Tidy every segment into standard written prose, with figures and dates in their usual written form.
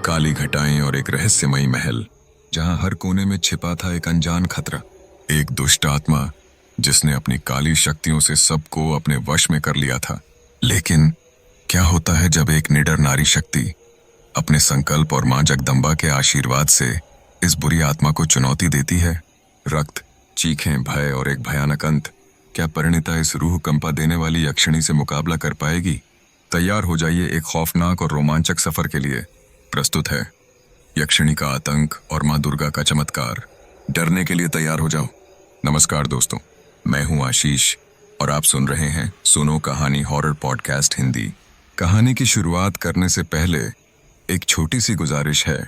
काली घटाएं और एक रहस्यमयी महल जहां हर कोने में छिपा था एक अनजान खतरा। एक दुष्ट आत्मा जिसने अपनी काली शक्तियों से सबको अपने वश में कर लिया था। लेकिन क्या होता है जब एक निडर नारी शक्ति अपने संकल्प और मां जगदम्बा के आशीर्वाद से इस बुरी आत्मा को चुनौती देती है? रक्त, चीखें, भय और एक भयानक अंत। क्या परिणीता इस रूह कंपा देने वाली यक्षिणी से मुकाबला कर पाएगी? तैयार हो जाइए एक खौफनाक और रोमांचक सफर के लिए। प्रस्तुत है यक्षिणी का आतंक और मां दुर्गा का चमत्कार। डरने के लिए तैयार हो जाओ। नमस्कार दोस्तों, मैं हूं आशीष और आप सुन रहे हैं सुनो कहानी हॉरर पॉडकास्ट हिंदी। कहानी की शुरुआत करने से पहले एक छोटी सी गुजारिश है।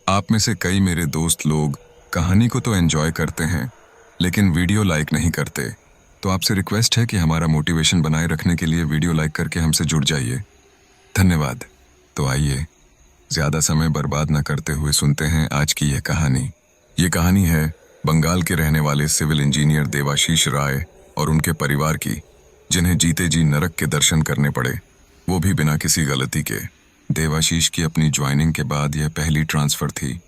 आप में से कई मेरे दोस्त लोग कहानी को तो एंजॉय करते हैं लेकिन वीडियो लाइक नहीं करते, तो आपसे रिक्वेस्ट है कि हमारा मोटिवेशन बनाए रखने के लिए वीडियो लाइक करके हमसे जुड़ जाइए। धन्यवाद। तो आइए ज्यादा समय बर्बाद न करते हुए सुनते हैं आज की यह कहानी। ये कहानी है बंगाल के रहने वाले सिविल इंजीनियर देवाशीष राय और उनके परिवार की, जिन्हें जीते जी नरक के दर्शन करने पड़े, वो भी बिना किसी गलती के। देवाशीष की अपनी ज्वाइनिंग के बाद यह पहली ट्रांसफर थी,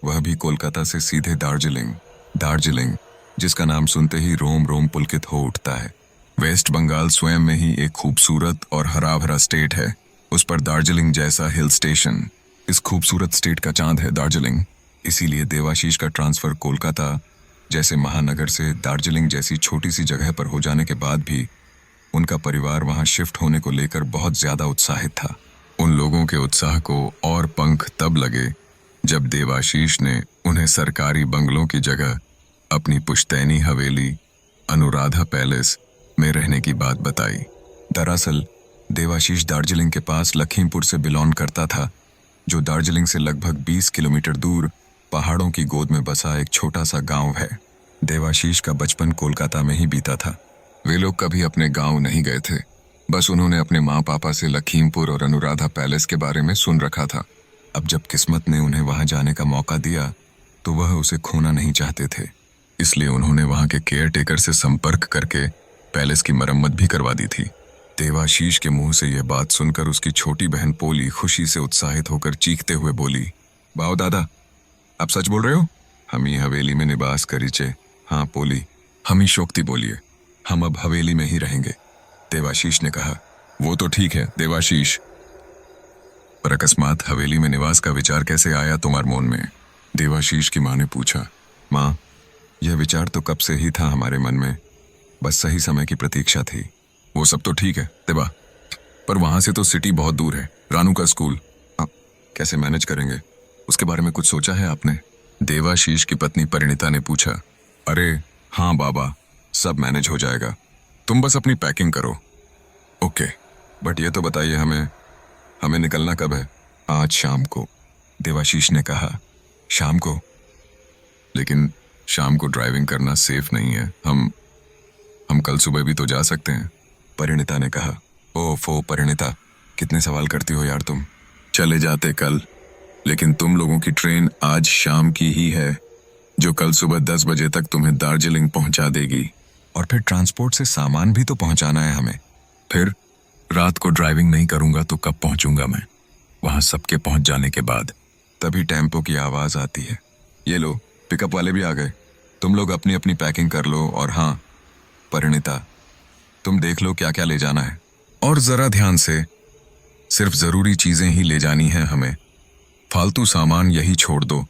वह भी कोलकाता से सीधे दार्जिलिंग, जिसका नाम सुनते ही रोम रोम पुलकित हो उठता है। वेस्ट बंगाल स्वयं में ही एक खूबसूरत और हरा भरा स्टेट है, उस पर दार्जिलिंग जैसा हिल स्टेशन। इस खूबसूरत स्टेट का चांद है दार्जिलिंग। इसीलिए देवाशीष का ट्रांसफर कोलकाता जैसे महानगर से दार्जिलिंग जैसी छोटी सी जगह पर हो जाने के बाद भी उनका परिवार वहां शिफ्ट होने को लेकर बहुत ज्यादा उत्साहित था। उन लोगों के उत्साह को और पंख तब लगे जब देवाशीष ने उन्हें सरकारी बंगलों की जगह अपनी पुश्तैनी हवेली अनुराधा पैलेस में रहने की बात बताई। दरअसल देवाशीष दार्जिलिंग के पास लखीमपुर से बिलोंग करता था, जो दार्जिलिंग से लगभग 20 किलोमीटर दूर पहाड़ों की गोद में बसा एक छोटा सा गांव है। देवाशीष का बचपन कोलकाता में ही बीता था। वे लोग कभी अपने गांव नहीं गए थे, बस उन्होंने अपने माँ पापा से लखीमपुर और अनुराधा पैलेस के बारे में सुन रखा था। अब जब किस्मत ने उन्हें वहां जाने का मौका दिया तो वह उसे खोना नहीं चाहते थे, इसलिए उन्होंने वहां के केयर टेकर से संपर्क करके पैलेस की मरम्मत भी करवा दी थी। देवाशीष के मुंह से यह बात सुनकर उसकी छोटी बहन पोली खुशी से उत्साहित होकर चीखते हुए बोली, बाओ दादा, आप सच बोल रहे हो? हम ही हवेली में निवास करीचे। हाँ पोली, हम ही शोक्ति बोलिए, हम अब हवेली में ही रहेंगे। देवाशीष ने कहा। वो तो ठीक है देवाशीष, पर अकस्मात हवेली में निवास का विचार कैसे आया तुम्हारे मन में? देवाशीष की माँ ने पूछा। माँ, यह विचार तो कब से ही था हमारे मन में, बस सही समय की प्रतीक्षा थी। वो सब तो ठीक है देवा, पर वहां से तो सिटी बहुत दूर है, रानू का स्कूल, आप कैसे मैनेज करेंगे? उसके बारे में कुछ सोचा है आपने? देवाशीष की पत्नी परिणीता ने पूछा। अरे हाँ बाबा, सब मैनेज हो जाएगा, तुम बस अपनी पैकिंग करो। ओके, बट ये तो बताइए हमें निकलना कब है? आज शाम को, देवाशीष ने कहा। शाम को? लेकिन शाम को ड्राइविंग करना सेफ नहीं है। हम कल सुबह भी तो जा सकते हैं, परिणीता ने कहा। ओफो परिणीता, कितने सवाल करती हो यार तुम। चले जाते कल, लेकिन तुम लोगों की ट्रेन आज शाम की ही है, जो कल सुबह 10 बजे तक तुम्हें दार्जिलिंग पहुंचा देगी। और फिर ट्रांसपोर्ट से सामान भी तो पहुंचाना है हमें। फिर रात को ड्राइविंग नहीं करूंगा तो कब पहुंचूंगा मैं? वहां सबके पहुंच जाने के बाद। तभी टेम्पो की आवाज आती है। ये लो, पिकअप वाले भी आ गए, तुम लोग अपनी अपनी पैकिंग कर लो। और हाँ परिणीता, तुम देख लो क्या क्या ले जाना है, और जरा ध्यान से, सिर्फ जरूरी चीजें ही ले जानी है हमें, फालतू सामान यही छोड़ दो,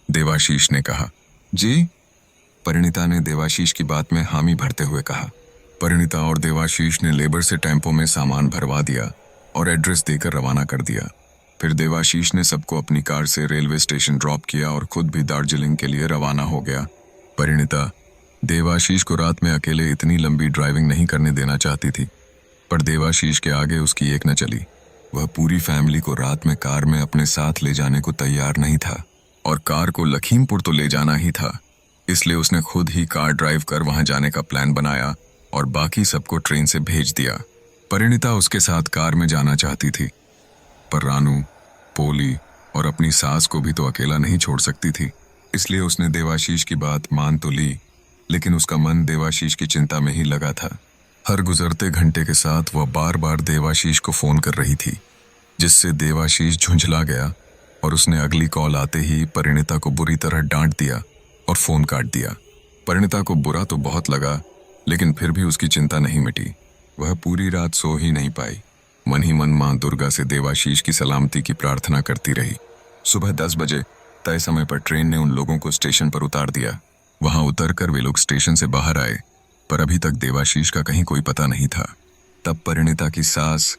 देवाशीष ने कहा। जी, परिणीता ने देवाशीष की बात में हामी भरते हुए कहा। परिणीता और देवाशीष ने लेबर से टेम्पो में सामान भरवा दिया और एड्रेस देकर रवाना कर दिया। फिर देवाशीष ने सबको अपनी कार से रेलवे स्टेशन ड्रॉप किया और खुद भी दार्जिलिंग के लिए रवाना हो गया। परिणीता देवाशीष को रात में अकेले इतनी लंबी ड्राइविंग नहीं करने देना चाहती थी, पर देवाशीष के आगे उसकी एक न चली। वह पूरी फैमिली को रात में कार में अपने साथ ले जाने को तैयार नहीं था, और कार को लखीमपुर तो ले जाना ही था, इसलिए उसने खुद ही कार ड्राइव कर वहां जाने का प्लान बनाया और बाकी सबको ट्रेन से भेज दिया। परिणीता उसके साथ कार में जाना चाहती थी, पर रानू, पोली और अपनी सास को भी तो अकेला नहीं छोड़ सकती थी, इसलिए उसने देवाशीष की बात मान तो ली, लेकिन उसका मन देवाशीष की चिंता में ही लगा था। हर गुजरते घंटे के साथ वह बार बार देवाशीष को फोन कर रही थी, जिससे देवाशीष झुंझला गया और उसने अगली कॉल आते ही परिणीता को बुरी तरह डांट दिया और फोन काट दिया। परिणीता को बुरा तो बहुत लगा, लेकिन फिर भी उसकी चिंता नहीं मिटी। वह पूरी रात सो ही नहीं पाई। मन ही मन मां दुर्गा से देवाशीष की सलामती की प्रार्थना करती रही। सुबह 10 बजे तय समय पर ट्रेन ने उन लोगों को स्टेशन पर उतार दिया। वहां उतरकर वे लोग स्टेशन से बाहर आए, पर अभी तक देवाशीष का कहीं कोई पता नहीं था। तब परिणीता की सास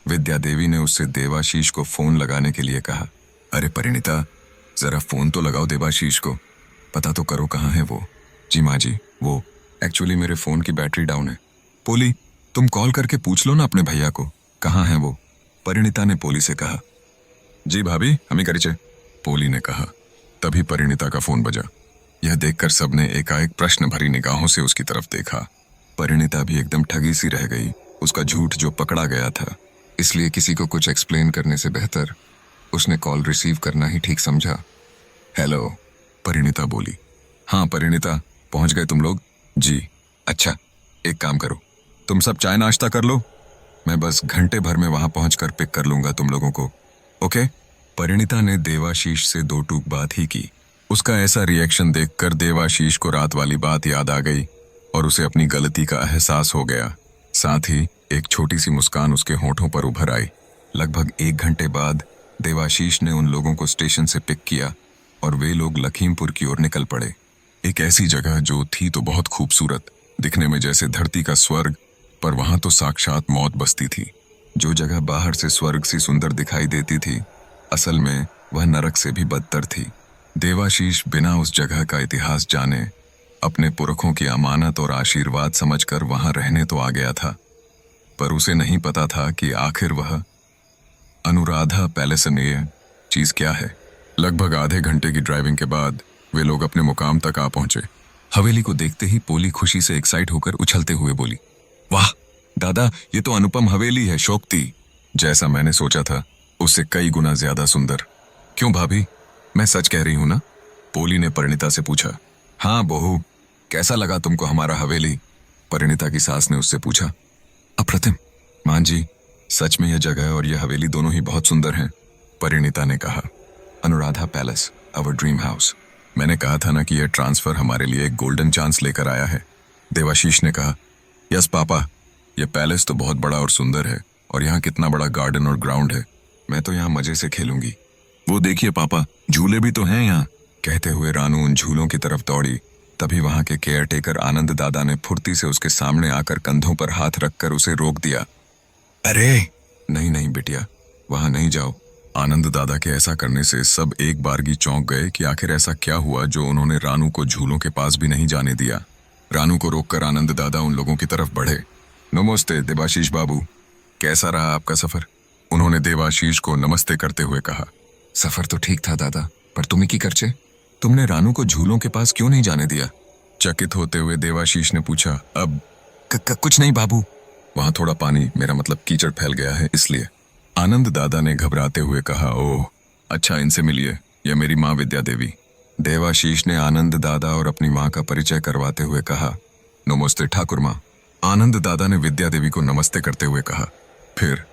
विद्या देवी ने उससे देवाशीष को फोन लगाने के लिए कहा। अरे परिणीता, जरा फोन तो लगाओ देवाशीष को, पता तो करो कहाँ है वो। जी माँ जी, वो एक्चुअली मेरे फोन की बैटरी डाउन है। पोली, तुम कॉल करके पूछ लो ना अपने भैया को, कहाँ है वो। परिणीता ने पोली से कहा। जी भाभी, हम ही करिचे, पोली ने कहा। तभी परिणीता का फोन बजा। यह देखकर सबने एकाएक प्रश्न भरी निगाहों से उसकी तरफ देखा। परिणीता भी एकदम ठगी सी रह गई। उसका झूठ जो पकड़ा गया था, इसलिए किसी को कुछ एक्सप्लेन करने से बेहतर उसने कॉल रिसीव करना ही ठीक समझा। हेलो, परिणीता बोली। हाँ परिणीता, पहुंच गए तुम लोग? जी। अच्छा, एक काम करो, तुम सब चाय नाश्ता कर लो, मैं बस घंटे भर में वहां पहुंचकर पिक कर लूंगा तुम लोगों को, ओके? परिणीता ने देवाशीष से दो टूक बात ही की। उसका ऐसा रिएक्शन देखकर देवाशीष को रात वाली बात याद आ गई और उसे अपनी गलती का एहसास हो गया। साथ ही एक छोटी सी मुस्कान उसके होठों पर उभर आई। लगभग 1 घंटे बाद देवाशीष ने उन लोगों को स्टेशन से पिक किया और वे लोग लखीमपुर की ओर निकल पड़े। एक ऐसी जगह जो थी तो बहुत खूबसूरत, दिखने में जैसे धरती का स्वर्ग, पर वहां तो साक्षात मौत बसती थी। जो जगह बाहर से स्वर्ग सी सुंदर दिखाई देती थी, असल में वह नरक से भी बदतर थी। देवाशीष बिना उस जगह का इतिहास जाने अपने पुरखों की अमानत और आशीर्वाद समझकर वहां रहने तो आ गया था, पर उसे नहीं पता था कि आखिर वह अनुराधा पैलेस ये चीज क्या है। लगभग आधे घंटे की ड्राइविंग के बाद वे लोग अपने मुकाम तक आ पहुंचे। हवेली को देखते ही पोली खुशी से एक्साइट होकर उछलते हुए बोली, वाह दादा, ये तो अनुपम हवेली है शोक्ति। जैसा मैंने सोचा था उससे कई गुना ज्यादा सुंदर। क्यों भाभी, मैं सच कह रही हूं ना? पोली ने परिणीता से पूछा। हाँ बहू, कैसा लगा तुमको हमारा हवेली? परिणीता की सास ने उससे पूछा। अप्रतिम मां जी, सच में यह जगह और यह हवेली दोनों ही बहुत सुंदर हैं, परिणीता ने कहा। अनुराधा पैलेस, अवर ड्रीम हाउस। मैंने कहा था ना कि यह ट्रांसफर हमारे लिए एक गोल्डन चांस लेकर आया है, देवाशीष ने कहा। यस पापा, यह पैलेस तो बहुत बड़ा और सुंदर है और यहाँ कितना बड़ा गार्डन और ग्राउंड है। मैं तो यहाँ मजे से खेलूंगी। वो देखिए पापा, झूले भी तो हैं यहाँ, कहते हुए रानू उन झूलों की तरफ दौड़ी। तभी वहां के केयरटेकर आनंद दादा ने फुर्ती से उसके सामने आकर कंधों पर हाथ रखकर उसे रोक दिया। अरे नहीं नहीं बिटिया, वहां नहीं जाओ। आनंद दादा के ऐसा करने से सब एक बारगी चौंक गए कि आखिर ऐसा क्या हुआ जो उन्होंने रानू को झूलों के पास भी नहीं जाने दिया। रानू को रोककर आनंद दादा उन लोगों की तरफ बढ़े। नमस्ते देवाशीष बाबू, कैसा रहा आपका सफर? उन्होंने देवाशीष को नमस्ते करते हुए कहा। सफर तो ठीक था दादा, पर तुम्हें की करचे? तुमने रानू को झूलों के पास क्यों नहीं जाने दिया? चकित होते हुए देवाशीष ने पूछा। अब कुछ नहीं बाबू, वहां थोड़ा पानी, मेरा मतलब कीचड़ फैल गया है इसलिए। आनंद दादा ने घबराते हुए कहा। ओह अच्छा, इनसे मिलिए, यह मेरी माँ विद्या देवी। देवाशीष ने आनंद दादा और अपनी माँ का परिचय करवाते हुए कहा। नमस्ते ठाकुर माँ। आनंद दादा ने विद्या देवी को नमस्ते करते हुए कहा। फिर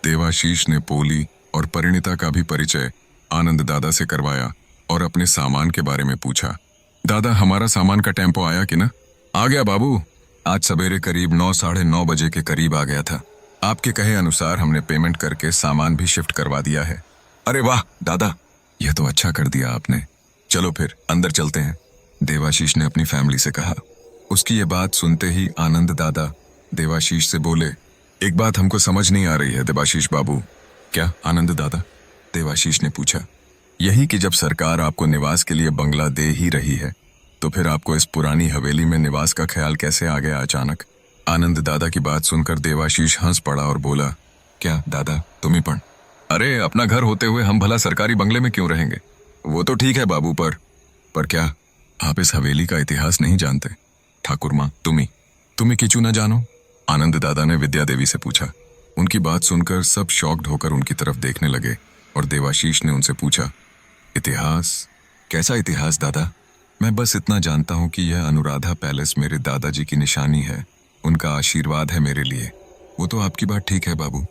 देवाशीष ने पोली और परिणीता का भी परिचय आनंद दादा से करवाया और अपने सामान के बारे में पूछा। दादा, हमारा सामान का टेम्पो आया कि ना? आ गया बाबू, आज सवेरे करीब 9 साढ़े 9 बजे के करीब आ गया था। आपके कहे अनुसार हमने पेमेंट करके सामान भी शिफ्ट करवा दिया है। अरे वाह दादा, यह तो अच्छा कर दिया आपने। चलो फिर अंदर चलते हैं, देवाशीष ने अपनी फैमिली से कहा। उसकी ये बात सुनते ही आनंद दादा देवाशीष से बोले, एक बात हमको समझ नहीं आ रही है देवाशीष बाबू। क्या आनंद दादा? देवाशीष ने पूछा। यही कि जब सरकार आपको निवास के लिए बंगला दे ही रही है, तो फिर आपको इस पुरानी हवेली में निवास का ख्याल कैसे आ गया अचानक? आनंद दादा की बात सुनकर देवाशीष हंस पड़ा और बोला, क्या दादा तुम ही पण? अरे अपना घर होते हुए हम भला सरकारी बंगले में क्यों रहेंगे? वो तो ठीक है बाबू, पर क्या आप इस हवेली का इतिहास नहीं जानते? ठाकुर माँ, तुम्ही किचू न जानो? आनंद दादा ने विद्या देवी से पूछा। उनकी बात सुनकर सब शॉक्ड होकर उनकी तरफ देखने लगे और देवाशीष ने उनसे पूछा, इतिहास? कैसा इतिहास दादा? मैं बस इतना जानता हूं कि यह अनुराधा पैलेस मेरे दादाजी की निशानी है, उनका आशीर्वाद है मेरे लिए। वो तो आपकी बात ठीक है बाबू,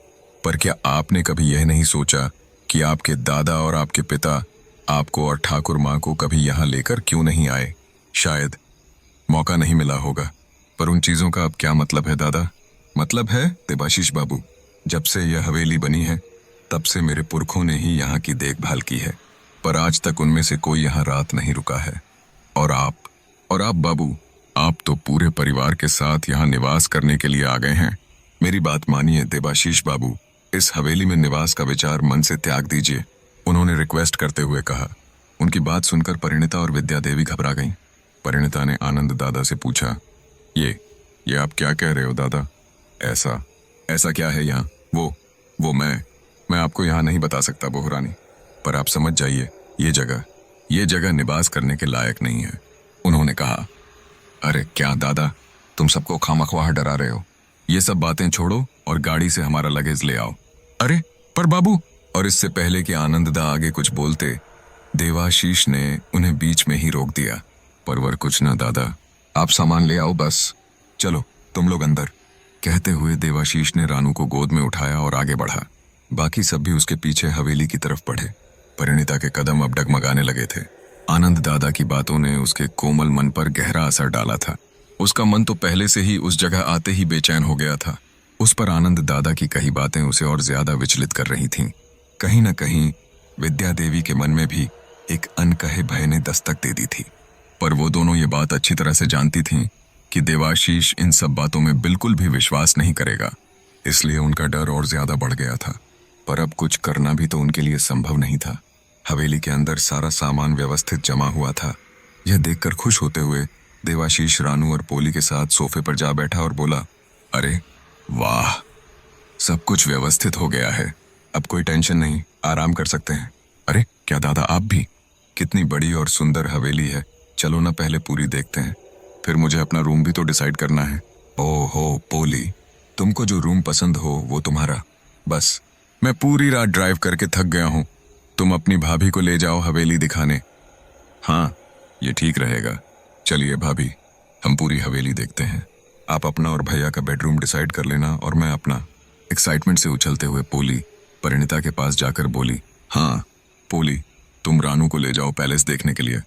पर क्या आपने कभी यह नहीं सोचा कि आपके दादा और आपके पिता आपको और ठाकुर माँ को कभी यहाँ लेकर क्यों नहीं आए। शायद मौका नहीं मिला होगा। पर उन चीजों का अब क्या मतलब है दादा? मतलब है देवाशीष बाबू, जब से यह हवेली बनी है तब से मेरे पुरखों ने ही यहाँ की देखभाल की है, पर आज तक उनमें से कोई यहाँ रात नहीं रुका है। और आप बाबू, आप तो पूरे परिवार के साथ यहाँ निवास करने के लिए आ गए हैं। मेरी बात मानिए देवाशीष बाबू, इस हवेली में निवास का विचार मन से त्याग दीजिए, उन्होंने रिक्वेस्ट करते हुए कहा। उनकी बात सुनकर परिणीता और विद्या देवी घबरा गईं। परिणीता ने आनंद दादा से पूछा, ये आप क्या कह रहे हो दादा? ऐसा क्या है यहाँ? वो मैं आपको यहाँ नहीं बता सकता बहू रानी, पर आप समझ जाइए, ये जगह निवास करने के लायक नहीं है, उन्होंने कहा। अरे क्या दादा, तुम सबको खामखवाह डरा रहे हो। ये सब बातें छोड़ो और गाड़ी से हमारा लगेज ले आओ। अरे पर बाबू, और इससे पहले कि आनंददा आगे कुछ बोलते, देवाशीष ने उन्हें बीच में ही रोक दिया। परवर कुछ ना दादा, आप सामान ले आओ बस, चलो तुम लोग अंदर, कहते हुए देवाशीष ने रानू को गोद में उठाया और आगे बढ़ा। बाकी सब भी उसके पीछे हवेली की तरफ बढ़े। परिणीता के कदम अब डगमगाने लगे थे। आनंद दादा की बातों ने उसके कोमल मन पर गहरा असर डाला था। उसका मन तो पहले से ही उस जगह आते ही बेचैन हो गया था। उस पर आनंद दादा की कही बातें उसे और ज्यादा विचलित कर रही थीं। कहीं न कहीं विद्या देवी के मन में भी एक अनकहे भय ने दस्तक दे दी थी। पर वो दोनों ये बात अच्छी तरह से जानती थीं कि देवाशीष इन सब बातों में बिल्कुल भी विश्वास नहीं करेगा, इसलिए उनका डर और ज्यादा बढ़ गया था। पर अब कुछ करना भी तो उनके लिए संभव नहीं था। हवेली के अंदर सारा सामान व्यवस्थित जमा हुआ था। यह देखकर खुश होते हुए देवाशीष रानू और पोली के साथ सोफे पर जा बैठा और बोला, अरे वाह, सब कुछ व्यवस्थित हो गया है, अब कोई टेंशन नहीं, आराम कर सकते हैं। अरे क्या दादा, आप भी? कितनी बड़ी और सुंदर हवेली है, चलो ना पहले पूरी देखते हैं, फिर मुझे अपना रूम भी तो डिसाइड करना है। ओहो पोली, तुमको जो रूम पसंद हो वो तुम्हारा। बस मैं पूरी रात ड्राइव करके थक गया हूँ, तुम अपनी भाभी को ले जाओ हवेली दिखाने। हाँ ये ठीक रहेगा, चलिए भाभी, हम पूरी हवेली देखते हैं। आप अपना और भैया का बेडरूम डिसाइड कर लेना और मैं अपना। एक्साइटमेंट से उछलते हुए पोली परिणीता के पास जाकर बोली, हाँ पोली, तुम रानू को ले जाओ पैलेस देखने के लिए,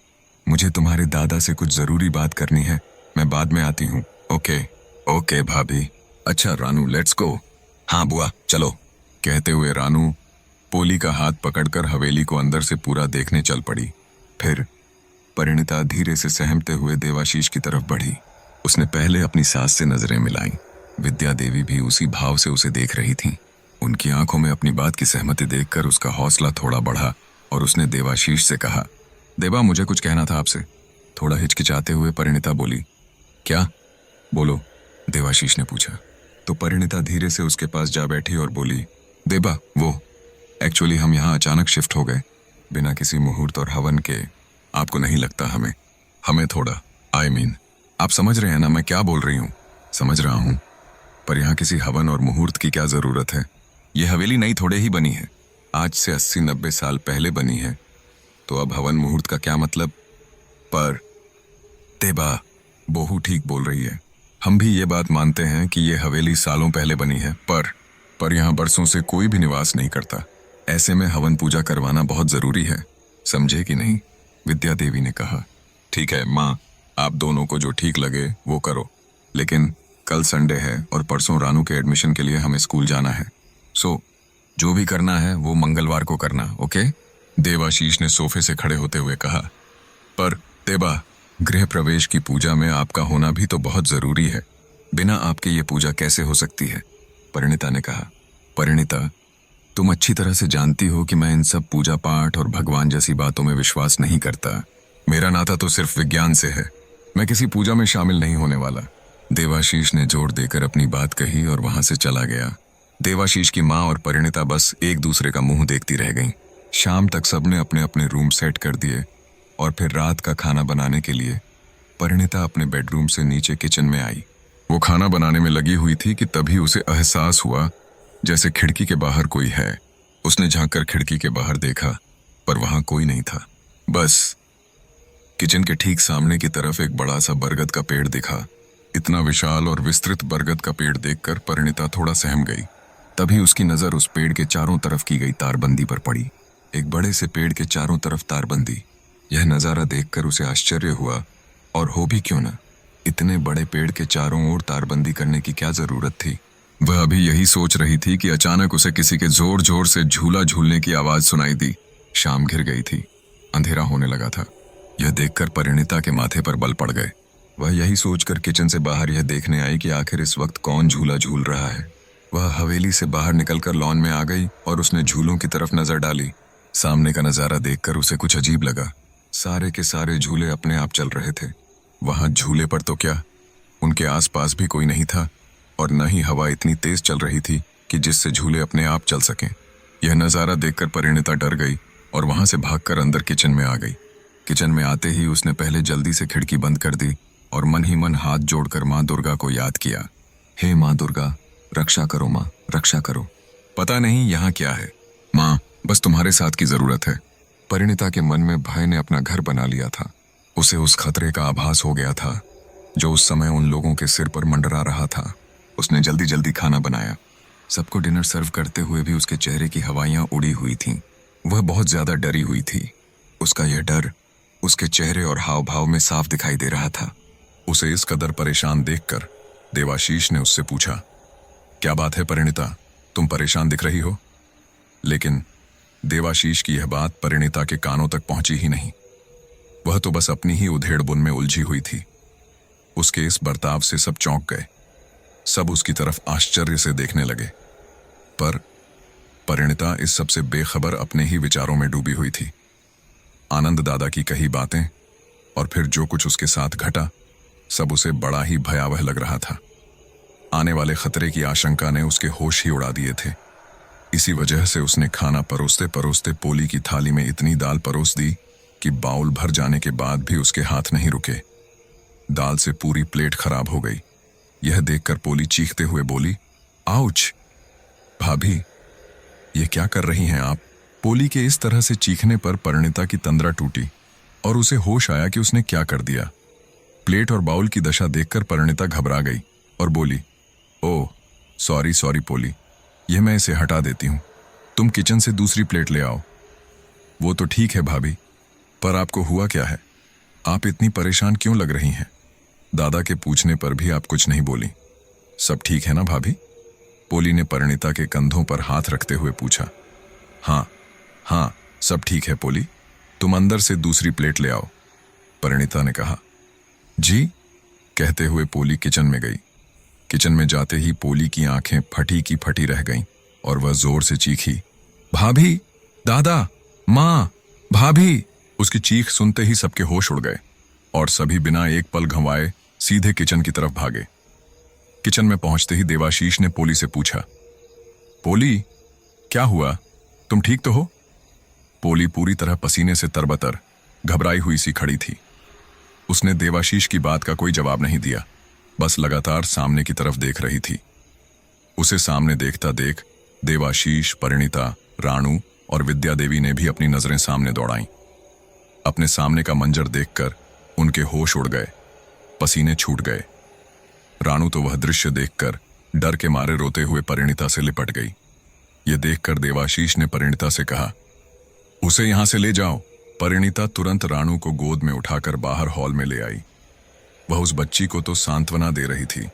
मुझे तुम्हारे दादा से कुछ जरूरी बात करनी है, मैं बाद में आती हूँ। ओके भाभी। अच्छा रानू, लेट्स गो। हाँ बुआ चलो, कहते हुए रानू पोली का हाथ पकड़कर हवेली को अंदर से पूरा देखने चल पड़ी। फिर परिणीता धीरे से सहमते हुए देवाशीष की तरफ बढ़ी। उसने पहले अपनी सास से नजरें मिलाईं। विद्या देवी भी उसी भाव से उसे देख रही थीं। उनकी आंखों में अपनी बात की सहमति देखकर उसका हौसला थोड़ा बढ़ा और उसने देवाशीष से कहा, देवा मुझे कुछ कहना था आपसे। थोड़ा हिचकिचाते हुए परिणीता बोली, क्या? बोलो, देवाशीष ने पूछा। तो परिणीता धीरे से उसके पास जा बैठी और बोली, देवा वो एक्चुअली हम यहाँ अचानक शिफ्ट हो गए, बिना किसी मुहूर्त और हवन के। आपको नहीं लगता हमें थोड़ा आप समझ रहे हैं ना मैं क्या बोल रही हूँ? समझ रहा हूँ, पर यहाँ किसी हवन और मुहूर्त की क्या जरूरत है? ये हवेली नई थोड़े ही बनी है, आज से 80-90 साल पहले बनी है, तो अब हवन मुहूर्त का क्या मतलब? पर देवा, बहू ठीक बोल रही है, हम भी ये बात मानते हैं कि ये हवेली सालों पहले बनी है, पर यहाँ बरसों से कोई भी निवास नहीं करता। ऐसे में हवन पूजा करवाना बहुत जरूरी है, समझे कि नहीं? विद्या देवी ने कहा। ठीक है माँ, आप दोनों को जो ठीक लगे वो करो, लेकिन कल संडे है और परसों रानू के एडमिशन के लिए हमें स्कूल जाना है, सो जो भी करना है वो मंगलवार को करना, ओके? देवाशीष ने सोफे से खड़े होते हुए कहा। पर देवा, गृह प्रवेश की पूजा में आपका होना भी तो बहुत जरूरी है, बिना आपके ये पूजा कैसे हो सकती है? परिणीता ने कहा। परिणीता, तुम अच्छी तरह से जानती हो कि मैं इन सब पूजा पाठ और भगवान जैसी बातों में विश्वास नहीं करता। मेरा नाता तो सिर्फ विज्ञान से है, मैं किसी पूजा में शामिल नहीं होने वाला। देवाशीष ने जोर देकर अपनी बात कही और वहां से चला गया। देवाशीष की माँ और परिणीता बस एक दूसरे का मुंह देखती रह गईं। शाम तक सबने अपने अपने रूम सेट कर दिए और फिर रात का खाना बनाने के लिए परिणीता अपने बेडरूम से नीचे किचन में आई। वो खाना बनाने में लगी हुई थी कि तभी उसे एहसास हुआ जैसे खिड़की के बाहर कोई है। उसने झांककर खिड़की के बाहर देखा, पर वहां कोई नहीं था। बस किचन के ठीक सामने की तरफ एक बड़ा सा बरगद का पेड़ दिखा। इतना विशाल और विस्तृत बरगद का पेड़ देखकर परिणीता थोड़ा सहम गई। तभी उसकी नजर उस पेड़ के चारों तरफ की गई तारबंदी पर पड़ी। एक बड़े से पेड़ के चारों तरफ तारबंदी। यह नजारा देखकर उसे आश्चर्य हुआ, और हो भी क्यों न, इतने बड़े पेड़ के चारों ओर तारबंदी करने की क्या जरूरत थी। वह अभी यही सोच रही थी कि अचानक उसे किसी के जोर जोर से झूला झूलने की आवाज सुनाई दी। शाम घिर गई थी, अंधेरा होने लगा था। यह देखकर परिणीता के माथे पर बल पड़ गए। वह यही सोचकर किचन से बाहर यह देखने आई कि आखिर इस वक्त कौन झूला झूल रहा है। वह हवेली से बाहर निकलकर लॉन में आ गई और उसने झूलों की तरफ नजर डाली। सामने का नजारा देखकर उसे कुछ अजीब लगा। सारे के सारे झूले अपने आप चल रहे थे। वहां झूले पर तो क्या, उनके आसपास भी कोई नहीं था, और न ही हवा इतनी तेज चल रही थी कि जिससे झूले अपने आप चल सकें। यह नजारा देखकर परिणीता डर गई और वहां से भागकर अंदर किचन में आ गई। किचन में आते ही उसने पहले जल्दी से खिड़की बंद कर दी और मन ही मन हाथ जोड़कर माँ दुर्गा को याद किया। हे माँ दुर्गा, रक्षा करो माँ, रक्षा करो। पता नहीं यहाँ क्या है माँ, बस तुम्हारे साथ की जरूरत है। परिणीता के मन में भय ने अपना घर बना लिया था। उसे उस खतरे का आभास हो गया था जो उस समय उन लोगों के सिर पर मंडरा रहा था। उसने जल्दी जल्दी खाना बनाया। सबको डिनर सर्व करते हुए भी उसके चेहरे की हवाइयां उड़ी हुई थीं। वह बहुत ज्यादा डरी हुई थी। उसका यह डर उसके चेहरे और हाव भाव में साफ दिखाई दे रहा था। उसे इस कदर परेशान देखकर देवाशीष ने उससे पूछा, क्या बात है परिणीता, तुम परेशान दिख रही हो? लेकिन देवाशीष की यह बात परिणीता के कानों तक पहुंची ही नहीं। वह तो बस अपनी ही उधेड़-बुन में उलझी हुई थी। उसके इस बर्ताव से सब चौंक गए। सब उसकी तरफ आश्चर्य से देखने लगे, पर परिणीता इस सब से बेखबर अपने ही विचारों में डूबी हुई थी। आनंद दादा की कही बातें और फिर जो कुछ उसके साथ घटा, सब उसे बड़ा ही भयावह लग रहा था। आने वाले खतरे की आशंका ने उसके होश ही उड़ा दिए थे। इसी वजह से उसने खाना परोसते परोसते पोली की थाली में इतनी दाल परोस दी कि बाउल भर जाने के बाद भी उसके हाथ नहीं रुके। दाल से पूरी प्लेट खराब हो गई। यह देखकर पोली चीखते हुए बोली, आउच! भाभी, ये क्या कर रही हैं आप? पोली के इस तरह से चीखने पर परिणीता की तंद्रा टूटी और उसे होश आया कि उसने क्या कर दिया। प्लेट और बाउल की दशा देखकर परिणीता घबरा गई और बोली, ओह सॉरी सॉरी पोली, यह मैं इसे हटा देती हूं। तुम किचन से दूसरी प्लेट ले आओ। वो तो ठीक है भाभी, पर आपको हुआ क्या है? आप इतनी परेशान क्यों लग रही हैं? दादा के पूछने पर भी आप कुछ नहीं बोली। सब ठीक है ना भाभी? पोली ने परिणीता के कंधों पर हाथ रखते हुए पूछा। हाँ हाँ, सब ठीक है पोली, तुम अंदर से दूसरी प्लेट ले आओ, परिणीता ने कहा। जी, कहते हुए पोली किचन में गई। किचन में जाते ही पोली की आंखें फटी की फटी रह गईं और वह जोर से चीखी, भाभी, दादा, माँ, भाभी। उसकी चीख सुनते ही सबके होश उड़ गए और सभी बिना एक पल गंवाए सीधे किचन की तरफ भागे। किचन में पहुंचते ही देवाशीष ने पोली से पूछा, पोली, क्या हुआ? तुम ठीक तो हो? पोली पूरी तरह पसीने से तरबतर, घबराई हुई सी खड़ी थी। उसने देवाशीष की बात का कोई जवाब नहीं दिया, बस लगातार सामने की तरफ देख रही थी। उसे सामने देखता देख देवाशीष, परिणीता, राणू और विद्या देवी ने भी अपनी नजरें सामने दौड़ाईं। अपने सामने का मंजर देखकर उनके होश उड़ गए, पसीने छूट गए। राणू तो वह दृश्य देखकर डर के मारे रोते हुए परिणीता से लिपट गई। यह देखकर देवाशीष ने परिणीता से कहा, उसे यहां से ले जाओ। परिणीता तुरंत राणू को गोद में उठाकर बाहर हॉल में ले आई। वह उस बच्ची को तो सांत्वना दे रही थी,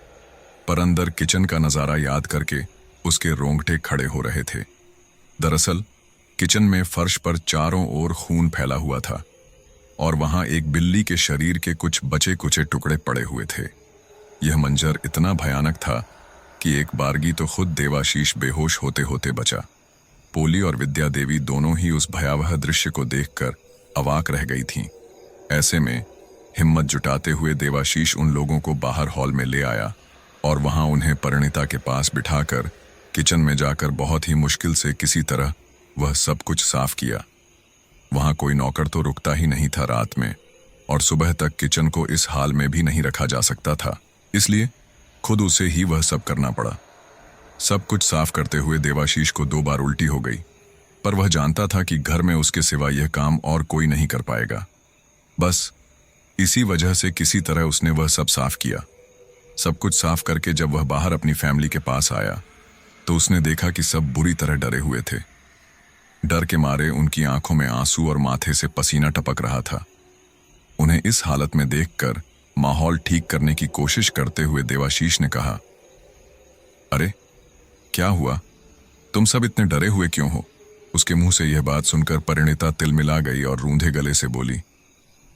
पर अंदर किचन का नजारा याद करके उसके रोंगटे खड़े हो रहे थे। दरअसल किचन में फर्श पर चारों ओर खून फैला हुआ था और वहां एक बिल्ली के शरीर के कुछ बचे कुचे टुकड़े पड़े हुए थे। यह मंजर इतना भयानक था कि एक बारगी तो खुद देवाशीष बेहोश होते होते बचा। पोली और विद्या देवी दोनों ही उस भयावह दृश्य को देखकर अवाक रह गई थीं। ऐसे में हिम्मत जुटाते हुए देवाशीष उन लोगों को बाहर हॉल में ले आया और वहां उन्हें परिणीता के पास बिठाकर किचन में जाकर बहुत ही मुश्किल से किसी तरह वह सब कुछ साफ किया। वहां कोई नौकर तो रुकता ही नहीं था रात में, और सुबह तक किचन को इस हाल में भी नहीं रखा जा सकता था, इसलिए खुद उसे ही वह सब करना पड़ा। सब कुछ साफ करते हुए देवाशीष को 2 बार उल्टी हो गई, पर वह जानता था कि घर में उसके सिवा यह काम और कोई नहीं कर पाएगा। बस इसी वजह से किसी तरह उसने वह सब साफ किया। सब कुछ साफ करके जब वह बाहर अपनी फैमिली के पास आया तो उसने देखा कि सब बुरी तरह डरे हुए थे। डर के मारे उनकी आंखों में आंसू और माथे से पसीना टपक रहा था। उन्हें इस हालत में देखकर माहौल ठीक करने की कोशिश करते हुए देवाशीष ने कहा, अरे क्या हुआ, तुम सब इतने डरे हुए क्यों हो? उसके मुंह से यह बात सुनकर परिणीता तिलमिला गई और रूंधे गले से बोली,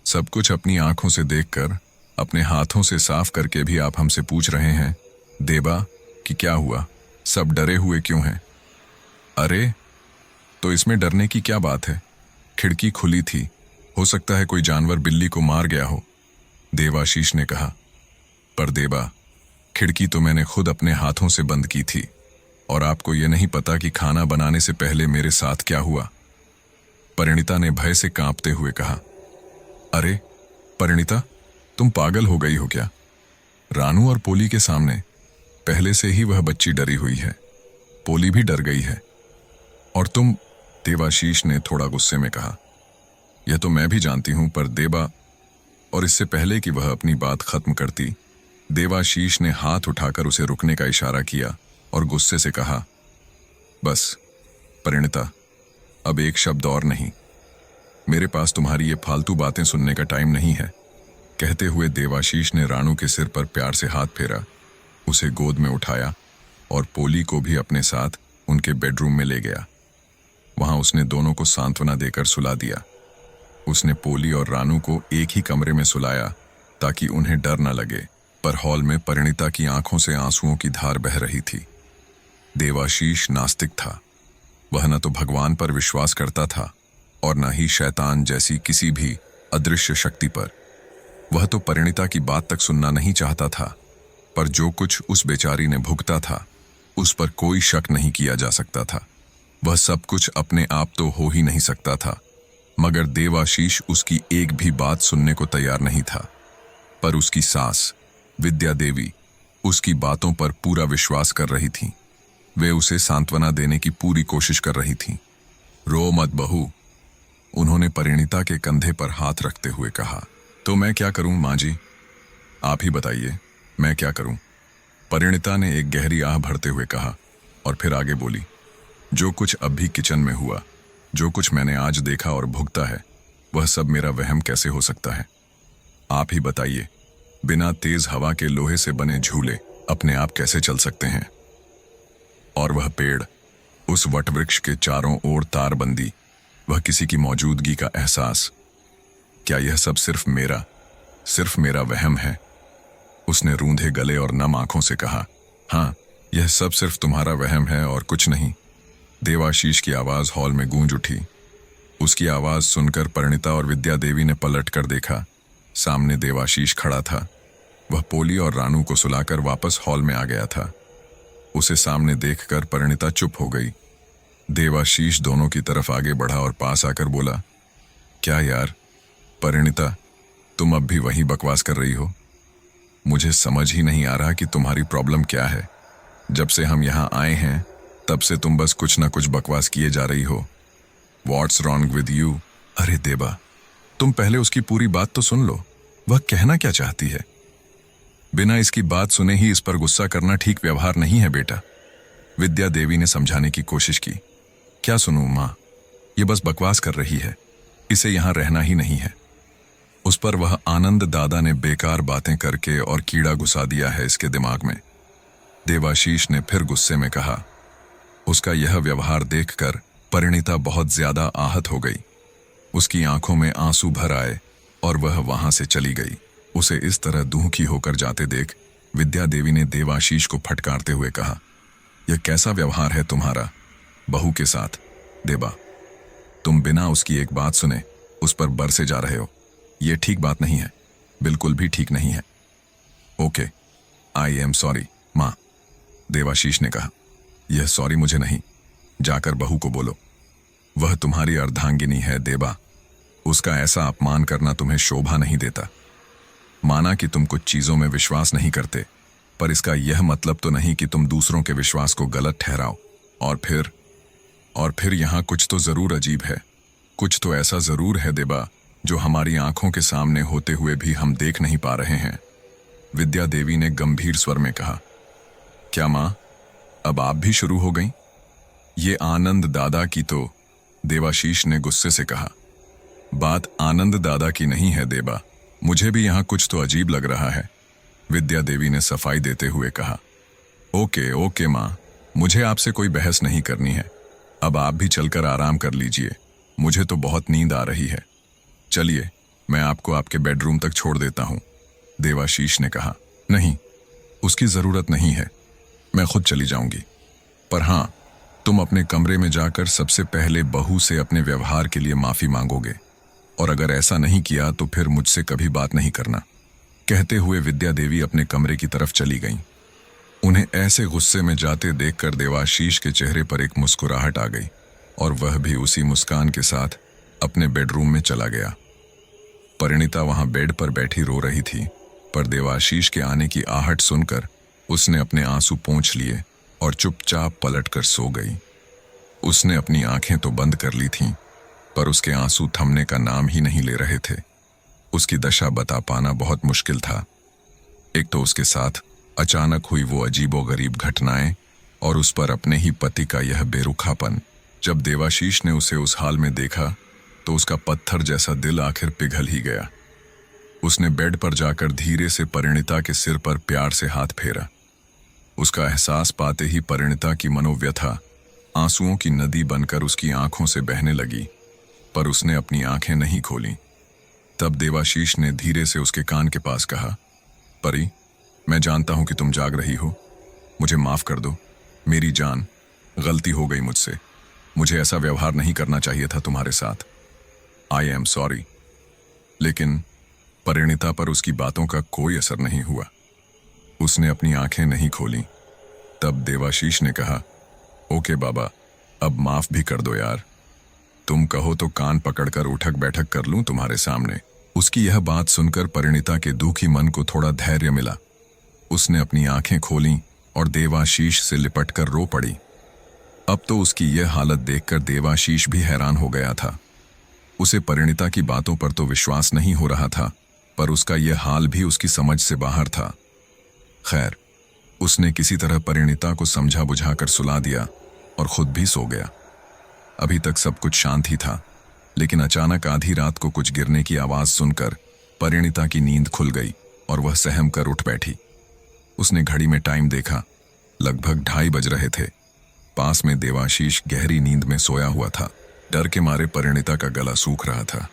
सब कुछ अपनी आंखों से देखकर, अपने हाथों से साफ करके भी आप हमसे पूछ रहे हैं देवा कि क्या हुआ, सब डरे हुए क्यों हैं? अरे तो इसमें डरने की क्या बात है? खिड़की खुली थी, हो सकता है कोई जानवर बिल्ली को मार गया हो, देवाशीष ने कहा। पर देवा, खिड़की तो मैंने खुद अपने हाथों से बंद की थी, और आपको यह नहीं पता कि खाना बनाने से पहले मेरे साथ क्या हुआ? परिणीता ने भय से कांपते हुए कहा। अरे परिणीता, तुम पागल हो गई हो क्या? रानू और पोली के सामने पहले से ही वह बच्ची डरी हुई है, पोली भी डर गई है, और तुम, देवाशीष ने थोड़ा गुस्से में कहा। यह तो मैं भी जानती हूं, पर देवा, और इससे पहले कि वह अपनी बात खत्म करती, देवाशीष ने हाथ उठाकर उसे रुकने का इशारा किया और गुस्से से कहा, बस परिणीता, अब एक शब्द और नहीं, मेरे पास तुम्हारी ये फालतू बातें सुनने का टाइम नहीं है। कहते हुए देवाशीष ने रानू के सिर पर प्यार से हाथ फेरा, उसे गोद में उठाया और पोली को भी अपने साथ उनके बेडरूम में ले गया। वहां उसने दोनों को सांत्वना देकर सुला दिया। उसने पोली और रानू को एक ही कमरे में सुलाया ताकि उन्हें डर न लगे, पर हॉल में परिणीता की आंखों से आंसुओं की धार बह रही थी। देवाशीष नास्तिक था, वह न तो भगवान पर विश्वास करता था और न ही शैतान जैसी किसी भी अदृश्य शक्ति पर। वह तो परिणीता की बात तक सुनना नहीं चाहता था, पर जो कुछ उस बेचारी ने भुगता था उस पर कोई शक नहीं किया जा सकता था। वह सब कुछ अपने आप तो हो ही नहीं सकता था, मगर देवाशीष उसकी एक भी बात सुनने को तैयार नहीं था। पर उसकी सास विद्या देवी उसकी बातों पर पूरा विश्वास कर रही थी। वे उसे सांत्वना देने की पूरी कोशिश कर रही थीं। रो मत बहू, उन्होंने परिणीता के कंधे पर हाथ रखते हुए कहा। तो मैं क्या करूं माँ जी, आप ही बताइए, मैं क्या करूं? परिणीता ने एक गहरी आह भरते हुए कहा और फिर आगे बोली, जो कुछ अब भी किचन में हुआ, जो कुछ मैंने आज देखा और भुगता है, वह सब मेरा वहम कैसे हो सकता है? आप ही बताइए, बिना तेज हवा के लोहे से बने झूले अपने आप कैसे चल सकते हैं? और वह पेड़, उस वटवृक्ष के चारों ओर तारबंदी, वह किसी की मौजूदगी का एहसास, क्या यह सब सिर्फ मेरा वहम है? उसने रूंधे गले और नम आंखों से कहा, हाँ, यह सब सिर्फ तुम्हारा वहम है और कुछ नहीं। देवाशीष की आवाज हॉल में गूंज उठी। उसकी आवाज सुनकर परिणीता और विद्या देवी ने पलट कर देखा। सामने देवाशीष खड़ा था। वह पोली और रानू को सुलाकर वापस हॉल में आ गया था। उसे सामने देखकर परिणीता चुप हो गई। देवाशीष दोनों की तरफ आगे बढ़ा और पास आकर बोला, क्या यार परिणीता, तुम अब भी वही बकवास कर रही हो? मुझे समझ ही नहीं आ रहा कि तुम्हारी प्रॉब्लम क्या है। जब से हम यहाँ आए हैं तब से तुम बस कुछ ना कुछ बकवास किए जा रही हो। What's wrong with you? अरे देवा, तुम पहले उसकी पूरी बात तो सुन लो, वह कहना क्या चाहती है। बिना इसकी बात सुने ही इस पर गुस्सा करना ठीक व्यवहार नहीं है बेटा, विद्या देवी ने समझाने की कोशिश की। क्या सुनूं माँ, ये बस बकवास कर रही है, इसे यहाँ रहना ही नहीं है। उस पर वह आनंद दादा ने बेकार बातें करके और कीड़ा घुसा दिया है इसके दिमाग में। देवाशीष ने फिर गुस्से में कहा। उसका यह व्यवहार देखकर परिणीता बहुत ज्यादा आहत हो गई। उसकी आंखों में आंसू भर आए और वह वहां से चली गई। उसे इस तरह दुखी होकर जाते देख विद्या देवी ने देवाशीष को फटकारते हुए कहा, यह कैसा व्यवहार है तुम्हारा बहू के साथ? देवा, तुम बिना उसकी एक बात सुने उस पर बरसे जा रहे हो। यह ठीक बात नहीं है, बिल्कुल भी ठीक नहीं है। ओके, आई एम सॉरी माँ, देवाशीष ने कहा। यह सॉरी मुझे नहीं, जाकर बहू को बोलो। वह तुम्हारी अर्धांगिनी है देवा, उसका ऐसा अपमान करना तुम्हें शोभा नहीं देता। माना कि तुम कुछ चीजों में विश्वास नहीं करते, पर इसका यह मतलब तो नहीं कि तुम दूसरों के विश्वास को गलत ठहराओ। और फिर यहाँ कुछ तो जरूर अजीब है, कुछ तो ऐसा जरूर है देवा जो हमारी आंखों के सामने होते हुए भी हम देख नहीं पा रहे हैं, विद्या देवी ने गंभीर स्वर में कहा। क्या माँ, अब आप भी शुरू हो गई? ये आनंद दादा की तो, देवाशीष ने गुस्से से कहा। बात आनंद दादा की नहीं है देबा, मुझे भी यहाँ कुछ तो अजीब लग रहा है, विद्या देवी ने सफाई देते हुए कहा। ओके ओके माँ, मुझे आपसे कोई बहस नहीं करनी है। अब आप भी चलकर आराम कर लीजिए, मुझे तो बहुत नींद आ रही है। चलिए, मैं आपको आपके बेडरूम तक छोड़ देता हूँ, देवाशीष ने कहा। नहीं, उसकी जरूरत नहीं है, मैं खुद चली जाऊंगी। पर हाँ, तुम अपने कमरे में जाकर सबसे पहले बहू से अपने व्यवहार के लिए माफी मांगोगे, और अगर ऐसा नहीं किया तो फिर मुझसे कभी बात नहीं करना। कहते हुए विद्या देवी अपने कमरे की तरफ चली गईं। उन्हें ऐसे गुस्से में जाते देखकर देवाशीष के चेहरे पर एक मुस्कुराहट आ गई, और वह भी उसी मुस्कान के साथ अपने बेडरूम में चला गया। परिणीता वहां बेड पर बैठी रो रही थी, पर देवाशीष के आने की आहट सुनकर उसने अपने आंसू पोंछ लिए और चुपचाप पलटकर सो गई। उसने अपनी आंखें तो बंद कर ली थीं, पर उसके आंसू थमने का नाम ही नहीं ले रहे थे। उसकी दशा बता पाना बहुत मुश्किल था। एक तो उसके साथ अचानक हुई वो अजीबोगरीब घटनाएं, और उस पर अपने ही पति का यह बेरुखापन। जब देवाशीष ने उसे उस हाल में देखा तो उसका पत्थर जैसा दिल आखिर पिघल ही गया। उसने बेड पर जाकर धीरे से परिणीता के सिर पर प्यार से हाथ फेरा। उसका एहसास पाते ही परिणीता की मनोव्यथा आंसुओं की नदी बनकर उसकी आंखों से बहने लगी, पर उसने अपनी आंखें नहीं खोलीं। तब देवाशीष ने धीरे से उसके कान के पास कहा, परी, मैं जानता हूं कि तुम जाग रही हो, मुझे माफ कर दो। मेरी जान, गलती हो गई मुझसे, मुझे ऐसा व्यवहार नहीं करना चाहिए था तुम्हारे साथ। I am sorry. लेकिन परिणीता पर उसकी बातों का कोई असर नहीं हुआ। उसने अपनी आंखें नहीं खोली। तब देवाशीष ने कहा, ओके बाबा, अब माफ भी कर दो यार। तुम कहो तो कान पकड़कर उठक बैठक कर लूं तुम्हारे सामने। उसकी यह बात सुनकर परिणीता के दुखी मन को थोड़ा धैर्य मिला। उसने अपनी आंखें खोलीं और देवाशीष से लिपटकर रो पड़ी। अब तो उसकी यह हालत देखकर देवाशीष भी हैरान हो गया था। उसे परिणीता की बातों पर तो विश्वास नहीं हो रहा था, पर उसका यह हाल भी उसकी समझ से बाहर था। खैर, उसने किसी तरह परिणीता को समझा बुझाकर सुला दिया और खुद भी सो गया। अभी तक सब कुछ शांत ही था, लेकिन अचानक आधी रात को कुछ गिरने की आवाज सुनकर परिणीता की नींद खुल गई और वह सहम कर उठ बैठी। उसने घड़ी में टाइम देखा, लगभग 2:30 बज रहे थे। पास में देवाशीष गहरी नींद में सोया हुआ था। डर के मारे परिणीता का गला सूख रहा था।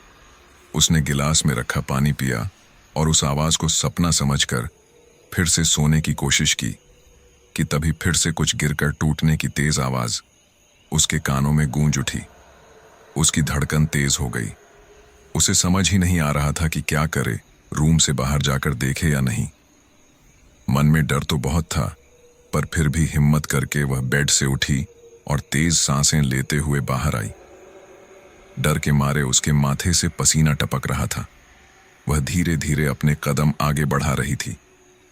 उसने गिलास में रखा पानी पिया और उस आवाज को सपना समझकर फिर से सोने की कोशिश की कि तभी फिर से कुछ गिरकर टूटने की तेज आवाज उसके कानों में गूंज उठी। उसकी धड़कन तेज हो गई। उसे समझ ही नहीं आ रहा था कि क्या करे, रूम से बाहर जाकर देखे या नहीं। मन में डर तो बहुत था, पर फिर भी हिम्मत करके वह बेड से उठी और तेज सांसें लेते हुए बाहर आई। डर के मारे उसके माथे से पसीना टपक रहा था। वह धीरे धीरे अपने कदम आगे बढ़ा रही थी।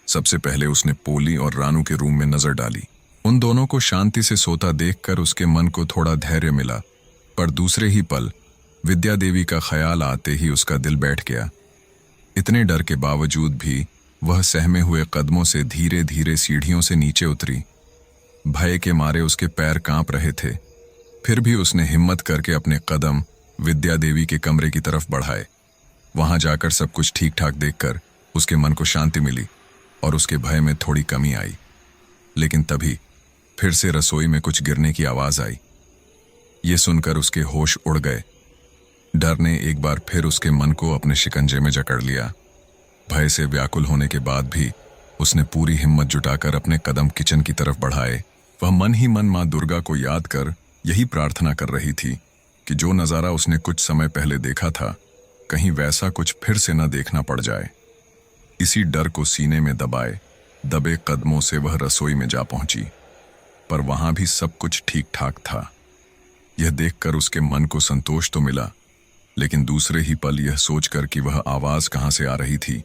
सबसे पहले उसने पोली और रानू के रूम में नजर डाली। उन दोनों को शांति से सोता देखकर उसके मन को थोड़ा धैर्य मिला, पर दूसरे ही पल विद्या देवी का ख्याल आते ही उसका दिल बैठ गया। इतने डर के बावजूद भी वह सहमे हुए कदमों से धीरे धीरे सीढ़ियों से नीचे उतरी। भय के मारे उसके पैर कांप रहे थे, फिर भी उसने हिम्मत करके अपने कदम विद्या देवी के कमरे की तरफ बढ़ाए। वहां जाकर सब कुछ ठीक ठाक देखकर उसके मन को शांति मिली और उसके भय में थोड़ी कमी आई। लेकिन तभी फिर से रसोई में कुछ गिरने की आवाज आई। ये सुनकर उसके होश उड़ गए। डर ने एक बार फिर उसके मन को अपने शिकंजे में जकड़ लिया। भय से व्याकुल होने के बाद भी उसने पूरी हिम्मत जुटाकर अपने कदम किचन की तरफ बढ़ाए। वह मन ही मन मां दुर्गा को याद कर यही प्रार्थना कर रही थी कि जो नजारा उसने कुछ समय पहले देखा था, कहीं वैसा कुछ फिर से न देखना पड़ जाए। इसी डर को सीने में दबाए दबे कदमों से वह रसोई में जा पहुंची, पर वहां भी सब कुछ ठीक ठाक था। यह देखकर उसके मन को संतोष तो मिला, लेकिन दूसरे ही पल यह सोचकर कि वह आवाज कहां से आ रही थी,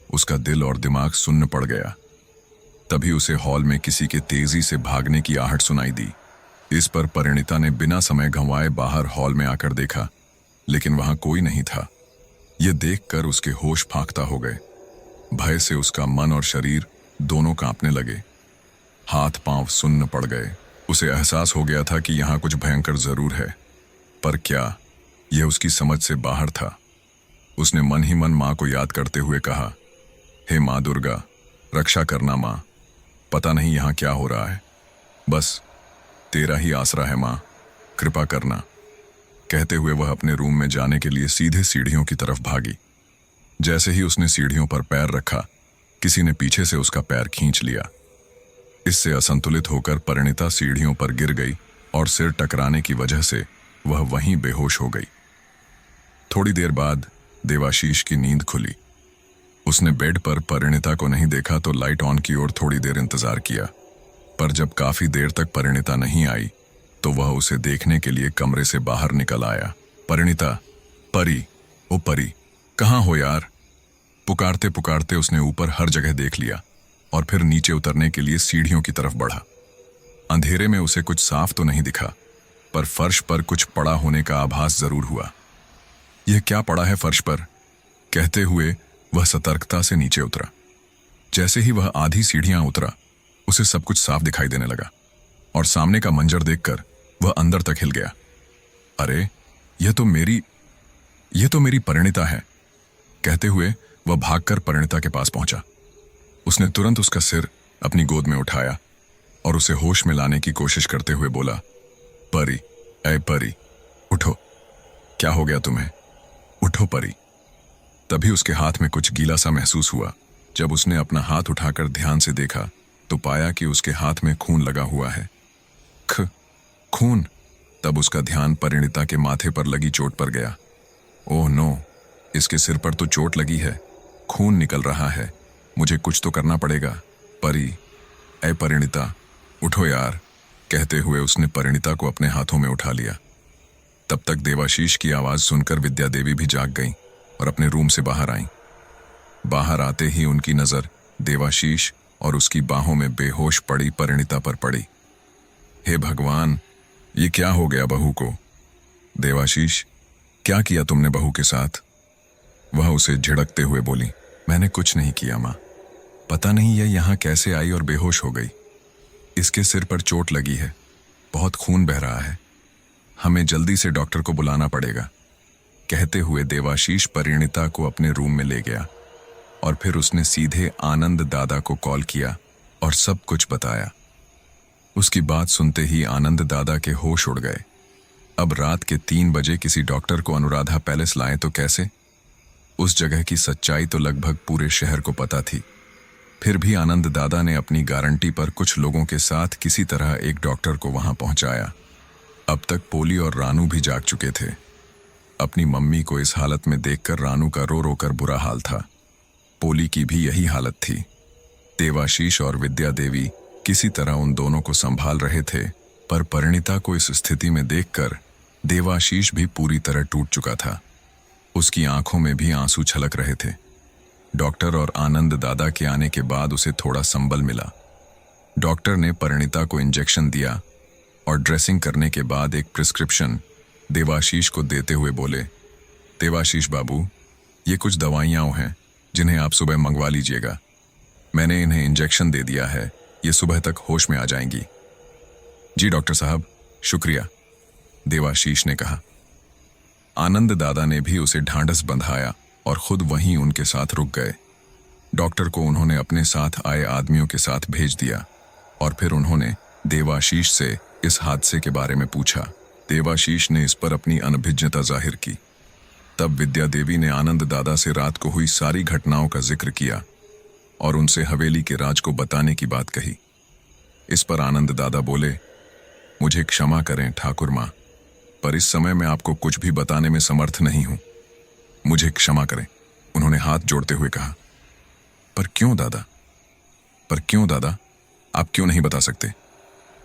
उसका दिल और दिमाग सुन्न पड़ गया। तभी उसे हॉल में किसी के तेजी से भागने की आहट सुनाई दी। इस पर परिणीता ने बिना समय गंवाए बाहर हॉल में आकर देखा, लेकिन वहां कोई नहीं था। यह देखकर उसके होश फांकता हो गए। भय से उसका मन और शरीर दोनों कांपने लगे। हाथ पांव सुन्न पड़ गए। उसे एहसास हो गया था कि यहाँ कुछ भयंकर जरूर है, पर क्या, यह उसकी समझ से बाहर था। उसने मन ही मन माँ को याद करते हुए कहा, हे माँ दुर्गा, रक्षा करना माँ, पता नहीं यहाँ क्या हो रहा है, बस तेरा ही आसरा है माँ, कृपा करना। कहते हुए वह अपने रूम में जाने के लिए सीधे सीढ़ियों की तरफ भागी। जैसे ही उसने सीढ़ियों पर पैर रखा, किसी ने पीछे से उसका पैर खींच लिया। इससे असंतुलित होकर परिणीता सीढ़ियों पर गिर गई और सिर टकराने की वजह से वह वहीं बेहोश हो गई। थोड़ी देर बाद देवाशीष की नींद खुली। उसने बेड पर परिणीता को नहीं देखा तो लाइट ऑन की ओर थोड़ी देर इंतजार किया, पर जब काफी देर तक परिणीता नहीं आई तो वह उसे देखने के लिए कमरे से बाहर निकल आया। परिणीता, परी, ओ परी, कहाँ हो यार? पुकारते पुकारते उसने ऊपर हर जगह देख लिया और फिर नीचे उतरने के लिए सीढ़ियों की तरफ बढ़ा। अंधेरे में उसे कुछ साफ तो नहीं दिखा, पर फर्श पर कुछ पड़ा होने का आभास जरूर हुआ। यह क्या पड़ा है फर्श पर? कहते हुए वह सतर्कता से नीचे उतरा। जैसे ही वह आधी सीढ़ियां उतरा, उसे सब कुछ साफ दिखाई देने लगा और सामने का मंजर देखकर वह अंदर तक हिल गया। अरे, यह तो मेरी परिणीता है। कहते हुए वह भागकर परिणीता के पास पहुंचा। उसने तुरंत उसका सिर अपनी गोद में उठाया और उसे होश में लाने की कोशिश करते हुए बोला, परी, ऐ परी, उठो, क्या हो गया तुम्हें? उठो परी। तभी उसके हाथ में कुछ गीला सा महसूस हुआ। जब उसने अपना हाथ उठाकर ध्यान से देखा तो पाया कि उसके हाथ में खून लगा हुआ है। खून! तब उसका ध्यान परिणीता के माथे पर लगी चोट पर गया। ओह नो, इसके सिर पर तो चोट लगी है, खून निकल रहा है, मुझे कुछ तो करना पड़ेगा। परी, ऐ परिणीता, उठो यार। कहते हुए उसने परिणीता को अपने हाथों में उठा लिया। तब तक देवाशीष की आवाज सुनकर विद्या देवी भी जाग गईं और अपने रूम से बाहर आईं। बाहर आते ही उनकी नजर देवाशीष और उसकी बाहों में बेहोश पड़ी परिणीता पर पड़ी। हे भगवान, ये क्या हो गया बहू को? देवाशीष, क्या किया तुमने बहू के साथ? वह उसे झिड़कते हुए बोली, मैंने कुछ नहीं किया माँ, पता नहीं यह यहाँ कैसे आई और बेहोश हो गई। इसके सिर पर चोट लगी है, बहुत खून बह रहा है, हमें जल्दी से डॉक्टर को बुलाना पड़ेगा। कहते हुए देवाशीष परिणीता को अपने रूम में ले गया और फिर उसने सीधे आनंद दादा को कॉल किया और सब कुछ बताया। उसकी बात सुनते ही आनंद दादा के होश उड़ गए। अब रात के 3 बजे किसी डॉक्टर को अनुराधा पैलेस लाएं तो कैसे? उस जगह की सच्चाई तो लगभग पूरे शहर को पता थी। फिर भी आनंद दादा ने अपनी गारंटी पर कुछ लोगों के साथ किसी तरह एक डॉक्टर को वहां पहुंचाया। अब तक पोली और रानू भी जाग चुके थे। अपनी मम्मी को इस हालत में देखकर रानू का रो रो कर बुरा हाल था। पोली की भी यही हालत थी। देवाशीष और विद्या देवी किसी तरह उन दोनों को संभाल रहे थे, पर परिणीता को इस स्थिति में देखकर देवाशीष भी पूरी तरह टूट चुका था। उसकी आंखों में भी आंसू छलक रहे थे। डॉक्टर और आनंद दादा के आने के बाद उसे थोड़ा संबल मिला। डॉक्टर ने परिणीता को इंजेक्शन दिया और ड्रेसिंग करने के बाद एक प्रिस्क्रिप्शन देवाशीष को देते हुए बोले, देवाशीष बाबू, ये कुछ दवाइयाँ हैं जिन्हें आप सुबह मंगवा लीजिएगा। मैंने इन्हें इंजेक्शन दे दिया है, ये सुबह तक होश में आ जाएंगी। जी डॉक्टर साहब, शुक्रिया, देवाशीष ने कहा। आनंद दादा ने भी उसे ढांढस बंधाया और खुद वहीं उनके साथ रुक गए। डॉक्टर को उन्होंने अपने साथ आए आदमियों के साथ भेज दिया और फिर उन्होंने देवाशीष से इस हादसे के बारे में पूछा। देवाशीष ने इस पर अपनी अनभिज्ञता जाहिर की। तब विद्या देवी ने आनंद दादा से रात को हुई सारी घटनाओं का जिक्र किया और उनसे हवेली के राज को बताने की बात कही। इस पर आनंद दादा बोले, मुझे क्षमा करें ठाकुर माँ, पर इस समय मैं आपको कुछ भी बताने में समर्थ नहीं हूं। मुझे क्षमा करें, उन्होंने हाथ जोड़ते हुए कहा। पर क्यों दादा? पर क्यों दादा? आप क्यों नहीं बता सकते?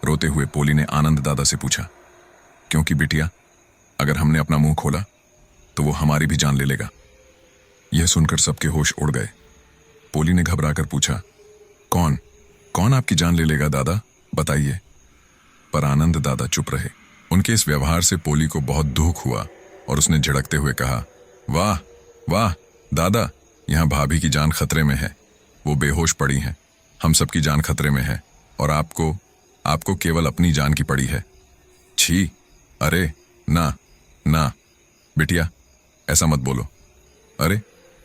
रोते हुए पोली ने आनंद दादा से पूछा। क्योंकि बिटिया, अगर हमने अपना मुंह खोला तो वो हमारी भी जान ले लेगा। यह सुनकर सबके होश उड़ गए। पोली ने घबराकर पूछा, कौन कौन आपकी जान ले लेगा दादा, बताइए। पर आनंद दादा चुप रहे। उनके इस व्यवहार से पोली को बहुत दुख हुआ और उसने झिड़कते हुए कहा, वाह वाह दादा, यहाँ भाभी की जान खतरे में है, वो बेहोश पड़ी हैं, हम सबकी जान खतरे में है, और आपको आपको केवल अपनी जान की पड़ी है। छी, अरे ना ना बिटिया, ऐसा मत बोलो। अरे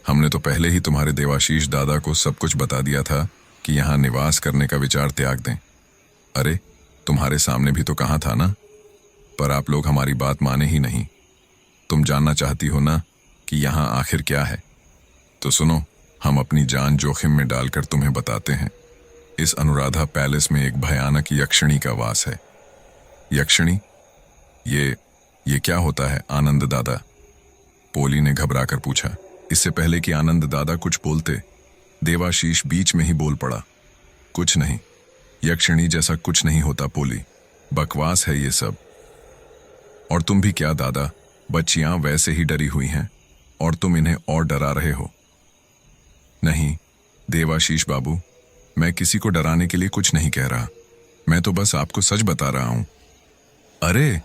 हमने तो पहले ही तुम्हारे देवाशीष दादा को सब कुछ बता दिया था कि यहाँ निवास करने का विचार त्याग दें। अरे तुम्हारे सामने भी तो कहा था ना, पर आप लोग हमारी बात माने ही नहीं। तुम जानना चाहती हो ना कि यहाँ आखिर क्या है, तो सुनो, हम अपनी जान जोखिम में डालकर तुम्हें बताते हैं। इस अनुराधा पैलेस में एक भयानक यक्षिणी का वास है। यक्षिणी? ये क्या होता है आनंद दादा? पोली ने घबराकर पूछा। इससे पहले कि आनंद दादा कुछ बोलते, देवाशीष बीच में ही बोल पड़ा। कुछ नहीं, यक्षिणी जैसा कुछ नहीं होता पोली, बकवास है ये सब। और तुम भी क्या दादा, बच्चियां वैसे ही डरी हुई हैं और तुम इन्हें और डरा रहे हो। नहीं देवाशीष बाबू, मैं किसी को डराने के लिए कुछ नहीं कह रहा, मैं तो बस आपको सच बता रहा हूं। अरे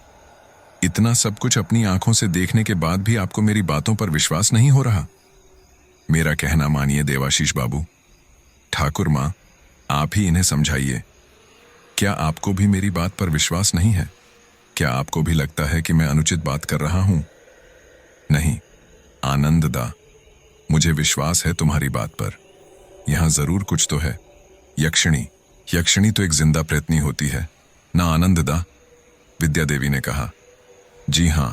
इतना सब कुछ अपनी आंखों से देखने के बाद भी आपको मेरी बातों पर विश्वास नहीं हो रहा? मेरा कहना मानिए देवाशीष बाबू। ठाकुर मां, आप ही इन्हें समझाइए। क्या आपको भी मेरी बात पर विश्वास नहीं है? क्या आपको भी लगता है कि मैं अनुचित बात कर रहा हूं? नहीं आनंद दा, मुझे विश्वास है तुम्हारी बात पर। यहां जरूर कुछ तो है। यक्षिणी तो एक जिंदा प्रेतनी होती है ना आनंद दा? विद्या देवी ने कहा। जी हां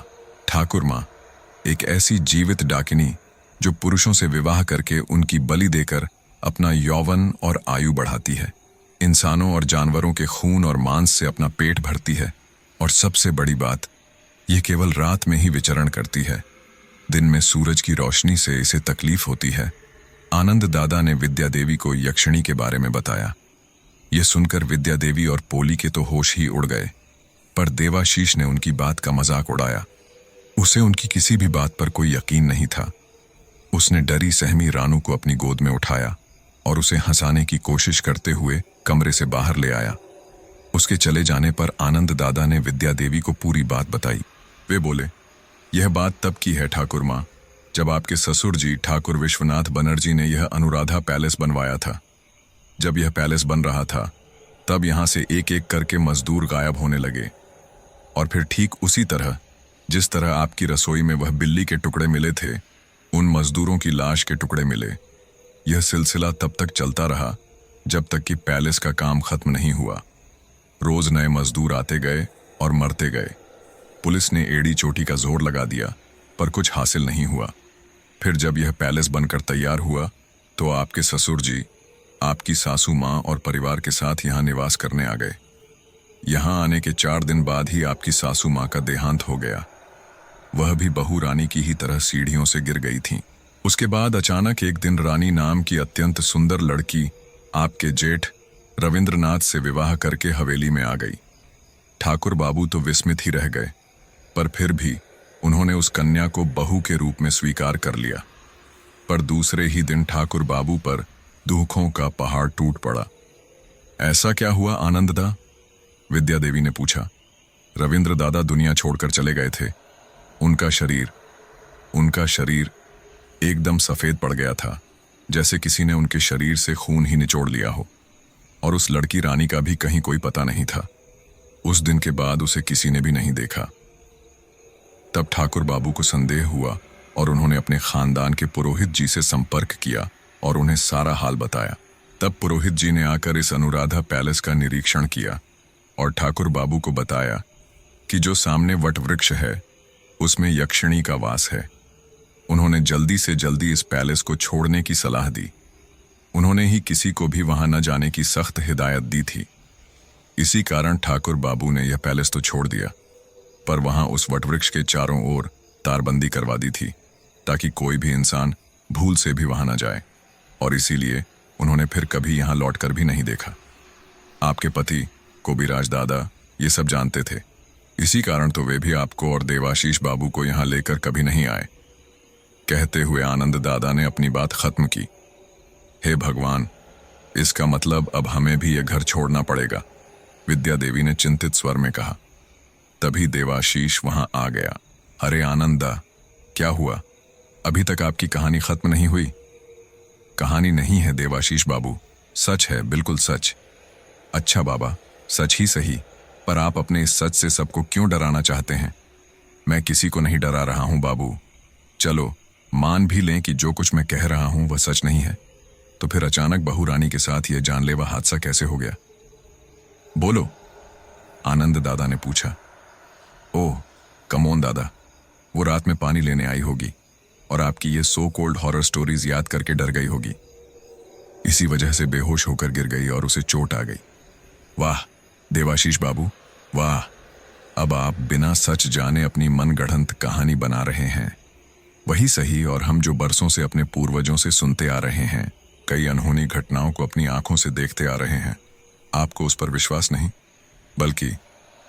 ठाकुर मां, एक ऐसी जीवित डाकिनी जो पुरुषों से विवाह करके उनकी बलि देकर अपना यौवन और आयु बढ़ाती है, इंसानों और जानवरों के खून और मांस से अपना पेट भरती है, और सबसे बड़ी बात, ये केवल रात में ही विचरण करती है। दिन में सूरज की रोशनी से इसे तकलीफ होती है। आनंद दादा ने विद्या देवी को यक्षिणी के बारे में बताया। यह सुनकर विद्या देवी और पोली के तो होश ही उड़ गए, पर देवाशीष ने उनकी बात का मजाक उड़ाया। उसे उनकी किसी भी बात पर कोई यकीन नहीं था। उसने डरी सहमी रानू को अपनी गोद में उठाया और उसे हंसाने की कोशिश करते हुए कमरे से बाहर ले आया। उसके चले जाने पर आनंद दादा ने विद्या देवी को पूरी बात बताई। वे बोले, यह बात तब की है ठाकुर मां, जब आपके ससुर जी ठाकुर विश्वनाथ बनर्जी ने यह अनुराधा पैलेस बनवाया था। जब यह पैलेस बन रहा था, तब यहां से एक एक करके मजदूर गायब होने लगे, और फिर ठीक उसी तरह जिस तरह आपकी रसोई में वह बिल्ली के टुकड़े मिले थे, उन मजदूरों की लाश के टुकड़े मिले। यह सिलसिला तब तक चलता रहा जब तक कि पैलेस का काम खत्म नहीं हुआ। रोज नए मजदूर आते गए और मरते गए। पुलिस ने एड़ी चोटी का जोर लगा दिया, पर कुछ हासिल नहीं हुआ। फिर जब यह पैलेस बनकर तैयार हुआ, तो आपके ससुर जी, आपकी सासू माँ और परिवार के साथ यहाँ निवास करने आ गए। यहाँ आने के 4 दिन बाद ही आपकी सासू माँ का देहांत हो गया। वह भी बहू रानी की ही तरह सीढ़ियों से गिर गई थी। उसके बाद अचानक एक दिन रानी नाम की अत्यंत सुंदर लड़की आपके जेठ रविंद्रनाथ से विवाह करके हवेली में आ गई। ठाकुर बाबू तो विस्मित ही रह गए, पर फिर भी उन्होंने उस कन्या को बहू के रूप में स्वीकार कर लिया। पर दूसरे ही दिन ठाकुर बाबू पर दुखों का पहाड़ टूट पड़ा। ऐसा क्या हुआ आनंददा? विद्या देवी ने पूछा। रविंद्र दादा दुनिया छोड़कर चले गए थे। उनका शरीर एकदम सफेद पड़ गया था, जैसे किसी ने उनके शरीर से खून ही निचोड़ लिया हो। और उस लड़की रानी का भी कहीं कोई पता नहीं था। उस दिन के बाद उसे किसी ने भी नहीं देखा। तब ठाकुर बाबू को संदेह हुआ और उन्होंने अपने खानदान के पुरोहित जी से संपर्क किया और उन्हें सारा हाल बताया। तब पुरोहित जी ने आकर इस अनुराधा पैलेस का निरीक्षण किया और ठाकुर बाबू को बताया कि जो सामने वटवृक्ष है, उसमें यक्षिणी का वास है। उन्होंने जल्दी से जल्दी इस पैलेस को छोड़ने की सलाह दी। उन्होंने ही किसी को भी वहां न जाने की सख्त हिदायत दी थी। इसी कारण ठाकुर बाबू ने यह पैलेस तो छोड़ दिया, पर वहां उस वटवृक्ष के चारों ओर तारबंदी करवा दी थी, ताकि कोई भी इंसान भूल से भी वहां न जाए। और इसीलिए उन्होंने फिर कभी यहां लौटकर भी नहीं देखा। आपके पति कोबिराज दादा ये सब जानते थे। इसी कारण तो वे भी आपको और देवाशीष बाबू को यहां लेकर कभी नहीं आए। कहते हुए आनंद दादा ने अपनी बात खत्म की। हे भगवान, इसका मतलब अब हमें भी यह घर छोड़ना पड़ेगा, विद्या देवी ने चिंतित स्वर में कहा। तभी देवाशीष वहां आ गया। अरे आनंदा, क्या हुआ? अभी तक आपकी कहानी खत्म नहीं हुई? कहानी नहीं है देवाशीष बाबू, सच है, बिल्कुल सच। अच्छा बाबा, सच ही सही, पर आप अपने इस सच से सबको क्यों डराना चाहते हैं? मैं किसी को नहीं डरा रहा हूं बाबू। चलो, मान भी लें कि जो कुछ मैं कह रहा हूं वह सच नहीं है, तो फिर अचानक बहू रानी के साथ यह जानलेवा हादसा कैसे हो गया? बोलो, आनंद दादा ने पूछा। ओह, कमोन दादा, वो रात में पानी लेने आई होगी और आपकी ये सो कोल्ड हॉरर स्टोरीज याद करके डर गई होगी। इसी वजह से बेहोश होकर गिर गई और उसे चोट आ गई। वाह देवाशीष बाबू, वाह! अब आप बिना सच जाने अपनी मनगढ़ंत कहानी बना रहे हैं। वही सही, और हम जो बरसों से अपने पूर्वजों से सुनते आ रहे हैं, कई अनहोनी घटनाओं को अपनी आंखों से देखते आ रहे हैं, आपको उस पर विश्वास नहीं, बल्कि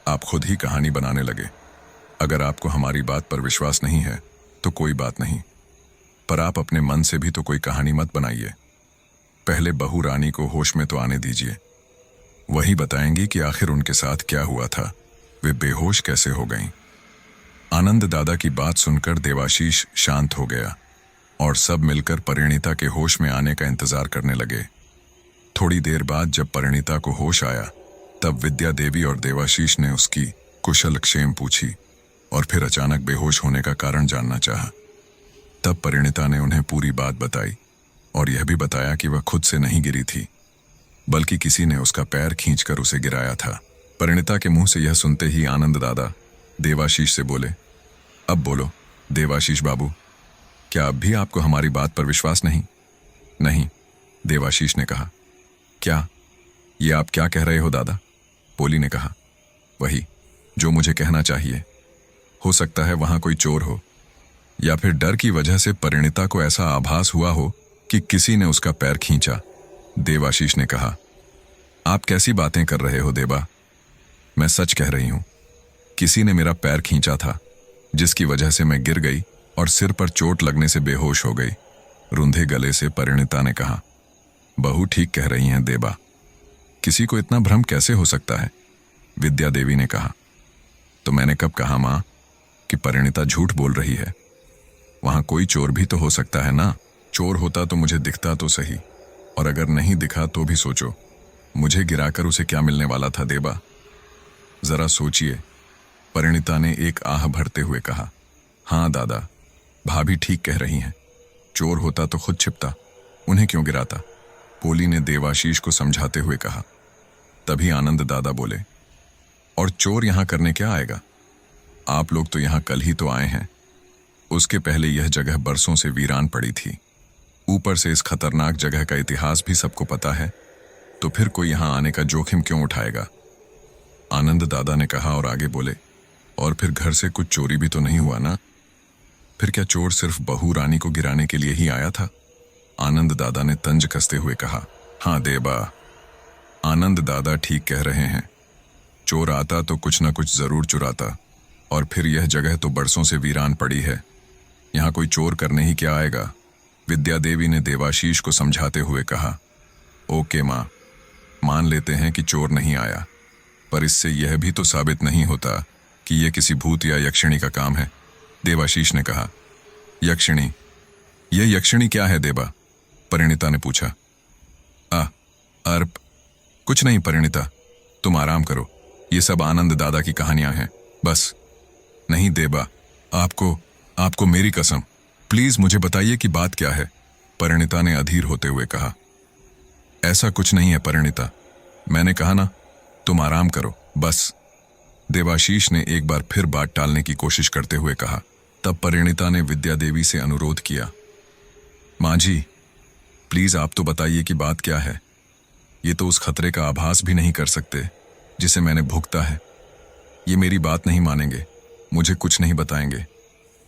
आप खुद ही कहानी बनाने लगे। अगर आपको हमारी बात पर विश्वास नहीं है तो कोई बात नहीं, पर आप अपने मन से भी तो कोई कहानी मत बनाइए। पहले बहू रानी को होश में तो आने दीजिए, वही बताएंगी कि आखिर उनके साथ क्या हुआ था, वे बेहोश कैसे हो गईं। आनंद दादा की बात सुनकर देवाशीष शांत हो गया और सब मिलकर परिणीता के होश में आने का इंतजार करने लगे। थोड़ी देर बाद जब परिणीता को होश आया, तब विद्या देवी और देवाशीष ने उसकी कुशल क्षेम पूछी और फिर अचानक बेहोश होने का कारण जानना चाहा। तब परिणीता ने उन्हें पूरी बात बताई और यह भी बताया कि वह खुद से नहीं गिरी थी, बल्कि किसी ने उसका पैर खींचकर उसे गिराया था। परिणीता के मुंह से यह सुनते ही आनंद दादा देवाशीष से बोले, अब बोलो देवाशीष बाबू, क्या अब भी आपको हमारी बात पर विश्वास नहीं? नहीं, देवाशीष ने कहा। क्या? ये आप क्या कह रहे हो दादा? पोली ने कहा। वही जो मुझे कहना चाहिए। हो सकता है वहां कोई चोर हो, या फिर डर की वजह से परिणीता को ऐसा आभास हुआ हो कि किसी ने उसका पैर खींचा, देवाशीष ने कहा। आप कैसी बातें कर रहे हो देवा? मैं सच कह रही हूं, किसी ने मेरा पैर खींचा था, जिसकी वजह से मैं गिर गई और सिर पर चोट लगने से बेहोश हो गई, रुंधे गले से परिणीता ने कहा। बहू ठीक कह रही हैं देवा, किसी को इतना भ्रम कैसे हो सकता है? विद्या देवी ने कहा। तो मैंने कब कहा मां कि परिणीता झूठ बोल रही है? वहां कोई चोर भी तो हो सकता है ना? चोर होता तो मुझे दिखता तो सही, और अगर नहीं दिखा तो भी सोचो, मुझे गिराकर उसे क्या मिलने वाला था देवा? जरा सोचिए, परिणीता ने एक आह भरते हुए कहा। हाँ दादा, भाभी ठीक कह रही हैं, चोर होता तो खुद छिपता, उन्हें क्यों गिराता? पोली ने देवाशीष को समझाते हुए कहा। तभी आनंद दादा बोले, और चोर यहां करने क्या आएगा? आप लोग तो यहां कल ही तो आए हैं, उसके पहले यह जगह बरसों से वीरान पड़ी थी। ऊपर से इस खतरनाक जगह का इतिहास भी सबको पता है, तो फिर कोई यहां आने का जोखिम क्यों उठाएगा? आनंद दादा ने कहा और आगे बोले, और फिर घर से कुछ चोरी भी तो नहीं हुआ ना? फिर क्या चोर सिर्फ बहू रानी को गिराने के लिए ही आया था? आनंद दादा ने तंज कसते हुए कहा। हाँ देवा, आनंद दादा ठीक कह रहे हैं, चोर आता तो कुछ न कुछ जरूर चुराता, और फिर यह जगह तो बरसों से वीरान पड़ी है, यहां कोई चोर करने ही क्या आएगा? विद्या देवी ने देवाशीष को समझाते हुए कहा। ओके मां, मान लेते हैं कि चोर नहीं आया, पर इससे यह भी तो साबित नहीं होता कि यह किसी भूत या यक्षिणी का काम है, देवाशीष ने कहा। यक्षिणी? यह यक्षिणी क्या है देवा? परिणीता ने पूछा। अर्प कुछ नहीं परिणीता, तुम आराम करो, ये सब आनंद दादा की कहानियां हैं, बस। नहीं देवा, आपको मेरी कसम, प्लीज मुझे बताइए कि बात क्या है, परिणीता ने अधीर होते हुए कहा। ऐसा कुछ नहीं है परिणीता, मैंने कहा ना, तुम आराम करो, बस। देवाशीष ने एक बार फिर बात टालने की कोशिश करते हुए कहा। तब परिणीता ने विद्या देवी से अनुरोध किया। मां जी, प्लीज आप तो बताइए कि बात क्या है। ये तो उस खतरे का आभास भी नहीं कर सकते जिसे मैंने भुगता है। ये मेरी बात नहीं मानेंगे, मुझे कुछ नहीं बताएंगे,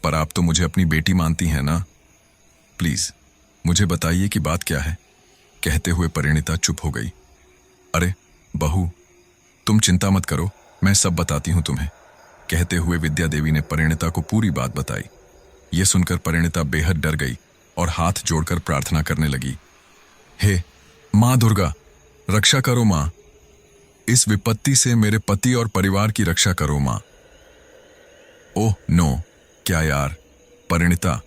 पर आप तो मुझे अपनी बेटी मानती हैं ना? प्लीज मुझे बताइए कि बात क्या है। कहते हुए परिणीता चुप हो गई। अरे बहू, तुम चिंता मत करो, मैं सब बताती हूं तुम्हें, कहते हुए विद्या देवी ने परिणीता को पूरी बात बताई। यह सुनकर परिणीता बेहद डर गई और हाथ जोड़कर प्रार्थना करने लगी। हे मां दुर्गा, रक्षा करो मां, इस विपत्ति से मेरे पति और परिवार की रक्षा करो मां। ओह नो, क्या यार परिणीता,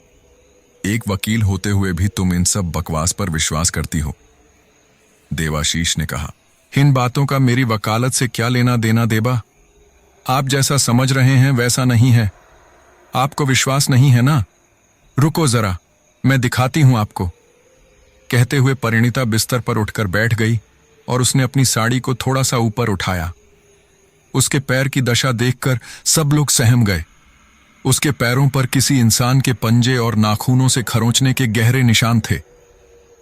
एक वकील होते हुए भी तुम इन सब बकवास पर विश्वास करती हो, देवाशीष ने कहा। इन बातों का मेरी वकालत से क्या लेना देना देबा? आप जैसा समझ रहे हैं वैसा नहीं है। आपको विश्वास नहीं है ना? रुको जरा, मैं दिखाती हूं आपको। कहते हुए परिणीता बिस्तर पर उठकर बैठ गई और उसने अपनी साड़ी को थोड़ा सा ऊपर उठाया। उसके पैर की दशा देखकर सब लोग सहम गए। उसके पैरों पर किसी इंसान के पंजे और नाखूनों से खरोंचने के गहरे निशान थे।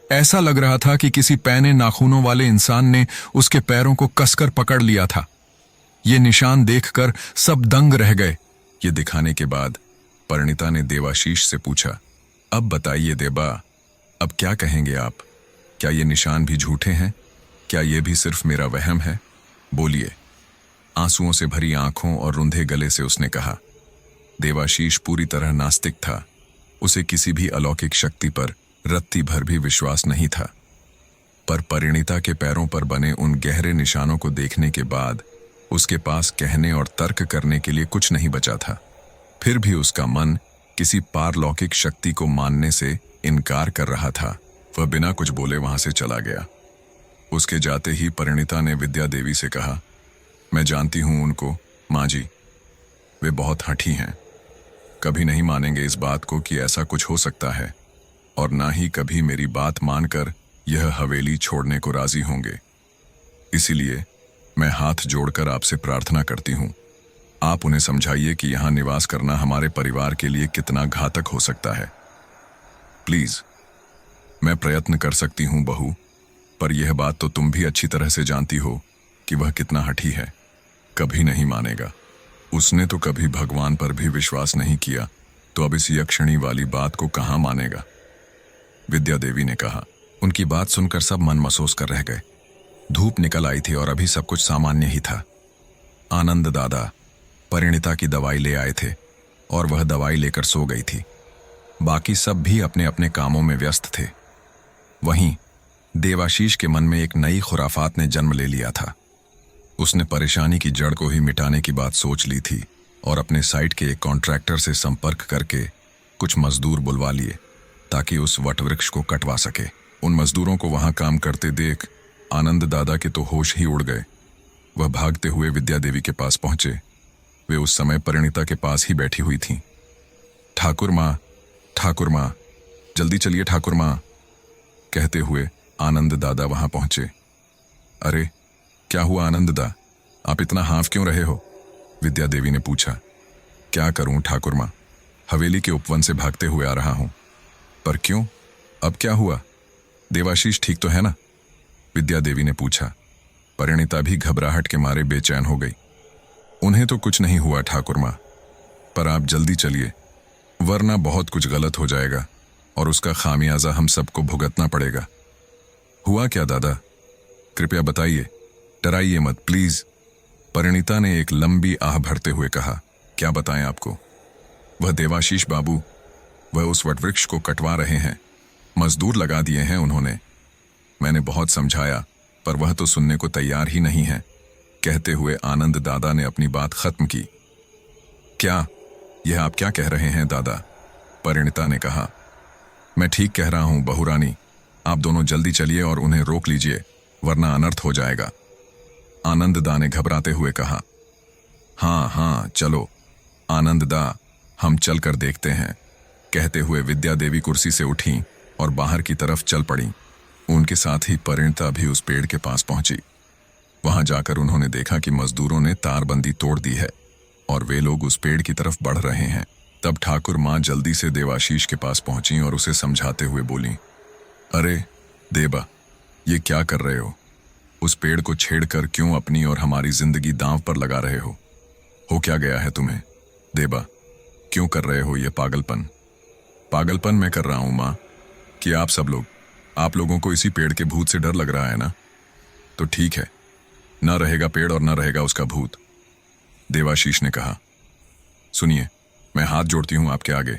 ऐसा लग रहा था कि किसी पैने नाखूनों वाले इंसान ने उसके पैरों को कसकर पकड़ लिया था। ये निशान देखकर सब दंग रह गए। ये दिखाने के बाद परिणीता ने देवाशीष से पूछा, अब बताइए देबा, अब क्या कहेंगे आप? क्या ये निशान भी झूठे हैं? क्या ये भी सिर्फ मेरा वहम है? बोलिए। आंसुओं से भरी आंखों और रुंधे गले से उसने कहा। देवाशीष पूरी तरह नास्तिक था। उसे किसी भी अलौकिक शक्ति पर रत्ती भर भी विश्वास नहीं था। पर परिणीता के पैरों पर बने उन गहरे निशानों को देखने के बाद उसके पास कहने और तर्क करने के लिए कुछ नहीं बचा था। फिर भी उसका मन किसी पारलौकिक शक्ति को मानने से इनकार कर रहा था। वह बिना कुछ बोले वहां से चला गया। उसके जाते ही परिणीता ने विद्या देवी से कहा, मैं जानती हूं उनको, माँ जी। वे बहुत हठी हैं। कभी नहीं मानेंगे इस बात को कि ऐसा कुछ हो सकता है, और ना ही कभी मेरी बात मानकर यह हवेली छोड़ने को राजी होंगे। इसीलिए मैं हाथ जोड़कर आपसे प्रार्थना करती हूं, आप उन्हें समझाइए कि यहां निवास करना हमारे परिवार के लिए कितना घातक हो सकता है। प्लीज। मैं प्रयत्न कर सकती हूं बहू, पर यह बात तो तुम भी अच्छी तरह से जानती हो कि वह कितना हठी है। कभी नहीं मानेगा। उसने तो कभी भगवान पर भी विश्वास नहीं किया, तो अब इस यक्षिणी वाली बात को कहां मानेगा? विद्या देवी ने कहा। उनकी बात सुनकर सब मन महसूस कर रह गए। धूप निकल आई थी और अभी सब कुछ सामान्य ही था। आनंद दादा परिणीता की दवाई ले आए थे और वह दवाई लेकर सो गई थी। बाकी सब भी अपने अपने कामों में व्यस्त थे। वहीं देवाशीष के मन में एक नई खुराफात ने जन्म ले लिया था। उसने परेशानी की जड़ को ही मिटाने की बात सोच ली थी और अपने साइट के एक कॉन्ट्रैक्टर से संपर्क करके कुछ मजदूर बुलवा लिए ताकि उस वटवृक्ष को कटवा सके। उन मजदूरों को वहां काम करते देख आनंद दादा के तो होश ही उड़ गए। वह भागते हुए विद्या देवी के पास पहुंचे। वे उस समय परिणीता के पास ही बैठी हुई थीं। ठाकुर माँ, जल्दी चलिए ठाकुर माँ, कहते हुए आनंद दादा वहां पहुंचे। अरे क्या हुआ आनंद दा, आप इतना हाफ क्यों रहे हो? विद्या देवी ने पूछा। क्या करूं ठाकुर माँ, हवेली के उपवन से भागते हुए आ रहा हूं। पर क्यों, अब क्या हुआ? देवाशीष ठीक तो है ना? विद्या देवी ने पूछा। परिणीता भी घबराहट के मारे बेचैन हो गई। उन्हें तो कुछ नहीं हुआ ठाकुर माँ, पर आप जल्दी चलिए, वरना बहुत कुछ गलत हो जाएगा और उसका खामियाजा हम सबको भुगतना पड़ेगा। हुआ क्या दादा, कृपया बताइए, डराइए मत प्लीज। परिणीता ने एक लंबी आह भरते हुए कहा। क्या बताएं आपको? वह देवाशीष बाबू, वह उस वटवृक्ष को कटवा रहे हैं। मजदूर लगा दिए हैं उन्होंने। मैंने बहुत समझाया पर वह तो सुनने को तैयार ही नहीं है। कहते हुए आनंद दादा ने अपनी बात खत्म की। क्या, यह आप क्या कह रहे हैं दादा? परिणीता ने कहा। मैं ठीक कह रहा हूं बहुरानी, आप दोनों जल्दी चलिए और उन्हें रोक लीजिए, वरना अनर्थ हो जाएगा। आनंद दा ने घबराते हुए कहा। हाँ चलो आनंद दा, हम चल कर देखते हैं। कहते हुए विद्या देवी कुर्सी से उठी और बाहर की तरफ चल पड़ी। उनके साथ ही परिणीता भी उस पेड़ के पास पहुंची। वहां जाकर उन्होंने देखा कि मजदूरों ने तारबंदी तोड़ दी है और वे लोग उस पेड़ की तरफ बढ़ रहे हैं। तब ठाकुर माँ जल्दी से देवाशीष के पास पहुंची और उसे समझाते हुए बोली, अरे देबा, ये क्या कर रहे हो? उस पेड़ को छेड़कर क्यों अपनी और हमारी जिंदगी दांव पर लगा रहे हो? क्या गया है तुम्हें? देबा, क्यों कर रहे हो ये पागलपन? पागलपन मैं कर रहा हूं माँ कि आप लोगों को इसी पेड़ के भूत से डर लग रहा है ना? तो ठीक है, ना रहेगा पेड़ और ना रहेगा उसका भूत। देवाशीष ने कहा। सुनिए, मैं हाथ जोड़ती हूं आपके आगे,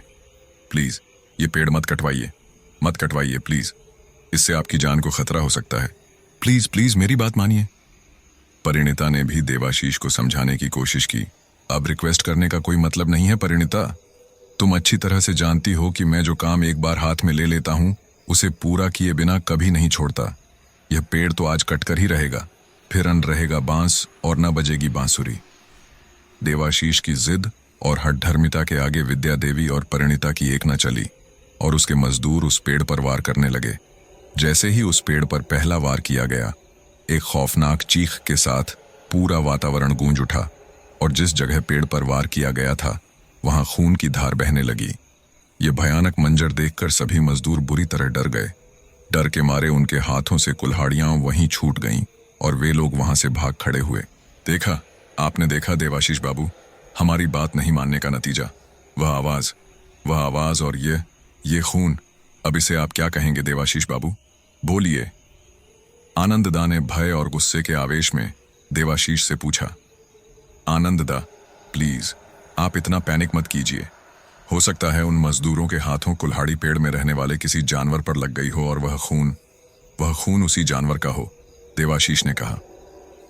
प्लीज ये पेड़ मत कटवाइए प्लीज, इससे आपकी जान को खतरा हो सकता है। प्लीज मेरी बात मानिए। परिणीता ने भी देवाशीष को समझाने की कोशिश की। अब रिक्वेस्ट करने का कोई मतलब नहीं है परिणीता, तुम अच्छी तरह से जानती हो कि मैं जो काम एक बार हाथ में ले लेता हूं उसे पूरा किए बिना कभी नहीं छोड़ता। यह पेड़ तो आज कटकर ही रहेगा, फिर न रहेगा बांस और न बजेगी बांसुरी। देवाशीष की जिद और हठधर्मिता के आगे विद्या देवी और परिणीता की एक न चली और उसके मजदूर उस पेड़ पर वार करने लगे। जैसे ही उस पेड़ पर पहला वार किया गया, एक खौफनाक चीख के साथ पूरा वातावरण गूंज उठा और जिस जगह पेड़ पर वार किया गया था वहां खून की धार बहने लगी। ये भयानक मंजर देखकर सभी मजदूर बुरी तरह डर गए। डर के मारे उनके हाथों से कुल्हाड़ियां वहीं छूट गईं और वे लोग वहां से भाग खड़े हुए। देखा, आपने देखा देवाशीष बाबू, हमारी बात नहीं मानने का नतीजा। वह आवाज और ये खून। अब इसे आप क्या कहेंगे देवाशीष बाबू? बोलिए। आनंददा ने भय और गुस्से के आवेश में देवाशीष से पूछा। आनंददा, प्लीज आप इतना पैनिक मत कीजिए। हो सकता है उन मजदूरों के हाथों कुल्हाड़ी पेड़ में रहने वाले किसी जानवर पर लग गई हो और वह खून उसी जानवर का हो, देवाशीष ने कहा।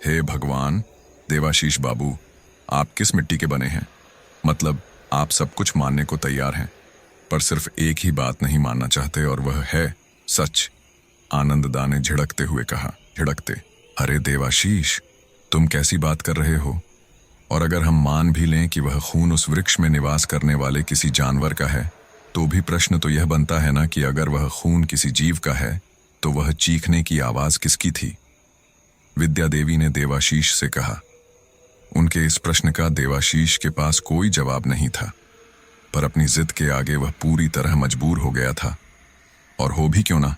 हे भगवान, देवाशीष बाबू, आप किस मिट्टी के बने हैं? मतलब आप सब कुछ मानने को तैयार हैं, पर सिर्फ एक ही बात नहीं मानना चाहते और वह है सच। आनंददा ने झिड़कते हुए कहा। झिड़कते? अरे देवाशीष, तुम कैसी बात कर रहे हो? और अगर हम मान भी लें कि वह खून उस वृक्ष में निवास करने वाले किसी जानवर का है, तो भी प्रश्न तो यह बनता है ना कि अगर वह खून किसी जीव का है तो वह चीखने की आवाज किसकी थी? विद्या देवी ने देवाशीष से कहा। उनके इस प्रश्न का देवाशीष के पास कोई जवाब नहीं था, पर अपनी जिद के आगे वह पूरी तरह मजबूर हो गया था। और हो भी क्यों ना,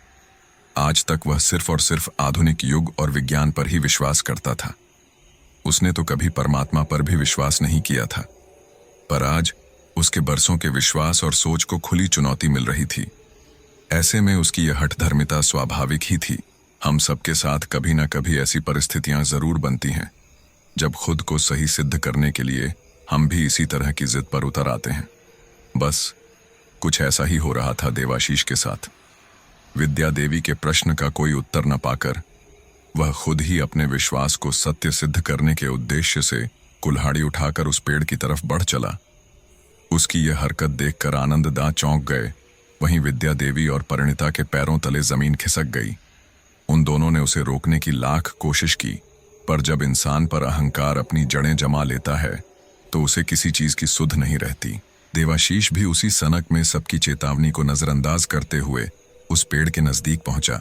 आज तक वह सिर्फ और सिर्फ आधुनिक युग और विज्ञान पर ही विश्वास करता था। उसने तो कभी परमात्मा पर भी विश्वास नहीं किया था, पर आज उसके बरसों के विश्वास और सोच को खुली चुनौती मिल रही थी। ऐसे में उसकी यह हठधर्मिता स्वाभाविक ही थी। हम सबके साथ कभी ना कभी ऐसी परिस्थितियां जरूर बनती हैं जब खुद को सही सिद्ध करने के लिए हम भी इसी तरह की जिद पर उतर आते हैं। बस कुछ ऐसा ही हो रहा था देवाशीष के साथ। विद्या देवी के प्रश्न का कोई उत्तर न पाकर वह खुद ही अपने विश्वास को सत्य सिद्ध करने के उद्देश्य से कुल्हाड़ी उठाकर उस पेड़ की तरफ बढ़ चला। उसकी यह हरकत देखकर आनंददा चौंक गए। वहीं विद्या देवी और परिणीता के पैरों तले जमीन खिसक गई। उन दोनों ने उसे रोकने की लाख कोशिश की, पर जब इंसान पर अहंकार अपनी जड़ें जमा लेता है तो उसे किसी चीज की सुध नहीं रहती। देवाशीष भी उसी सनक में सबकी चेतावनी को नजरअंदाज करते हुए उस पेड़ के नजदीक पहुंचा।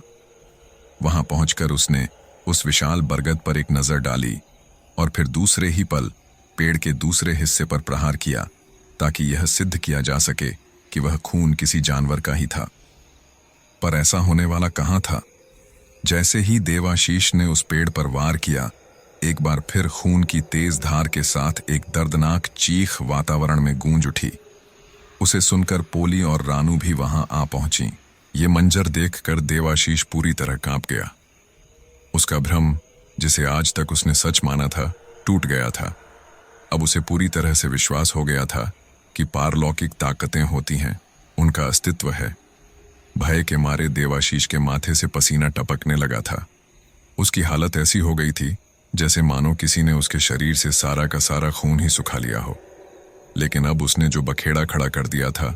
वहां पहुंचकर उसने उस विशाल बरगद पर एक नजर डाली और फिर दूसरे ही पल पेड़ के दूसरे हिस्से पर प्रहार किया, ताकि यह सिद्ध किया जा सके कि वह खून किसी जानवर का ही था। पर ऐसा होने वाला कहां था? जैसे ही देवाशीष ने उस पेड़ पर वार किया, एक बार फिर खून की तेज धार के साथ एक दर्दनाक चीख वातावरण में गूंज उठी। उसे सुनकर पोली और रानू भी वहां आ पहुंची। ये मंजर देखकर देवाशीष पूरी तरह कांप गया। उसका भ्रम, जिसे आज तक उसने सच माना था, टूट गया था। अब उसे पूरी तरह से विश्वास हो गया था कि पारलौकिक ताकतें होती हैं, उनका अस्तित्व है। भय के मारे देवाशीष के माथे से पसीना टपकने लगा था। उसकी हालत ऐसी हो गई थी जैसे मानो किसी ने उसके शरीर से सारा का सारा खून ही सुखा लिया हो। लेकिन अब उसने जो बखेड़ा खड़ा कर दिया था,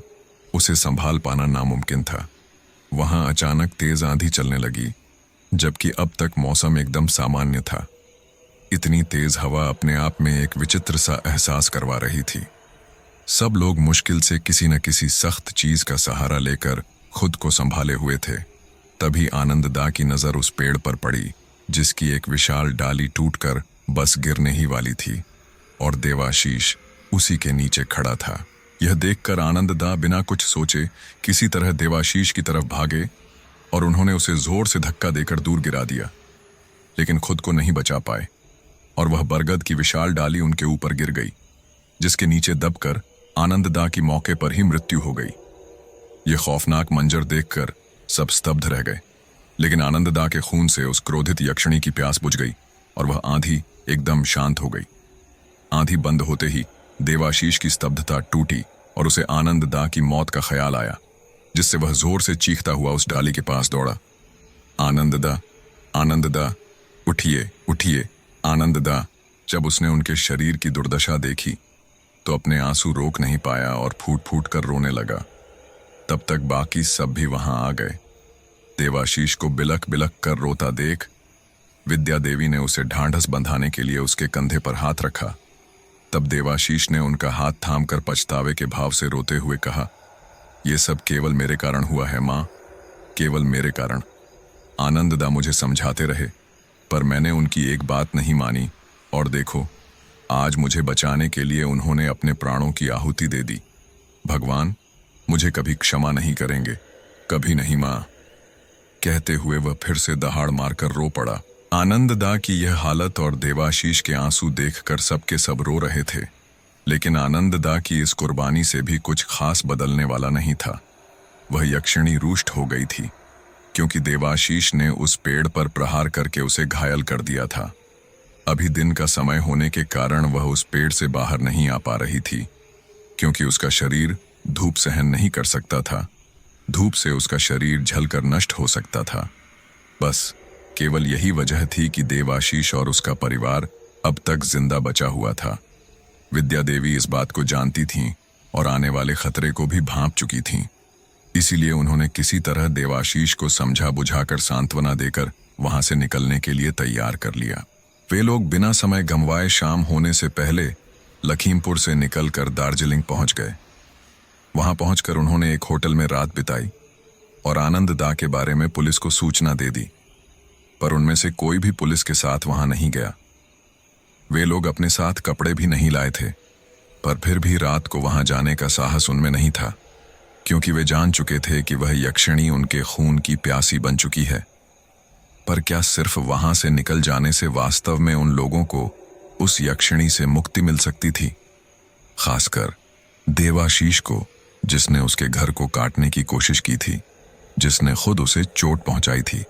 उसे संभाल पाना नामुमकिन था। वहां अचानक तेज आंधी चलने लगी, जबकि अब तक मौसम एकदम सामान्य था। इतनी तेज हवा अपने आप में एक विचित्र सा एहसास करवा रही थी। सब लोग मुश्किल से किसी न किसी सख्त चीज का सहारा लेकर खुद को संभाले हुए थे। तभी आनंददा की नजर उस पेड़ पर पड़ी, जिसकी एक विशाल डाली टूटकर बस गिरने ही वाली थी, और देवाशीष उसी के नीचे खड़ा था। यह देखकर आनंददा बिना कुछ सोचे किसी तरह देवाशीष की तरफ भागे और उन्होंने उसे जोर से धक्का देकर दूर गिरा दिया, लेकिन खुद को नहीं बचा पाए और वह बरगद की विशाल डाली उनके ऊपर गिर गई, जिसके नीचे दबकर आनंददा की मौके पर ही मृत्यु हो गई। यह खौफनाक मंजर देखकर सब स्तब्ध रह गए, लेकिन आनंददा के खून से उस क्रोधित यक्षिणी की प्यास बुझ गई और वह आंधी एकदम शांत हो गई। आंधी बंद होते ही देवाशीष की स्तब्धता टूटी और उसे आनंददा की मौत का ख्याल आया, जिससे वह जोर से चीखता हुआ उस डाली के पास दौड़ा। आनंददा, आनंददा, उठिए, उठिए, आनंददा। जब उसने उनके शरीर की दुर्दशा देखी तो अपने आंसू रोक नहीं पाया और फूट फूट कर रोने लगा। तब तक बाकी सब भी वहां आ गए। देवाशीष को बिलख बिलख कर रोता देख विद्या देवी ने उसे ढांढस बंधाने के लिए उसके कंधे पर हाथ रखा। तब देवाशीष ने उनका हाथ थामकर पछतावे के भाव से रोते हुए कहा, यह सब केवल मेरे कारण हुआ है माँ, केवल मेरे कारण। आनंददा मुझे समझाते रहे, पर मैंने उनकी एक बात नहीं मानी, और देखो आज मुझे बचाने के लिए उन्होंने अपने प्राणों की आहुति दे दी। भगवान मुझे कभी क्षमा नहीं करेंगे, कभी नहीं माँ। कहते हुए वह फिर से दहाड़ मारकर रो पड़ा। आनंददा की यह हालत और देवाशीष के आंसू देखकर सबके सब रो रहे थे, लेकिन आनंददा की इस कुर्बानी से भी कुछ खास बदलने वाला नहीं था। वह यक्षिणी रुष्ट हो गई थी, क्योंकि देवाशीष ने उस पेड़ पर प्रहार करके उसे घायल कर दिया था। अभी दिन का समय होने के कारण वह उस पेड़ से बाहर नहीं आ पा रही थी, क्योंकि उसका शरीर धूप सहन नहीं कर सकता था। धूप से उसका शरीर जलकर नष्ट हो सकता था। बस केवल यही वजह थी कि देवाशीष और उसका परिवार अब तक जिंदा बचा हुआ था। विद्या देवी इस बात को जानती थीं और आने वाले खतरे को भी भांप चुकी थीं। इसीलिए उन्होंने किसी तरह देवाशीष को समझा बुझाकर सांत्वना देकर वहां से निकलने के लिए तैयार कर लिया। वे लोग बिना समय गंवाए शाम होने से पहले लखीमपुर से निकलकर दार्जिलिंग पहुंच गए। वहां पहुंचकर उन्होंने एक होटल में रात बिताई और आनंददा के बारे में पुलिस को सूचना दे दी, पर उनमें से कोई भी पुलिस के साथ वहां नहीं गया। वे लोग अपने साथ कपड़े भी नहीं लाए थे, पर फिर भी रात को वहां जाने का साहस उनमें नहीं था, क्योंकि वे जान चुके थे कि वह यक्षिणी उनके खून की प्यासी बन चुकी है। पर क्या सिर्फ वहां से निकल जाने से वास्तव में उन लोगों को उस यक्षिणी से मुक्ति मिल सकती थी? खासकर देवाशीष को, जिसने उसके घर को काटने की कोशिश की थी, जिसने खुद उसे चोट पहुंचाई थी।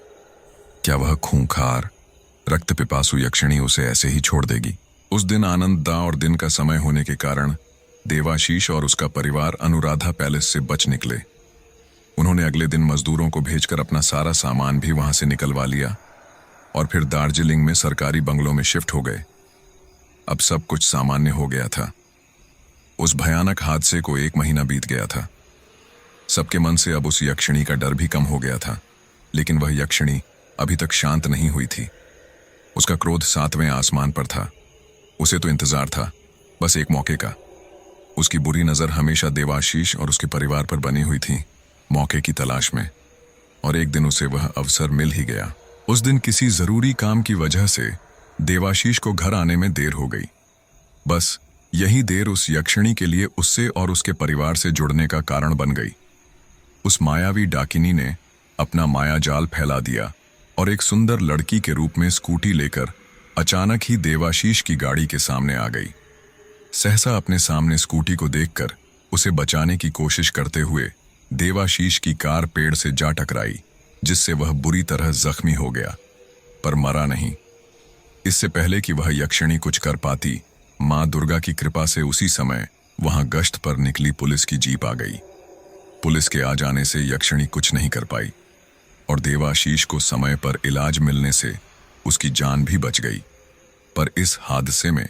क्या वह खूंखार रक्त पिपासु यक्षिणी उसे ऐसे ही छोड़ देगी? उस दिन आनंददा और दिन का समय होने के कारण देवाशीष और उसका परिवार अनुराधा पैलेस से बच निकले। उन्होंने अगले दिन मजदूरों को भेजकर अपना सारा सामान भी वहां से निकलवा लिया और फिर दार्जिलिंग में सरकारी बंगलों में शिफ्ट हो गए। अब सब कुछ सामान्य हो गया था। उस भयानक हादसे को 1 महीना बीत गया था। सबके मन से अब उस यक्षिणी का डर भी कम हो गया था, लेकिन वह यक्षिणी अभी तक शांत नहीं हुई थी। उसका क्रोध 7वें आसमान पर था। उसे तो इंतजार था बस एक मौके का। उसकी बुरी नजर हमेशा देवाशीष और उसके परिवार पर बनी हुई थी, मौके की तलाश में। और एक दिन उसे वह अवसर मिल ही गया। उस दिन किसी जरूरी काम की वजह से देवाशीष को घर आने में देर हो गई। बस यही देर उस यक्षिणी के लिए उससे और उसके परिवार से जुड़ने का कारण बन गई। उस मायावी डाकिनी ने अपना माया जाल फैला दिया और एक सुंदर लड़की के रूप में स्कूटी लेकर अचानक ही देवाशीष की गाड़ी के सामने आ गई। सहसा अपने सामने स्कूटी को देखकर उसे बचाने की कोशिश करते हुए देवाशीष की कार पेड़ से जा टकराई, जिससे वह बुरी तरह जख्मी हो गया, पर मरा नहीं। इससे पहले कि वह यक्षिणी कुछ कर पाती, मां दुर्गा की कृपा से उसी समय वहां गश्त पर निकली पुलिस की जीप आ गई। पुलिस के आ जाने से यक्षिणी कुछ नहीं कर पाई और देवाशीष को समय पर इलाज मिलने से उसकी जान भी बच गई। पर इस हादसे में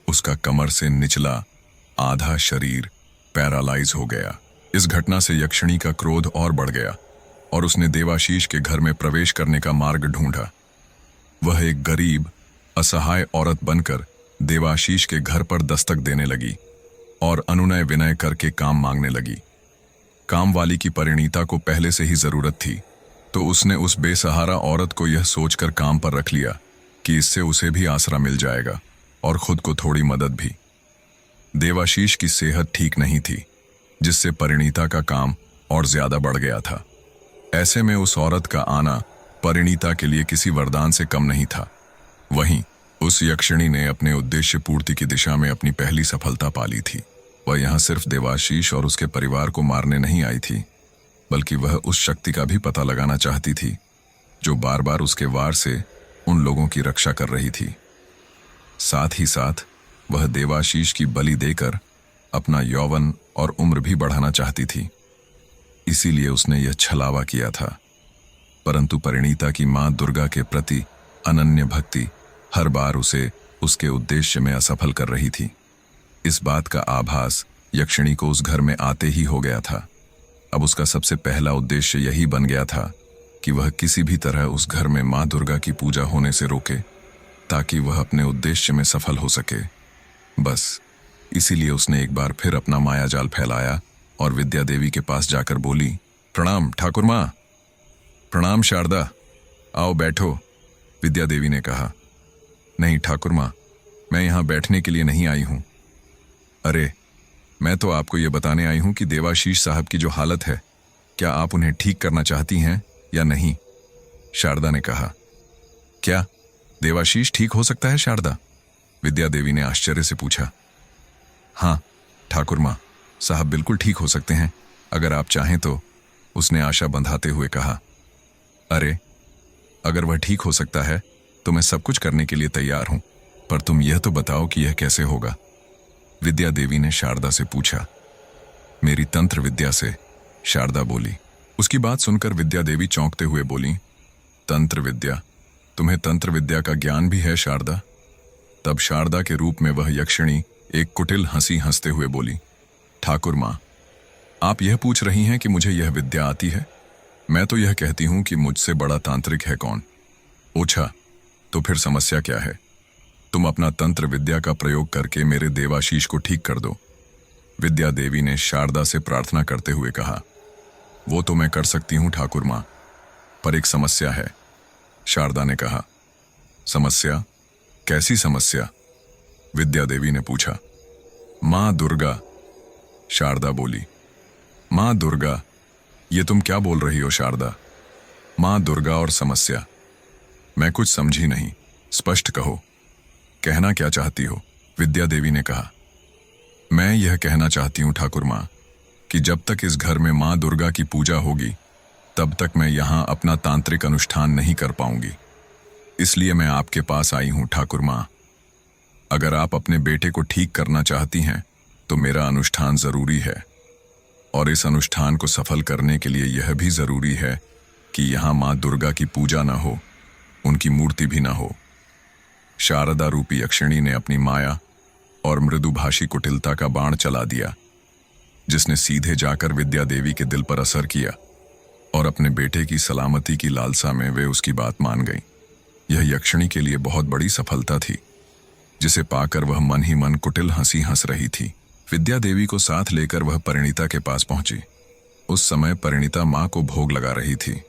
उसका कमर से निचला आधा शरीर पैरालाइज हो गया। इस घटना से यक्षिणी का क्रोध और बढ़ गया और उसने देवाशीष के घर में प्रवेश करने का मार्ग ढूंढा। वह एक गरीब असहाय औरत बनकर देवाशीष के घर पर दस्तक देने लगी और अनुनय विनय करके काम मांगने लगी। काम वाली की परिणीता को पहले से ही जरूरत थी, तो उसने उस बेसहारा औरत को यह सोचकर काम पर रख लिया कि इससे उसे भी आसरा मिल जाएगा और खुद को थोड़ी मदद भी। देवाशीष की सेहत ठीक नहीं थी, जिससे परिणीता का काम और ज्यादा बढ़ गया था। ऐसे में उस औरत का आना परिणीता के लिए किसी वरदान से कम नहीं था। वहीं उस यक्षिणी ने अपने उद्देश्य पूर्ति की दिशा में अपनी पहली सफलता पाली थी। वह यहाँ सिर्फ देवाशीष और उसके परिवार को मारने नहीं आई थी, बल्कि वह उस शक्ति का भी पता लगाना चाहती थी जो बार बार उसके वार से उन लोगों की रक्षा कर रही थी। साथ ही साथ वह देवाशीष की बलि देकर अपना यौवन और उम्र भी बढ़ाना चाहती थी। इसीलिए उसने यह छलावा किया था। परंतु परिणीता की मां दुर्गा के प्रति अनन्य भक्ति हर बार उसे उसके उद्देश्य में असफल कर रही थी। इस बात का आभास यक्षिणी को उस घर में आते ही हो गया था। अब उसका सबसे पहला उद्देश्य यही बन गया था कि वह किसी भी तरह उस घर में माँ दुर्गा की पूजा होने से रोके, ताकि वह अपने उद्देश्य में सफल हो सके। बस इसीलिए उसने एक बार फिर अपना माया जाल फैलाया और विद्या देवी के पास जाकर बोली, प्रणाम ठाकुर माँ। प्रणाम शारदा, आओ बैठो, विद्या देवी ने कहा। नहीं ठाकुर माँ, मैं यहाँ बैठने के लिए नहीं आई हूँ। अरे, मैं तो आपको ये बताने आई हूँ कि देवाशीष साहब की जो हालत है, क्या आप उन्हें ठीक करना चाहती हैं या नहीं? शारदा ने कहा। क्या देवाशीष ठीक हो सकता है शारदा? विद्या देवी ने आश्चर्य से पूछा। हाँ ठाकुर माँ, साहब बिल्कुल ठीक हो सकते हैं, अगर आप चाहें तो, उसने आशा बंधाते हुए कहा। अरे, अगर वह ठीक हो सकता है तो मैं सब कुछ करने के लिए तैयार हूं, पर तुम यह तो बताओ कि यह कैसे होगा? विद्या देवी ने शारदा से पूछा। मेरी तंत्र विद्या से, शारदा बोली। उसकी बात सुनकर विद्या देवी चौंकते हुए बोली, तंत्र विद्या? तुम्हें तंत्र विद्या का ज्ञान भी है शारदा? तब शारदा के रूप में वह यक्षिणी एक कुटिल हंसी हंसते हुए बोली, ठाकुर माँ, आप यह पूछ रही हैं कि मुझे यह विद्या आती है? मैं तो यह कहती हूं कि मुझसे बड़ा तांत्रिक है कौन? ओछा, तो फिर समस्या क्या है? तुम अपना तंत्र विद्या का प्रयोग करके मेरे देवाशीष को ठीक कर दो। विद्या देवी ने शारदा से प्रार्थना करते हुए कहा। वो तो मैं कर सकती हूं ठाकुर माँ, पर एक समस्या है, शारदा ने कहा। समस्या? कैसी समस्या? विद्या देवी ने पूछा। माँ दुर्गा, शारदा बोली। माँ दुर्गा? ये तुम क्या बोल रही हो शारदा? माँ दुर्गा और समस्या? मैं कुछ समझी नहीं, स्पष्ट कहो, कहना क्या चाहती हो? विद्या देवी ने कहा। मैं यह कहना चाहती हूँ ठाकुर माँ कि जब तक इस घर में माँ दुर्गा की पूजा होगी, तब तक मैं यहाँ अपना तांत्रिक अनुष्ठान नहीं कर पाऊंगी। इसलिए मैं आपके पास आई हूँ ठाकुर माँ। अगर आप अपने बेटे को ठीक करना चाहती हैं तो मेरा अनुष्ठान जरूरी है, और इस अनुष्ठान को सफल करने के लिए यह भी जरूरी है कि यहाँ माँ दुर्गा की पूजा न हो, उनकी मूर्ति भी न हो। शारदा रूपी यक्षिणी ने अपनी माया और मृदुभाषी कुटिलता का बाण चला दिया, जिसने सीधे जाकर विद्या देवी के दिल पर असर किया, और अपने बेटे की सलामती की लालसा में वे उसकी बात मान गईं। यह यक्षिणी के लिए बहुत बड़ी सफलता थी, जिसे पाकर वह मन ही मन कुटिल हंसी हंस रही थी। विद्या देवी को साथ लेकर वह परिणीता के पास पहुंची। उस समय परिणीता मां को भोग लगा रही थी।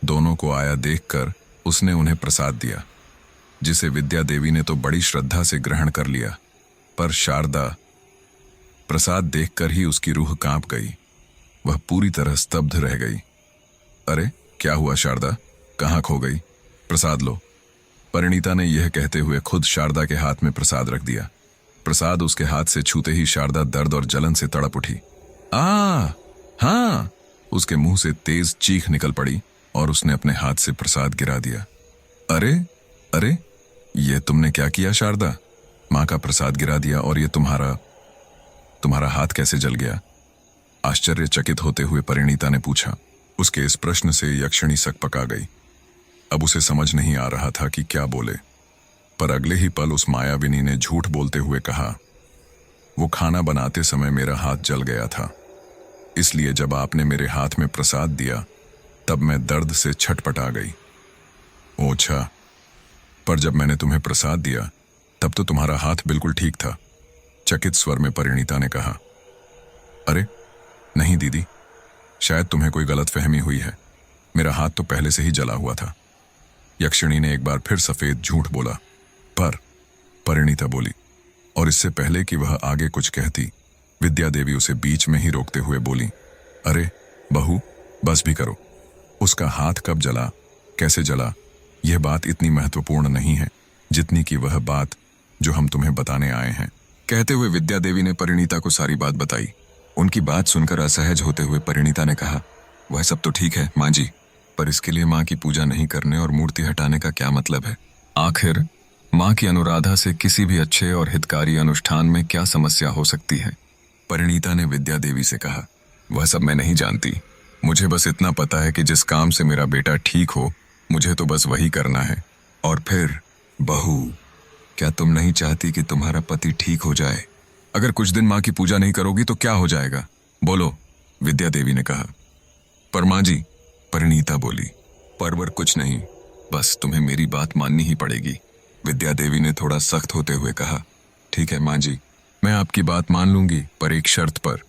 दोनों को आया देखकर उसने उन्हें प्रसाद दिया, जिसे विद्या देवी ने तो बड़ी श्रद्धा से ग्रहण कर लिया, पर शारदा, प्रसाद देखकर ही उसकी रूह कांप गई। वह पूरी तरह स्तब्ध रह गई। अरे क्या हुआ शारदा, कहाँ खो गई? प्रसाद लो। परिणीता ने यह कहते हुए खुद शारदा के हाथ में प्रसाद रख दिया। प्रसाद उसके हाथ से छूते ही शारदा दर्द और जलन से तड़प उठी। हाँ, उसके मुंह से तेज चीख निकल पड़ी और उसने अपने हाथ से प्रसाद गिरा दिया। अरे अरे, ये तुमने क्या किया शारदा? माँ का प्रसाद गिरा दिया और ये तुम्हारा हाथ कैसे जल गया? आश्चर्यचकित होते हुए परिणीता ने पूछा। उसके इस प्रश्न से यक्षिणी सकपका गई। अब उसे समझ नहीं आ रहा था कि क्या बोले, पर अगले ही पल उस मायाविनी ने झूठ बोलते हुए कहा, वो खाना बनाते समय मेरा हाथ जल गया था, इसलिए जब आपने मेरे हाथ में प्रसाद दिया तब मैं दर्द से छटपटा गई। ओछा, पर जब मैंने तुम्हें प्रसाद दिया तब तो तुम्हारा हाथ बिल्कुल ठीक था, चकित स्वर में परिणीता ने कहा। अरे नहीं दीदी, शायद तुम्हें कोई गलतफहमी हुई है, मेरा हाथ तो पहले से ही जला हुआ था। यक्षिणी ने एक बार फिर सफेद झूठ बोला। पर परिणीता बोली, और इससे पहले कि वह आगे कुछ कहती, विद्या देवी उसे बीच में ही रोकते हुए बोली, अरे बहू, बस भी करो। उसका हाथ कब जला, कैसे जला, यह बात इतनी महत्वपूर्ण नहीं है जितनी कि वह बात जो हम तुम्हें बताने आए हैं। कहते हुए विद्या देवी ने परिणीता को सारी बात बताई। उनकी बात सुनकर असहज होते हुए परिणीता ने कहा, वह सब तो ठीक है माँ जी, पर इसके लिए माँ की पूजा नहीं करने और मूर्ति हटाने का क्या मतलब है? आखिर माँ की अनुराधा से किसी भी अच्छे और हितकारी अनुष्ठान में क्या समस्या हो सकती है? परिणीता ने विद्या देवी से कहा, वह सब मैं नहीं जानती, मुझे बस इतना पता है कि जिस काम से मेरा बेटा ठीक हो, मुझे तो बस वही करना है। और फिर बहू, क्या तुम नहीं चाहती कि तुम्हारा पति ठीक हो जाए? अगर कुछ दिन माँ की पूजा नहीं करोगी तो क्या हो जाएगा, बोलो, विद्या देवी ने कहा। पर माँ जी, परिणीता बोली, परवर कुछ नहीं, बस तुम्हें मेरी बात माननी ही पड़ेगी। विद्या देवी ने थोड़ा सख्त होते हुए कहा। ठीक है माँ जी, मैं आपकी बात मान लूंगी, पर एक शर्त पर।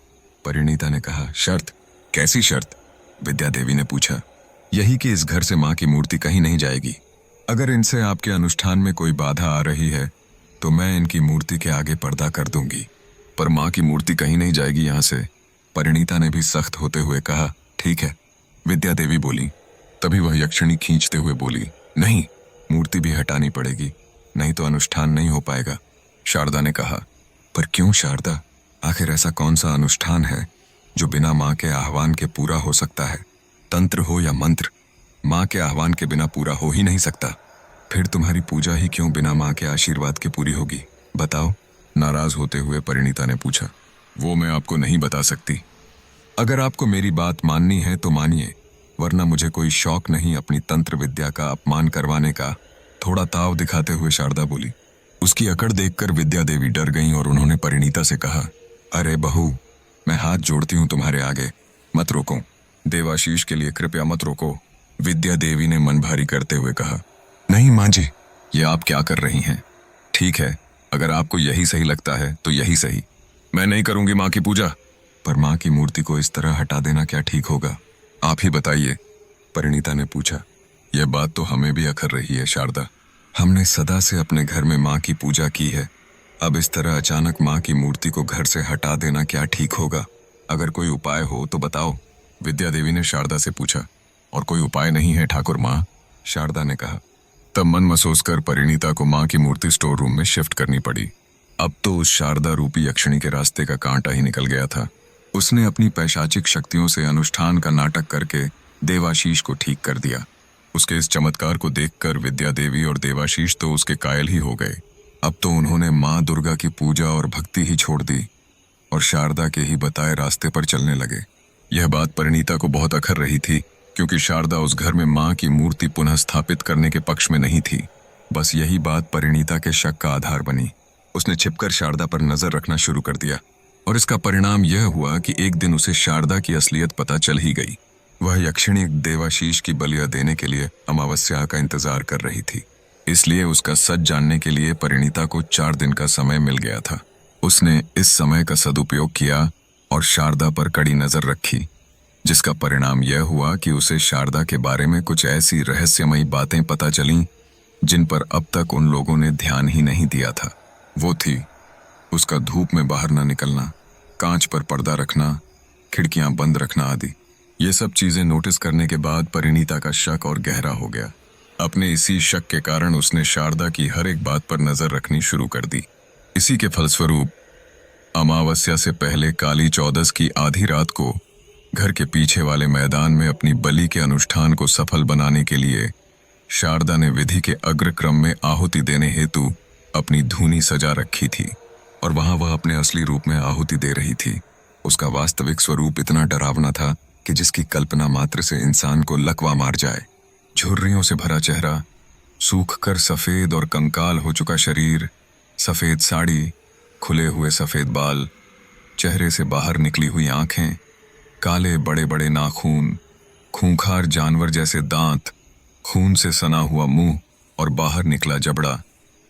परिणीता ने कहा। शर्त? कैसी शर्त? विद्या देवी ने पूछा। यही कि इस घर से माँ की मूर्ति कहीं नहीं जाएगी। अगर इनसे आपके अनुष्ठान में कोई बाधा आ रही है तो मैं इनकी मूर्ति के आगे पर्दा कर दूंगी, पर माँ की मूर्ति कहीं नहीं जाएगी यहाँ से। परिणीता ने भी सख्त होते हुए कहा। ठीक है, विद्या देवी बोली। तभी वह यक्षिणी खींचते हुए बोली, नहीं, मूर्ति भी हटानी पड़ेगी, नहीं तो अनुष्ठान नहीं हो पाएगा। शारदा ने कहा। पर क्यों शारदा? आखिर ऐसा कौन सा अनुष्ठान है जो बिना माँ के आह्वान के पूरा हो सकता है? तंत्र हो या मंत्र, माँ के आह्वान के बिना पूरा हो ही नहीं सकता। फिर तुम्हारी पूजा ही क्यों बिना माँ के आशीर्वाद के पूरी होगी, बताओ? नाराज होते हुए परिणीता ने पूछा। वो मैं आपको नहीं बता सकती। अगर आपको मेरी बात माननी है तो मानिए, वरना मुझे कोई शौक नहीं अपनी तंत्र विद्या का अपमान करवाने का। थोड़ा ताव दिखाते हुए शारदा बोली। उसकी अकड़ देखकर विद्या देवी डर गईं और उन्होंने परिणीता से कहा, अरे बहू, मैं हाथ जोड़ती हूँ तुम्हारे आगे, मत रोको। देवाशीष के लिए कृपया मत रोको। विद्या देवी ने मन भारी करते हुए कहा। नहीं माँ जी, ये आप क्या कर रही हैं? ठीक है, अगर आपको यही सही लगता है तो यही सही। मैं नहीं करूंगी माँ की पूजा। पर माँ की मूर्ति को इस तरह हटा देना क्या ठीक होगा? आप ही बताइए, परिणीता ने पूछा। यह बात तो हमें भी अखर रही है शारदा। हमने सदा से अपने घर में माँ की पूजा की है, अब इस तरह अचानक माँ की मूर्ति को घर से हटा देना क्या ठीक होगा? अगर कोई उपाय हो तो बताओ, विद्या देवी ने शारदा से पूछा। और कोई उपाय नहीं है ठाकुर माँ, शारदा ने कहा। तब मन महसूस कर परिणीता को माँ की मूर्ति स्टोर रूम में शिफ्ट करनी पड़ी। अब तो उस शारदा रूपी यक्षिणी के रास्ते का कांटा ही निकल गया था। उसने अपनी पैशाचिक शक्तियों से अनुष्ठान का नाटक करके देवाशीष को ठीक कर दिया। उसके इस चमत्कार को देखकर विद्या देवी और देवाशीष तो उसके कायल ही हो गए। अब तो उन्होंने माँ दुर्गा की पूजा और भक्ति ही छोड़ दी और शारदा के ही बताए रास्ते पर चलने लगे। यह बात परिणीता को बहुत अखर रही थी, क्योंकि शारदा उस घर में माँ की मूर्ति पुनः स्थापित करने के पक्ष में नहीं थी। बस यही बात परिणीता के शक का आधार बनी। उसने छिपकर शारदा पर नजर रखना शुरू कर दिया और इसका परिणाम यह हुआ कि एक दिन उसे शारदा की असलियत पता चल ही गई। वह यक्षिणी देवाशीष की बलिया देने के लिए अमावस्या का इंतजार कर रही थी, इसलिए उसका सच जानने के लिए परिणीता को 4 दिन का समय मिल गया था। उसने इस समय का सदुपयोग किया और शारदा पर कड़ी नजर रखी, जिसका परिणाम यह हुआ कि उसे शारदा के बारे में कुछ ऐसी रहस्यमयी बातें पता चलीं जिन पर अब तक उन लोगों ने ध्यान ही नहीं दिया था। वो थी उसका धूप में बाहर न निकलना, कांच पर पर्दा रखना, खिड़कियां बंद रखना आदि। ये सब चीजें नोटिस करने के बाद परिणीता का शक और गहरा हो गया। अपने इसी शक के कारण उसने शारदा की हर एक बात पर नजर रखनी शुरू कर दी। इसी के फलस्वरूप अमावस्या से पहले काली चौदस की आधी रात को घर के पीछे वाले मैदान में अपनी बलि के अनुष्ठान को सफल बनाने के लिए शारदा ने विधि के अग्रक्रम में आहुति देने हेतु अपनी धूनी सजा रखी थी और वहां वह अपने असली रूप में आहुति दे रही थी। उसका वास्तविक स्वरूप इतना डरावना था कि जिसकी कल्पना मात्र से इंसान को लकवा मार जाए। झुर्रियों से भरा चेहरा, सूख कर सफेद और कंकाल हो चुका शरीर, सफेद साड़ी, खुले हुए सफेद बाल, चेहरे से बाहर निकली हुई आंखें, काले बड़े बड़े नाखून, खूंखार जानवर जैसे दांत, खून से सना हुआ मुंह और बाहर निकला जबड़ा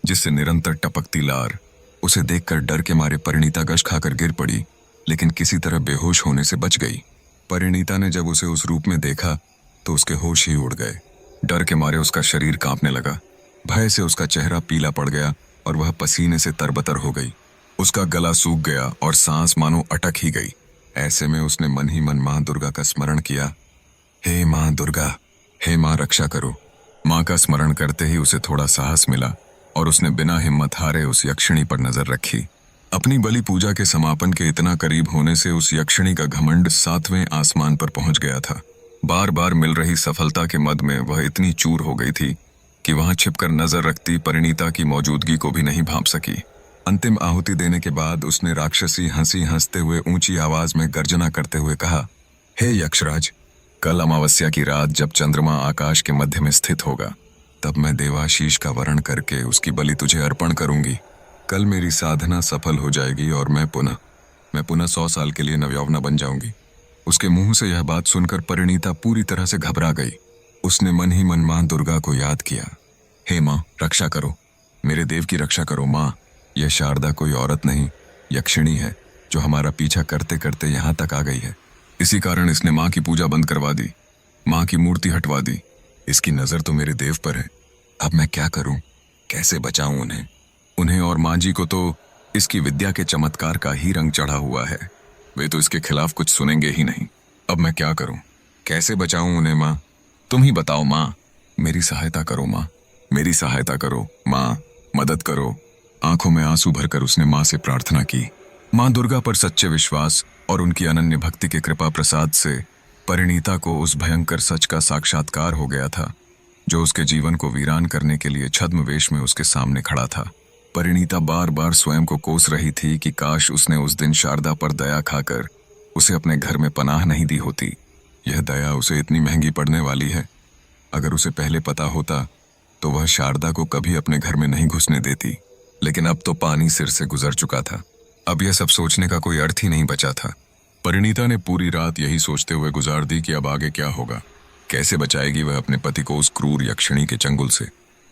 जिससे निरंतर टपकती लार। उसे देखकर डर के मारे परिणीता गश खाकर गिर पड़ी, लेकिन किसी तरह बेहोश होने से बच गई। परिणीता ने जब उसे उस रूप में देखा तो उसके होश ही उड़ गए। डर के मारे उसका शरीर कांपने लगा, भय से उसका चेहरा पीला पड़ गया और वह पसीने से तरबतर हो गई। उसका गला सूख गया और सांस मानो अटक ही गई। ऐसे में उसने मन ही मन माँ दुर्गा का स्मरण किया। हे माँ दुर्गा, हे माँ रक्षा करो। माँ का स्मरण करते ही उसे थोड़ा साहस मिला और उसने बिना हिम्मत हारे उस यक्षिणी पर नजर रखी। अपनी बलि पूजा के समापन के इतना करीब होने से उस यक्षिणी का घमंड 7वें आसमान पर पहुंच गया था। बार बार मिल रही सफलता के मद में वह इतनी चूर हो गई थी कि वहां छिपकर नजर रखती परिणीता की मौजूदगी को भी नहीं भांप सकी। अंतिम आहुति देने के बाद उसने राक्षसी हंसी हंसते हुए ऊंची आवाज में गर्जना करते हुए कहा, हे यक्षराज, कल अमावस्या की रात जब चंद्रमा आकाश के मध्य में स्थित होगा, तब मैं देवाशीष का वरण करके उसकी बलि तुझे अर्पण करूंगी। कल मेरी साधना सफल हो जाएगी और मैं पुनः 100 साल के लिए नवयौवना बन जाऊंगी। उसके मुंह से यह बात सुनकर परिणीता पूरी तरह से घबरा गई। उसने मन ही मन मां दुर्गा को याद किया। हे मां, रक्षा करो, मेरे देव की रक्षा करो मां। यह शारदा कोई औरत नहीं, यक्षिणी है जो हमारा पीछा करते करते यहाँ तक आ गई है। इसी कारण इसने मां की पूजा बंद करवा दी, मां की मूर्ति हटवा दी। इसकी नजर तो मेरे देव पर है। अब मैं क्या करूं, कैसे बचाऊं उन्हें? उन्हें और मां जी को तो इसकी विद्या के चमत्कार का ही रंग चढ़ा हुआ है। वे तो इसके खिलाफ कुछ सुनेंगे ही नहीं। अब मैं क्या करूं, कैसे बचाऊं उन्हें मां? तुम ही बताओ मां। मेरी सहायता करो मां, मेरी सहायता करो मां, मदद करो। आंखों में आंसू भरकर उसने मां से प्रार्थना की। मां दुर्गा पर सच्चे विश्वास और उनकी अनन्य भक्ति के कृपा प्रसाद से परिणीता को उस भयंकर सच का साक्षात्कार हो गया था जो उसके जीवन को वीरान करने के लिए छद्म वेश में उसके सामने खड़ा था। परिणीता बार बार स्वयं को कोस रही थी कि काश उसने उस दिन शारदा पर दया खाकर उसे अपने घर में पनाह नहीं दी होती। यह दया उसे इतनी महंगी पड़ने वाली है। अगर उसे पहले पता होता तो वह शारदा को कभी अपने घर में नहीं घुसने देती। लेकिन अब तो पानी सिर से गुजर चुका था। अब यह सब सोचने का कोई अर्थ ही नहीं बचा था। परिणीता ने पूरी रात यही सोचते हुए गुजार दी कि अब आगे क्या होगा, कैसे बचाएगी वह अपने पति को उस क्रूर यक्षिणी के चंगुल से।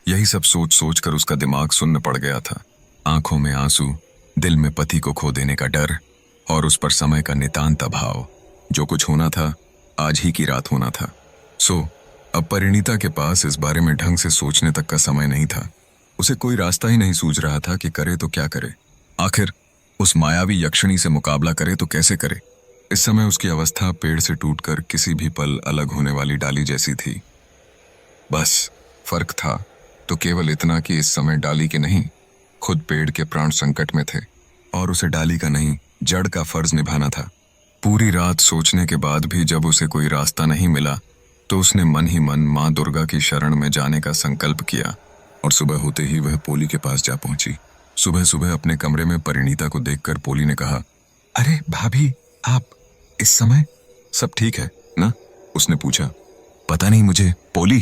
यही सब सोच सोच कर उसका दिमाग सुन्न पड़ गया था। आंखों में आंसू, दिल में पति को खो देने का डर और उस पर समय का नितांत अभाव। जो कुछ होना था आज ही की रात होना था। अब परिणीता के पास इस बारे में ढंग से सोचने तक का समय नहीं था। उसे कोई रास्ता ही नहीं सूझ रहा था कि करे तो क्या करे। आखिर उस मायावी यक्षिणी से मुकाबला करे तो कैसे करे। इस समय उसकी अवस्था पेड़ से टूटकर किसी भी पल अलग होने वाली डाली जैसी थी। बस फर्क था तो केवल इतना कि इस समय डाली के नहीं, खुद पेड़ के प्राण संकट में थे और उसे डाली का नहीं, जड़ का फर्ज निभाना था। पूरी रात सोचने के बाद भी जब उसे कोई रास्ता नहीं मिला तो उसने मन ही मन मां दुर्गा की शरण में जाने का संकल्प किया और सुबह होते ही वह पोली के पास जा पहुंची। सुबह सुबह अपने कमरे में परिणीता को देखकर पोली ने कहा, अरे भाभी, आप इस समय? सब ठीक है ना? उसने पूछा। पता नहीं मुझे पोली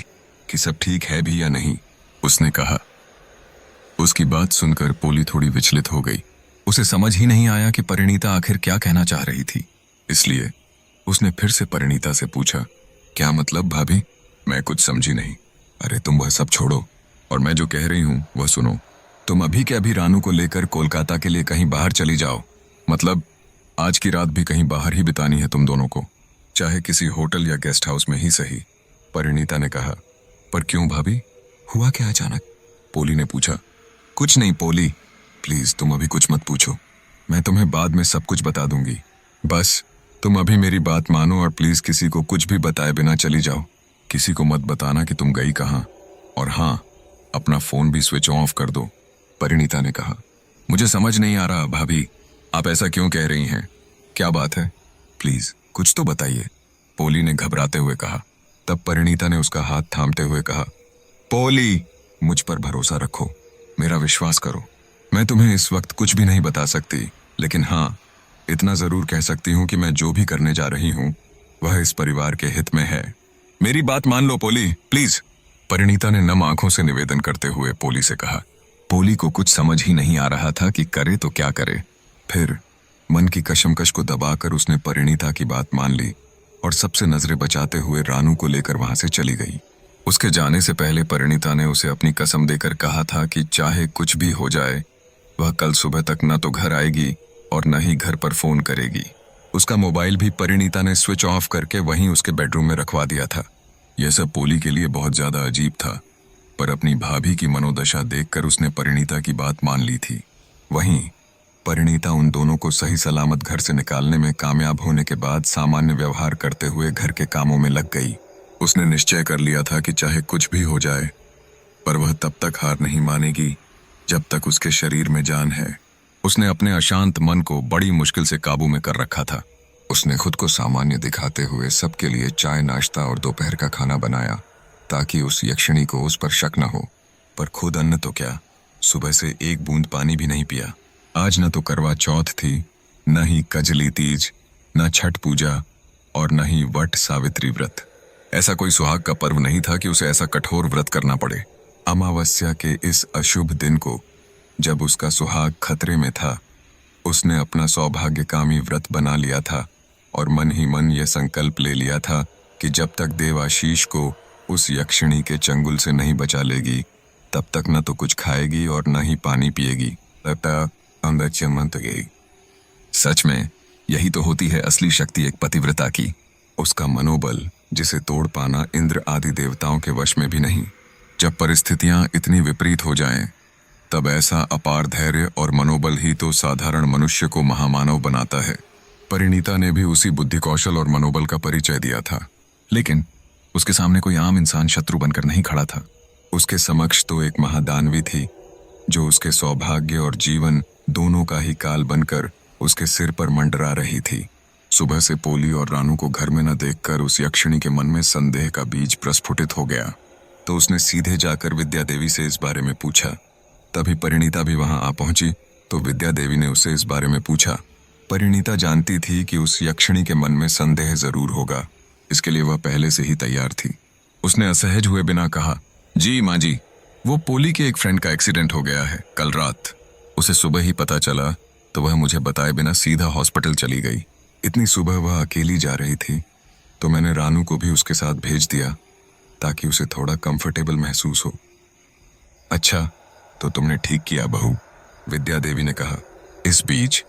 कि सब ठीक है भी या नहीं, उसने कहा। उसकी बात सुनकर पोली थोड़ी विचलित हो गई। उसे समझ ही नहीं आया कि परिणीता आखिर क्या कहना चाह रही थी। इसलिए उसने फिर से परिणीता से पूछा, क्या मतलब भाभी? मैं कुछ समझी नहीं। अरे तुम वह सब छोड़ो और मैं जो कह रही हूं वह सुनो। तुम अभी के अभी रानू को लेकर कोलकाता के लिए कहीं बाहर चली जाओ। मतलब आज की रात भी कहीं बाहर ही बितानी है तुम दोनों को, चाहे किसी होटल या गेस्ट हाउस में ही सही, परिणीता ने कहा। पर क्यों भाभी, हुआ क्या अचानक? पोली ने पूछा। कुछ नहीं पोली, प्लीज तुम अभी कुछ मत पूछो, मैं तुम्हें बाद में सब कुछ बता दूंगी। बस तुम अभी मेरी बात मानो और प्लीज किसी को कुछ भी बताए बिना चली जाओ। किसी को मत बताना कि तुम गई कहाँ, और हाँ, अपना फोन भी स्विच ऑफ कर दो, परिणीता ने कहा। मुझे समझ नहीं आ रहा भाभी, आप ऐसा क्यों कह रही हैं? क्या बात है? प्लीज कुछ तो बताइए, पोली ने घबराते हुए कहा। तब परिणीता ने उसका हाथ थामते हुए कहा, पोली, मुझ पर भरोसा रखो, मेरा विश्वास करो। मैं तुम्हें इस वक्त कुछ भी नहीं बता सकती, लेकिन हाँ, इतना जरूर कह सकती हूँ कि मैं जो भी करने जा रही हूँ वह इस परिवार के हित में है। मेरी बात मान लो पोली, प्लीज, परिणीता ने नम आंखों से निवेदन करते हुए पोली से कहा। पोली को कुछ समझ ही नहीं आ रहा था कि करे तो क्या करे। फिर मन की कशमकश को दबाकर उसने परिणीता की बात मान ली और सबसे नजरें बचाते हुए रानू को लेकर वहां से चली गई। उसके जाने से पहले परिणीता ने उसे अपनी कसम देकर कहा था कि चाहे कुछ भी हो जाए वह कल सुबह तक न तो घर आएगी और न ही घर पर फोन करेगी। उसका मोबाइल भी परिणीता ने स्विच ऑफ करके वहीं उसके बेडरूम में रखवा दिया था। यह सब पोली के लिए बहुत ज्यादा अजीब था, पर अपनी भाभी की मनोदशा देखकर उसने परिणीता की बात मान ली थी। वहीं परिणीता उन दोनों को सही सलामत घर से निकालने में कामयाब होने के बाद सामान्य व्यवहार करते हुए घर के कामों में लग गई। उसने निश्चय कर लिया था कि चाहे कुछ भी हो जाए, पर वह तब तक हार नहीं मानेगी जब तक उसके शरीर में जान है। उसने अपने अशांत मन को बड़ी मुश्किल से काबू में कर रखा था। उसने खुद को सामान्य दिखाते हुए सबके लिए चाय, नाश्ता और दोपहर का खाना बनाया ताकि उस यक्षिणी को उस पर शक न हो। पर खुद अन्न तो क्या, सुबह से एक बूंद पानी भी नहीं पिया। आज न तो करवा चौथ थी, न ही कजली तीज, न छठ पूजा और न ही वट सावित्री व्रत। ऐसा कोई सुहाग का पर्व नहीं था कि उसे ऐसा कठोर व्रत करना पड़े। अमावस्या के इस अशुभ दिन को, जब उसका सुहाग खतरे में था, उसने अपना सौभाग्यकामी व्रत बना लिया था और मन ही मन यह संकल्प ले लिया था कि जब तक देवाशीष को उस यक्षिणी के चंगुल से नहीं बचा लेगी, तब तक न तो कुछ खाएगी और न ही पानी पिएगी। तब तक अंदर चिमंत गई। सच में यही तो होती है असली शक्ति एक पतिव्रता की, उसका मनोबल, जिसे तोड़ पाना इंद्र आदि देवताओं के वश में भी नहीं। जब परिस्थितियां इतनी विपरीत हो जाएं, तब ऐसा अपार धैर्य और मनोबल ही तो साधारण मनुष्य को महामानव बनाता है। परिणीता ने भी उसी बुद्धि कौशल और मनोबल का परिचय दिया था, लेकिन उसके सामने कोई आम इंसान शत्रु बनकर नहीं खड़ा था। उसके समक्ष तो एक महादानवी थी, जो उसके सौभाग्य और जीवन दोनों का ही काल बनकर उसके सिर पर मंडरा रही थी। सुबह से पोली और रानू को घर में न देखकर उस यक्षिणी के मन में संदेह का बीज प्रस्फुटित हो गया, तो उसने सीधे जाकर विद्या देवी से इस बारे में पूछा। तभी परिणीता भी वहां आ पहुंची, तो विद्या देवी ने उससे इस बारे में पूछा। परिणीता जानती थी कि उस यक्षिणी के मन में संदेह जरूर होगा, इसके लिए वह पहले से ही तैयार थी। उसने असहज हुए बिना कहा, जी माँ जी, वो पोली के एक फ्रेंड का एक्सीडेंट हो गया है कल रात। उसे सुबह ही पता चला तो वह मुझे बताए बिना सीधा हॉस्पिटल चली गई। इतनी सुबह वह अकेली जा रही थी, तो मैंने रानू को भी उसके साथ भेज दिया ताकि उसे थोड़ा कंफर्टेबल महसूस हो। अच्छा, तो तुमने ठीक किया बहू, विद्या देवी ने कहा। इस बीच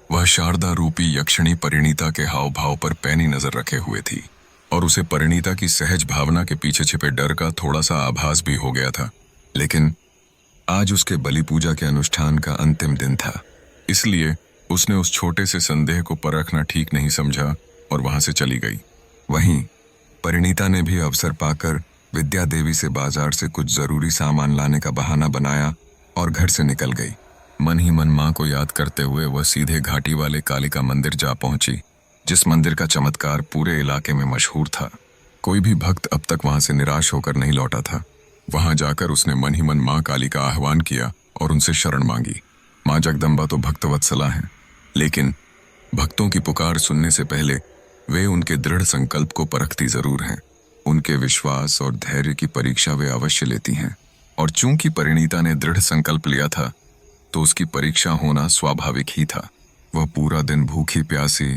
वह शारदा रूपी यक्षिणी परिणीता के हाव भाव पर पैनी नजर रखे हुए थी और उसे परिणीता की सहज भावना के पीछे छिपे डर का थोड़ा सा आभास भी हो गया था। लेकिन आज उसके बलि पूजा के अनुष्ठान का अंतिम दिन था, इसलिए उसने उस छोटे से संदेह को परखना ठीक नहीं समझा और वहां से चली गई। वहीं परिणीता ने भी अवसर पाकर विद्या देवी से बाजार से कुछ जरूरी सामान लाने का बहाना बनाया और घर से निकल गई। मन ही मन मां को याद करते हुए वह सीधे घाटी वाले कालिका मंदिर जा पहुंची, जिस मंदिर का चमत्कार पूरे इलाके में मशहूर था। कोई भी भक्त अब तक वहां से निराश होकर नहीं लौटा था। वहां जाकर उसने मन ही मन मां काली का आह्वान किया और उनसे शरण मांगी। मां जगदम्बा तो भक्तवत्सला हैं, लेकिन भक्तों की पुकार सुनने से पहले वे उनके दृढ़ संकल्प को परखती जरूर हैं। उनके विश्वास और धैर्य की परीक्षा वे अवश्य लेती हैं, और चूंकि परिणीता ने दृढ़ संकल्प लिया था, तो उसकी परीक्षा होना स्वाभाविक ही था। वह पूरा दिन भूखी प्यासी,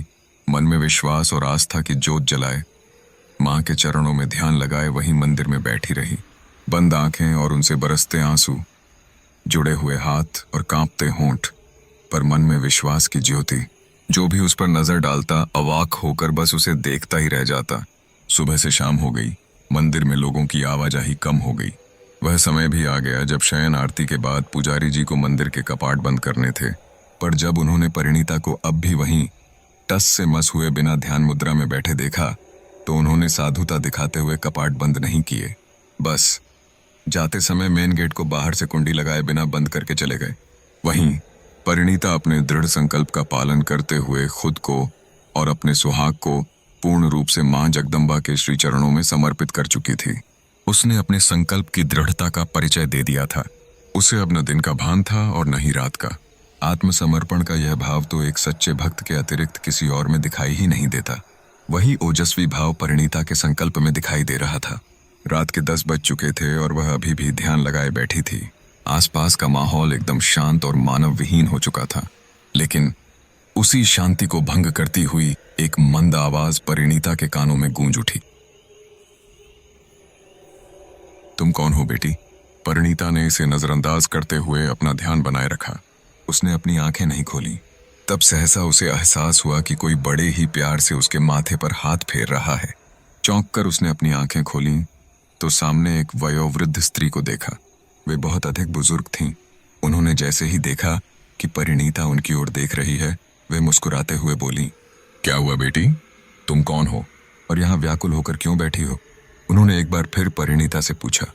मन में विश्वास और आस्था की ज्योत जलाए, मां के चरणों में ध्यान लगाए वहीं मंदिर में बैठी रही। बंद आंखें और उनसे बरसते आंसू, जुड़े हुए हाथ और कांपते होंठ, पर मन में विश्वास की ज्योति। जो भी उस पर नजर डालता अवाक होकर बस उसे देखता ही रह जाता। सुबह से शाम हो गई, मंदिर में लोगों की आवाजाही कम हो गई। वह समय भी आ गया जब शयन आरती के बाद पुजारी जी को मंदिर के कपाट बंद करने थे, पर जब उन्होंने परिणीता को अब भी वहीं टस से मस हुए बिना ध्यान मुद्रा में बैठे देखा, तो उन्होंने साधुता दिखाते हुए कपाट बंद नहीं किए, बस जाते समय मेन गेट को बाहर से कुंडी लगाए बिना बंद करके चले गए। वहीं परिणीता अपने दृढ़ संकल्प का पालन करते हुए खुद को और अपने सुहाग को पूर्ण रूप से मां जगदम्बा के श्री चरणों में समर्पित कर चुकी थी। उसने अपने संकल्प की दृढ़ता का परिचय दे दिया था। उसे अब न दिन का भान था और न ही रात का। आत्मसमर्पण का यह भाव तो एक सच्चे भक्त के अतिरिक्त किसी और में दिखाई ही नहीं देता। वही ओजस्वी भाव परिणीता के संकल्प में दिखाई दे रहा था। रात के 10 बज चुके थे और वह अभी भी ध्यान लगाए बैठी थी। आसपास का माहौल एकदम शांत और मानव विहीन हो चुका था, लेकिन उसी शांति को भंग करती हुई एक मंद आवाज परिणीता के कानों में गूंज उठी। तुम कौन हो बेटी? परिणीता ने इसे नजरअंदाज करते हुए अपना ध्यान बनाए रखा। उसने अपनी आंखें नहीं खोली। तब सहसा उसे एहसास हुआ कि कोई बड़े ही प्यार से उसके माथे पर हाथ फेर रहा है। चौंक कर उसने अपनी आंखें खोली तो सामने एक वयोवृद्ध स्त्री को देखा। वे बहुत अधिक बुजुर्ग थीं। उन्होंने जैसे ही देखा कि परिणीता उनकी ओर देख रही है, वे मुस्कुराते हुए बोली, क्या हुआ बेटी, तुम कौन हो और यहाँ व्याकुल होकर क्यों बैठी हो? उन्होंने एक बार फिर परिणीता से पूछा।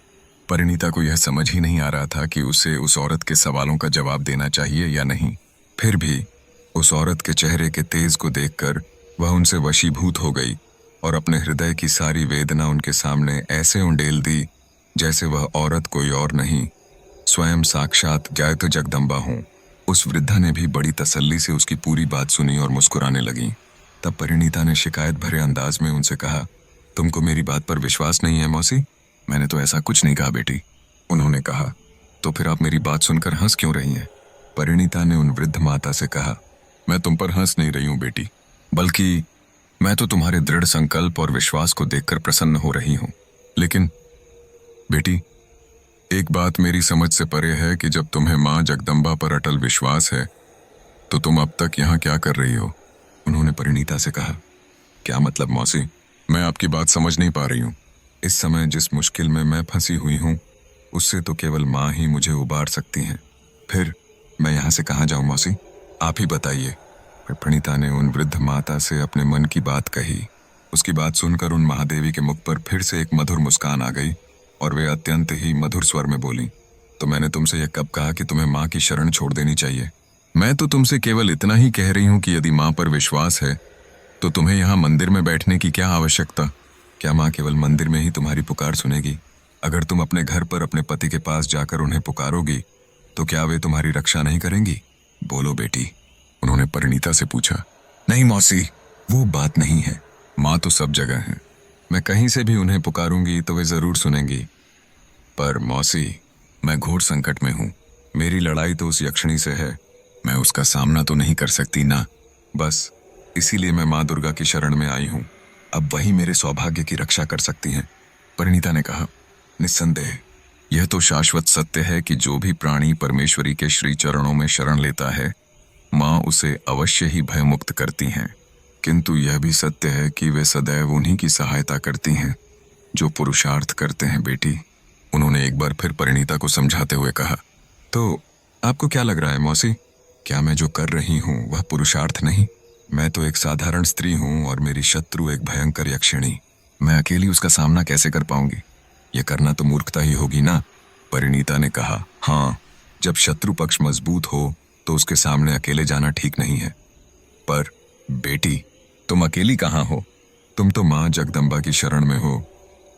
परिणीता को यह समझ ही नहीं आ रहा था कि उसे उस औरत के सवालों का जवाब देना चाहिए या नहीं। फिर भी उस औरत के चेहरे के तेज को देखकर वह उनसे वशीभूत हो गई और अपने हृदय की सारी वेदना उनके सामने ऐसे उंडेल दी जैसे वह औरत कोई और नहीं, स्वयं साक्षात गायत्री जगदम्बा हो। उस वृद्धा ने भी बड़ी तसल्ली से उसकी पूरी बात सुनी और मुस्कुराने लगी। तब परिणीता ने शिकायत भरे अंदाज में उनसे कहा, तुमको मेरी बात पर विश्वास नहीं है मौसी? मैंने तो ऐसा कुछ नहीं कहा बेटी। उन्होंने कहा, तो फिर आप मेरी बात सुनकर हंस क्यों रही हैं? परिणीता ने उन वृद्ध माता से कहा, मैं तुम पर हंस नहीं रही हूं बेटी, बल्कि मैं तो तुम्हारे दृढ़ संकल्प और विश्वास को देखकर प्रसन्न हो रही हूं। लेकिन बेटी, एक बात मेरी समझ से परे है कि जब तुम्हें माँ जगदम्बा पर अटल विश्वास है तो तुम अब तक यहाँ क्या कर रही हो? उन्होंने परिणीता से कहा। क्या मतलब मौसी? मैं आपकी बात समझ नहीं पा रही हूँ। इस समय जिस मुश्किल में मैं फंसी हुई हूँ उससे तो केवल माँ ही मुझे उबार सकती हैं। फिर मैं यहाँ से कहाँ जाऊँ मौसी? आप ही बताइए। फिर प्रणीता ने उन वृद्ध माता से अपने मन की बात कही। उसकी बात सुनकर उन महादेवी के मुख पर फिर से एक मधुर मुस्कान आ गई और वे अत्यंत ही मधुर स्वर में बोली, तो मैंने तुमसे यह कब कहा कि तुम्हें माँ की शरण छोड़ देनी चाहिए? मैं तो तुमसे केवल इतना ही कह रही हूँ कि यदि माँ पर विश्वास है तो तुम्हें यहाँ मंदिर में बैठने की क्या आवश्यकता? क्या माँ केवल मंदिर में ही तुम्हारी पुकार सुनेगी? अगर तुम अपने घर पर अपने पति के पास जाकर उन्हें पुकारोगी तो क्या वे तुम्हारी रक्षा नहीं करेंगी? बोलो बेटी, उन्होंने परिणीता से पूछा। नहीं मौसी, वो बात नहीं है। माँ तो सब जगह है। मैं कहीं से भी उन्हें पुकारूंगी तो वे जरूर सुनेंगी। पर मौसी, मैं घोर संकट में हूँ। मेरी लड़ाई तो उस यक्षिणी से है। मैं उसका सामना तो नहीं कर सकती ना। बस इसीलिए मैं माँ दुर्गा की शरण में आई हूँ। अब वही मेरे सौभाग्य की रक्षा कर सकती हैं। परिणीता ने कहा। निस्संदेह यह तो शाश्वत सत्य है कि जो भी प्राणी परमेश्वरी के श्री चरणों में शरण लेता है माँ उसे अवश्य ही भयमुक्त करती हैं। किंतु यह भी सत्य है कि वे सदैव उन्हीं की सहायता करती हैं जो पुरुषार्थ करते हैं बेटी। उन्होंने एक बार फिर परिणीता को समझाते हुए कहा। तो आपको क्या लग रहा है मौसी? क्या मैं जो कर रही हूँ वह पुरुषार्थ नहीं? मैं तो एक साधारण स्त्री हूँ और मेरी शत्रु एक भयंकर यक्षिणी। मैं अकेली उसका सामना कैसे कर पाऊंगी? यह करना तो मूर्खता ही होगी ना। परिणीता ने कहा। हाँ, जब शत्रु पक्ष मजबूत हो तो उसके सामने अकेले जाना ठीक नहीं है। पर बेटी, तुम अकेली कहाँ हो? तुम तो माँ जगदम्बा की शरण में हो।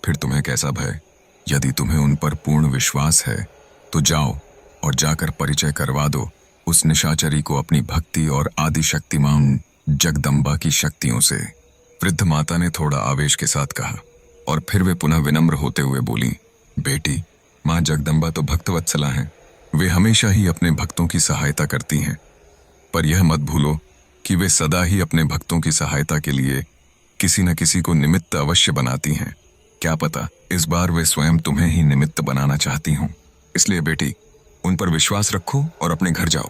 फिर तुम्हें कैसा भय? यदि तुम्हें उन पर पूर्ण विश्वास है तो जाओ और जाकर परिचय करवा दो उस निशाचरी को अपनी भक्ति और आदि शक्तिमान जगदम्बा की शक्तियों से। वृद्ध माता ने थोड़ा आवेश के साथ कहा और फिर वे पुनः विनम्र होते हुए बोली। बेटी, माँ जगदम्बा तो भक्तवत्सला हैं। वे हमेशा ही अपने भक्तों की सहायता करती हैं। पर यह मत भूलो कि वे सदा ही अपने भक्तों की सहायता के लिए किसी न किसी को निमित्त अवश्य बनाती हैं। क्या पता इस बार वे स्वयं तुम्हें ही निमित्त बनाना चाहती हों। इसलिए बेटी, उन पर विश्वास रखो और अपने घर जाओ।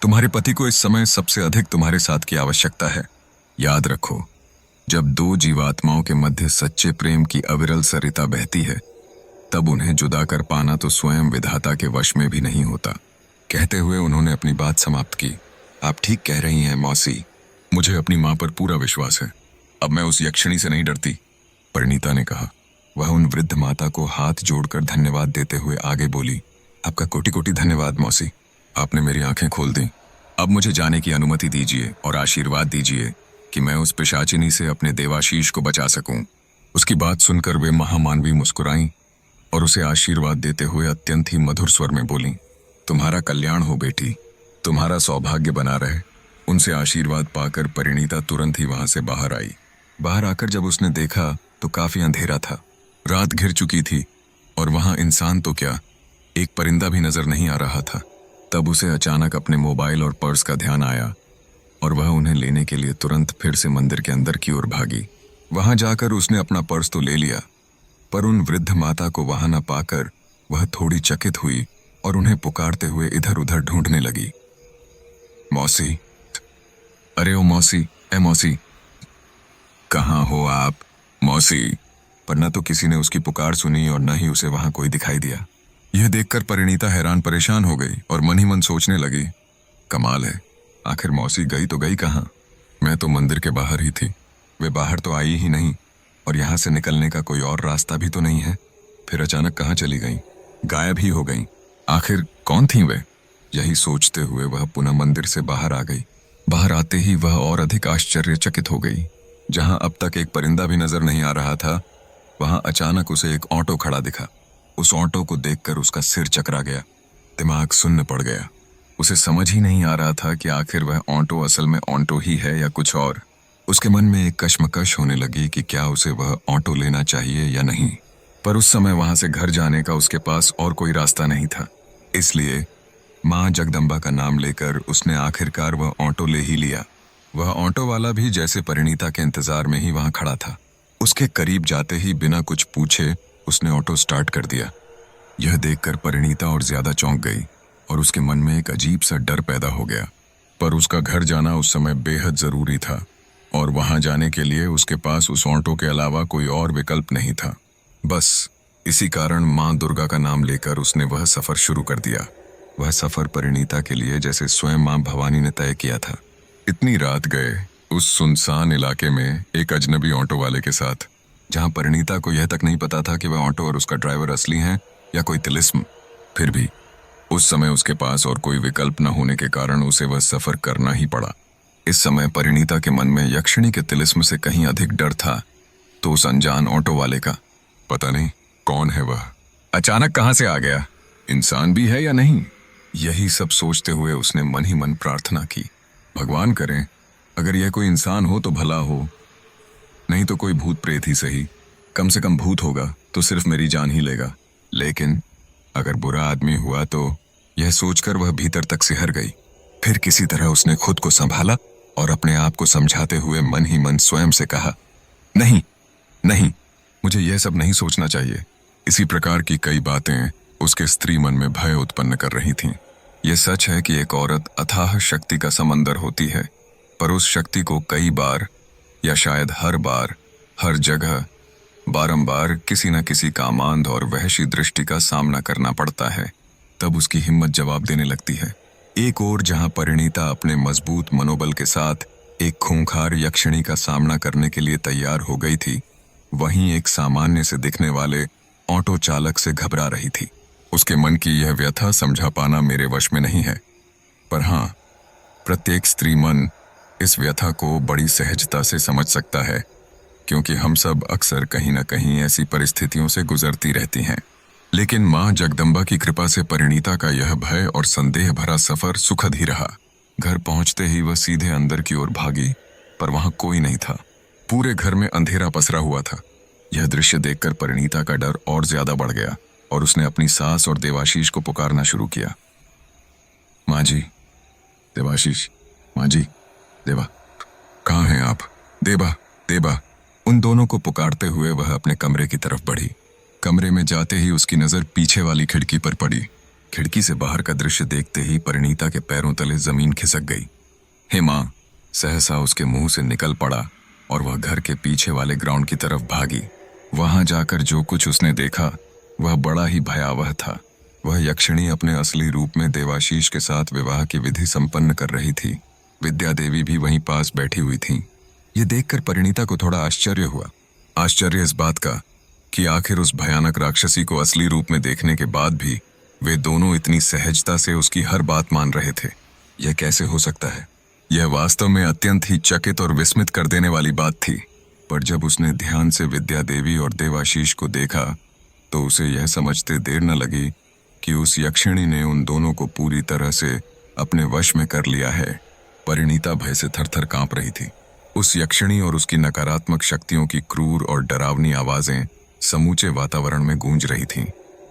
तुम्हारे पति को इस समय सबसे अधिक तुम्हारे साथ की आवश्यकता है। याद रखो, जब दो जीवात्माओं के मध्य सच्चे प्रेम की अविरल सरिता बहती है तब उन्हें जुदा कर पाना तो स्वयं विधाता के वश में भी नहीं होता। कहते हुए उन्होंने अपनी बात समाप्त की। आप ठीक कह रही हैं मौसी, मुझे अपनी माँ पर पूरा विश्वास है। अब मैं उस यक्षिणी से नहीं डरती, परिणीता ने कहा। वह उन वृद्ध माता को हाथ जोड़कर धन्यवाद देते हुए आगे बोली। आपका कोटि कोटि धन्यवाद मौसी, आपने मेरी आंखें खोल दी। अब मुझे जाने की अनुमति दीजिए और आशीर्वाद दीजिए कि मैं उस पिशाचिनी से अपने देवाशीष को बचा सकूं। उसकी बात सुनकर वे महामानवी मुस्कुराईं और उसे आशीर्वाद देते हुए अत्यंत ही मधुर स्वर में बोली। तुम्हारा कल्याण हो बेटी, तुम्हारा सौभाग्य बना रहे। उनसे आशीर्वाद पाकर परिणीता तुरंत ही वहां से बाहर आई। बाहर आकर जब उसने देखा तो काफी अंधेरा था। रात घिर चुकी थी और वहां इंसान तो क्या, एक परिंदा भी नजर नहीं आ रहा था। तब उसे अचानक अपने मोबाइल और पर्स का ध्यान आया और वह उन्हें लेने के लिए तुरंत फिर से मंदिर के अंदर की ओर भागी। वहां जाकर उसने अपना पर्स तो ले लिया, पर उन वृद्ध माता को वहां न पाकर वह थोड़ी चकित हुई और उन्हें पुकारते हुए इधर उधर ढूंढने लगी। मौसी, अरे ओ मौसी, ए मौसी, कहाँ हो आप? मौसी। पर न तो किसी ने उसकी पुकार सुनी और न ही उसे वहां कोई दिखाई दिया। यह देखकर परिणीता हैरान परेशान हो गई और मन ही मन सोचने लगी, कमाल है, आखिर मौसी गई तो गई कहाँ? मैं तो मंदिर के बाहर ही थी, वे बाहर तो आई ही नहीं और यहाँ से निकलने का कोई और रास्ता भी तो नहीं है। फिर अचानक कहाँ चली गई? गायब ही हो गई। आखिर कौन थी वे? यही सोचते हुए वह पुनः मंदिर से बाहर आ गई। बाहर आते ही वह और अधिक आश्चर्यचकित हो गई। जहां अब तक एक परिंदा भी नजर नहीं आ रहा था, वहां अचानक उसे एक ऑटो खड़ा दिखा। उस ऑटो को देखकर उसका सिर चकरा गया, दिमाग सुन्न पड़ गया। उसे समझ ही नहीं आ रहा था कि आखिर वह ऑटो असल में ऑटो ही है या कुछ और। उसके मन में एक कश्मकश होने लगी कि क्या उसे वह ऑटो लेना चाहिए या नहीं। पर उस समय वहां से घर जाने का उसके पास और कोई रास्ता नहीं था। इसलिए माँ जगदम्बा का नाम लेकर उसने आखिरकार वह ऑटो ले ही लिया। वह ऑटो वाला भी जैसे परिणीता के इंतजार में ही वहां खड़ा था। उसके करीब जाते ही बिना कुछ पूछे उसने ऑटो स्टार्ट कर दिया। यह देखकर परिणीता और ज्यादा चौंक गई और उसके मन में एक अजीब सा डर पैदा हो गया। पर उसका घर जाना उस समय बेहद जरूरी था और वहां जाने के लिए उसके पास उस ऑटो के अलावा कोई और विकल्प नहीं था। बस इसी कारण माँ दुर्गा का नाम लेकर उसने वह सफर शुरू कर दिया। वह सफर परिणीता के लिए जैसे स्वयं माँ भवानी ने तय किया था। इतनी रात गए उस सुनसान इलाके में एक अजनबी ऑटो वाले के साथ, जहां परिणीता को यह तक नहीं पता था कि वह ऑटो और उसका ड्राइवर असली हैं या कोई तिलिस्म। फिर भी उस समय उसके पास और कोई विकल्प न होने के कारण उसे वह सफर करना ही पड़ा। इस समय परिणीता के मन में यक्षिणी के तिलिस्म से कहीं अधिक डर था तो उस अनजान ऑटो वाले का। पता नहीं कौन है वह, अचानक कहां से आ गया, इंसान भी है या नहीं। यही सब सोचते हुए उसने मन ही मन प्रार्थना की, भगवान करें अगर यह कोई इंसान हो तो भला हो, नहीं तो कोई भूत प्रेत ही सही। कम से कम भूत होगा तो सिर्फ मेरी जान ही लेगा, लेकिन अगर बुरा आदमी हुआ तो। यह सोचकर वह भीतर तक सिहर गई। फिर किसी तरह उसने खुद को संभाला और अपने आप को समझाते हुए मन ही मन स्वयं से कहा, नहीं नहीं, मुझे यह सब नहीं सोचना चाहिए। इसी प्रकार की कई बातें उसके स्त्री मन में भय उत्पन्न कर रही थीं। यह सच है कि एक औरत अथाह शक्ति का समंदर होती है, पर उस शक्ति को कई बार या शायद हर बार, हर जगह, बारंबार किसी न किसी कामांध और वहशी दृष्टि का सामना करना पड़ता है। तब उसकी हिम्मत जवाब देने लगती है। एक ओर जहां परिणीता अपने मजबूत मनोबल के साथ एक खूंखार यक्षिणी का सामना करने के लिए तैयार हो गई थी, वहीं एक सामान्य से दिखने वाले ऑटो चालक से घबरा रही थी। उसके मन की यह व्यथा समझा पाना मेरे वश में नहीं है, पर हाँ, प्रत्येक स्त्री मन इस व्यथा को बड़ी सहजता से समझ सकता है, क्योंकि हम सब अक्सर कहीं न कहीं ऐसी परिस्थितियों से गुजरती रहती हैं। लेकिन मां जगदम्बा की कृपा से परिणीता का यह भय और संदेह भरा सफर सुखद ही रहा। घर पहुंचते ही वह सीधे अंदर की ओर भागी, पर वहां कोई नहीं था। पूरे घर में अंधेरा पसरा हुआ था। यह दृश्य देखकर परिणीता का डर और ज्यादा बढ़ गया और उसने अपनी सास और देवाशीष को पुकारना शुरू किया। माँ जी, देवाशीष, माँ जी, देवा, कहाँ हैं आप? देवा, देवा। उन दोनों को पुकारते हुए वह अपने कमरे की तरफ बढ़ी। कमरे में जाते ही उसकी नजर पीछे वाली खिड़की पर पड़ी। खिड़की से बाहर का दृश्य देखते ही परिणीता के पैरों तले जमीन खिसक गई। हे माँ, सहसा उसके मुंह से निकल पड़ा और वह घर के पीछे वाले ग्राउंड की तरफ भागी। वहां जाकर जो कुछ उसने देखा वह बड़ा ही भयावह था। वह यक्षिणी अपने असली रूप में देवाशीष के साथ विवाह की विधि संपन्न कर रही थी। विद्या देवी भी वहीं पास बैठी हुई थीं। ये देखकर परिणीता को थोड़ा आश्चर्य हुआ। आश्चर्य इस बात का कि आखिर उस भयानक राक्षसी को असली रूप में देखने के बाद भी वे दोनों इतनी सहजता से उसकी हर बात मान रहे थे। यह कैसे हो सकता है? यह वास्तव में अत्यंत ही चकित और विस्मित कर देने वाली बात थी। पर जब उसने ध्यान से विद्या देवी और देवाशीष को देखा तो उसे यह समझते देर न लगी कि उस यक्षिणी ने उन दोनों को पूरी तरह से अपने वश में कर लिया है। परिणीता भय से थरथर कांप रही थी। उस यक्षिणी और उसकी नकारात्मक शक्तियों की क्रूर और डरावनी आवाजें समूचे वातावरण में गूंज रही थीं।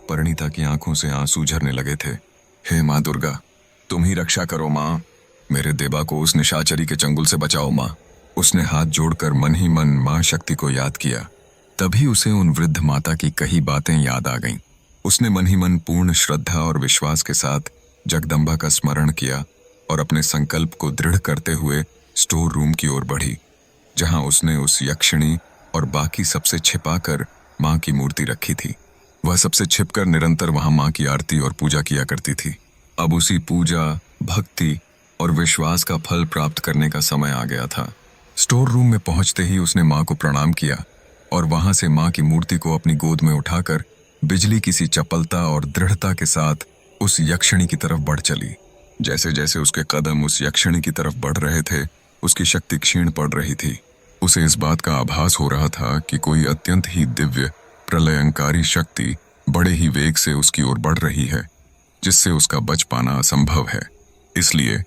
परिणीता की आंखों से आंसू झरने लगे थे। हे माँ दुर्गा, तुम ही रक्षा करो माँ, मेरे देवा को उस निशाचरी के चंगुल से बचाओ माँ। उसने हाथ जोड़कर मन ही मन माँ शक्ति को याद किया। तभी उसे उन वृद्ध माता की कही बातें याद आ गईं। उसने मन ही मन पूर्ण श्रद्धा और विश्वास के साथ जगदम्बा का स्मरण किया और अपने संकल्प को दृढ़ करते हुए स्टोर रूम की ओर बढ़ी, जहां उसने उस यक्षिणी और बाकी सबसे छिपाकर माँ की मूर्ति रखी थी। वह सबसे छिपकर निरंतर वहां माँ की आरती और पूजा किया करती थी। अब उसी पूजा, भक्ति और विश्वास का फल प्राप्त करने का समय आ गया था। स्टोर रूम में पहुंचते ही उसने माँ को प्रणाम किया और वहां से माँ की मूर्ति को अपनी गोद में उठाकर बिजली की सी चपलता और दृढ़ता के साथ उस यक्षिणी की तरफ बढ़ चली। जैसे जैसे उसके कदम उस यक्षिणी की तरफ बढ़ रहे थे, उसकी शक्ति क्षीण पड़ रही थी। उसे इस बात का आभास हो रहा था कि कोई अत्यंत ही दिव्य प्रलयंकारी शक्ति बड़े ही वेग से उसकी ओर बढ़ रही है, जिससे उसका बच पाना असंभव है। इसलिए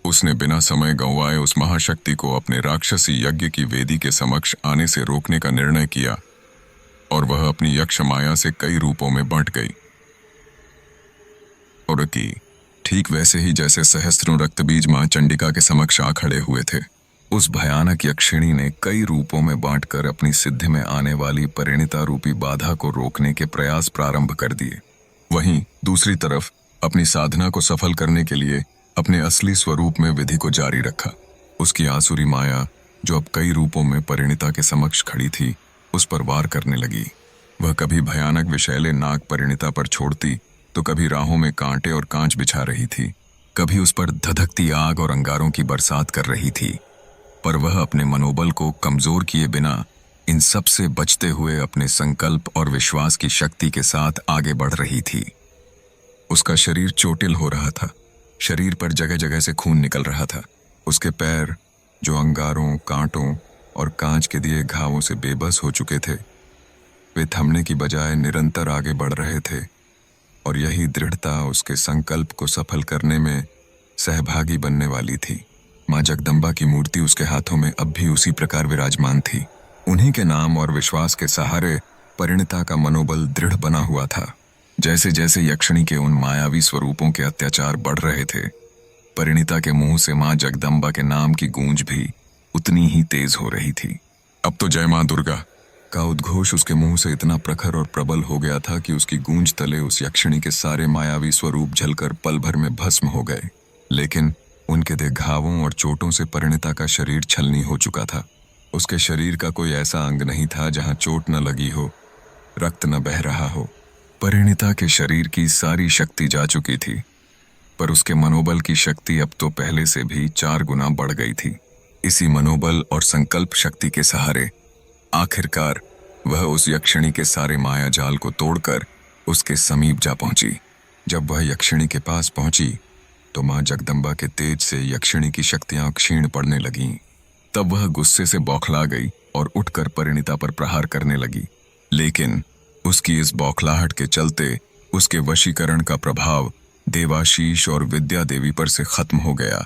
उसने बिना समय गंवाए उस महाशक्ति को अपने राक्षसी यज्ञ की वेदी के समक्ष आने से रोकने का निर्णय किया और वह अपनी यक्ष माया से कई रूपों में बंट गई और की ठीक वैसे ही जैसे सहस्त्रों रक्तबीज मां चंडिका के समक्ष आ खड़े हुए थे। उस भयानक यक्षिणी ने कई रूपों में बांटकर अपनी सिद्धि में आने वाली परिणीता रूपी बाधा को रोकने के प्रयास प्रारंभ कर दिए। वहीं दूसरी तरफ अपनी साधना को सफल करने के लिए अपने असली स्वरूप में विधि को जारी रखा। उसकी आसुरी माया, जो अब कई रूपों में परिणीता के समक्ष खड़ी थी, उस पर वार करने लगी। वह कभी भयानक विषैले नाग परिणीता पर छोड़ती तो कभी राहों में कांटे और कांच बिछा रही थी, कभी उस पर धधकती आग और अंगारों की बरसात कर रही थी। पर वह अपने मनोबल को कमजोर किए बिना इन सब से बचते हुए अपने संकल्प और विश्वास की शक्ति के साथ आगे बढ़ रही थी। उसका शरीर चोटिल हो रहा था, शरीर पर जगह जगह से खून निकल रहा था। उसके पैर, जो अंगारों, कांटों और कांच के दिए घावों से बेबस हो चुके थे, वे थमने की बजाय निरंतर आगे बढ़ रहे थे। और यही दृढ़ता उसके संकल्प को सफल करने में सहभागी बनने वाली थी। मां जगदम्बा की मूर्ति उसके हाथों में अब भी उसी प्रकार विराजमान थी। उन्हीं के नाम और विश्वास के सहारे परिणीता का मनोबल दृढ़ बना हुआ था। जैसे जैसे यक्षिणी के उन मायावी स्वरूपों के अत्याचार बढ़ रहे थे, परिणीता के मुंह से मां जगदम्बा के नाम की गूंज भी उतनी ही तेज हो रही थी। अब तो जय मां दुर्गा का उद्घोष उसके मुंह से इतना प्रखर और प्रबल हो गया था कि उसकी गूंज तले उस यक्षिणी के सारे मायावी स्वरूप झलकर पल भर में भस्म हो गए। लेकिन उनके दे घावों और चोटों से परिणीता का शरीर छलनी हो चुका था। उसके शरीर का कोई ऐसा अंग नहीं था जहां चोट न लगी हो, रक्त न बह रहा हो। परिणीता के शरीर की सारी शक्ति जा चुकी थी, पर उसके मनोबल की शक्ति अब तो पहले से भी 4 गुना बढ़ गई थी। इसी मनोबल और संकल्प शक्ति के सहारे आखिरकार वह उस यक्षिणी के सारे माया जाल को तोड़कर उसके समीप जा पहुंची। जब वह यक्षिणी के पास पहुंची तो मां जगदम्बा के तेज से यक्षिणी की शक्तियां क्षीण पड़ने लगीं। तब वह गुस्से से बौखला गई और उठकर परिणीता पर प्रहार करने लगी। लेकिन उसकी इस बौखलाहट के चलते उसके वशीकरण का प्रभाव देवाशीष और विद्या देवी पर से खत्म हो गया,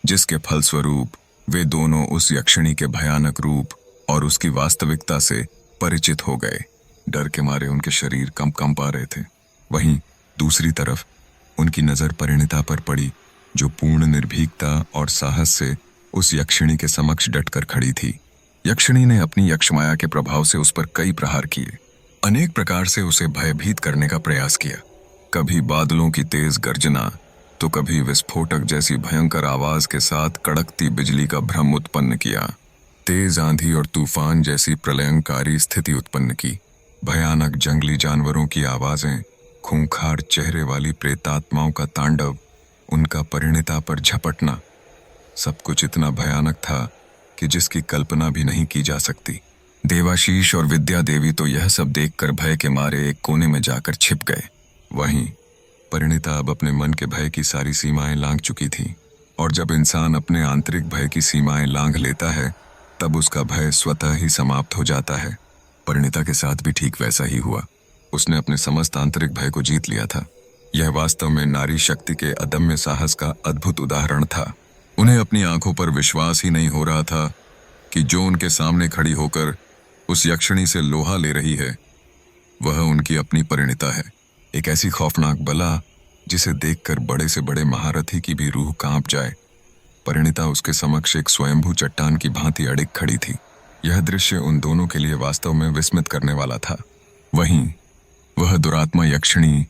जिसके फलस्वरूप वे दोनों उस यक्षिणी के भयानक रूप और उसकी वास्तविकता से परिचित हो गए। डर के मारे उनके शरीर कंप आ रहे थे। वहीं दूसरी तरफ उनकी नजर परिणीता पर पड़ी, जो पूर्ण निर्भीकता और साहस से उस यक्षिणी के समक्ष डटकर खड़ी थी। यक्षिणी ने अपनी यक्षमाया के प्रभाव से उस पर कई प्रहार किए, अनेक प्रकार से उसे भयभीत करने का प्रयास किया। कभी बादलों की तेज गर्जना, तो कभी विस्फोटक जैसी भयंकर आवाज के साथ कड़कती बिजली का भ्रम उत्पन्न किया। तेज आंधी और तूफान जैसी प्रलयंकारी स्थिति उत्पन्न की। भयानक जंगली जानवरों की आवाजें, खूंखार चेहरे वाली प्रेतात्माओं का तांडव, उनका परिणीता पर झपटना, सब कुछ इतना भयानक था कि जिसकी कल्पना भी नहीं की जा सकती। देवाशीष और विद्या देवी तो यह सब देखकर भय के मारे एक कोने में जाकर छिप गए। वहीं परिणीता अब अपने मन के भय की सारी सीमाएं लांघ चुकी थी, और जब इंसान अपने आंतरिक भय की सीमाएं लांघ लेता है तब उसका भय स्वतः ही समाप्त हो जाता है। परिणीता के साथ भी ठीक वैसा ही हुआ। उसने अपने समस्त आंतरिक भय को जीत लिया था। यह वास्तव में नारी शक्ति के अदम्य साहस का अद्भुत उदाहरण था। उन्हें अपनी आंखों पर विश्वास ही नहीं हो रहा था कि जो उनके सामने खड़ी होकर उस यक्षिणी से लोहा ले रही है, वह उनकी अपनी परिणीता है। एक ऐसी खौफनाक बला जिसे देखकर बड़े से बड़े महारथी की भी रूह कांप जाए। परिणीता उसके समक्ष एक स्वयंभू चट्टान की भांति अड़िग खड़ी थी। यह दृश्य उन दोनों के लिए वास्तव में विस्मित करने वाला था। वहीं वह दुरात्मा यक्षिणी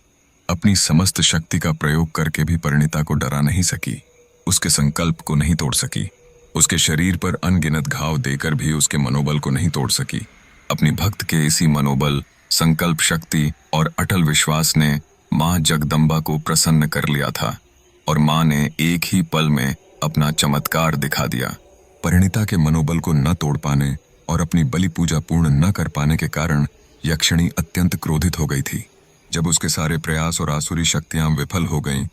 अपनी समस्त शक्ति का प्रयोग करके भी परिणीता को डरा नहीं सकी, उसके संकल्प को नहीं तोड़ सकी। उसके शरीर पर अनगिनत घाव देकर भी उसके मनोबल को नहीं तोड़ सकी। अपनी भक्त के इसी मनोबल, संकल्प शक्ति और अटल विश्वास ने मां जगदम्बा को प्रसन्न कर लिया था, और मां ने एक ही पल में अपना चमत्कार दिखा दिया। परिणीता के मनोबल को न तोड़ पाने और अपनी बलि पूजा पूर्ण न कर पाने के कारण यक्षिणी अत्यंत क्रोधित हो गई थी। जब उसके सारे प्रयास और आसुरी शक्तियां विफल हो गईं,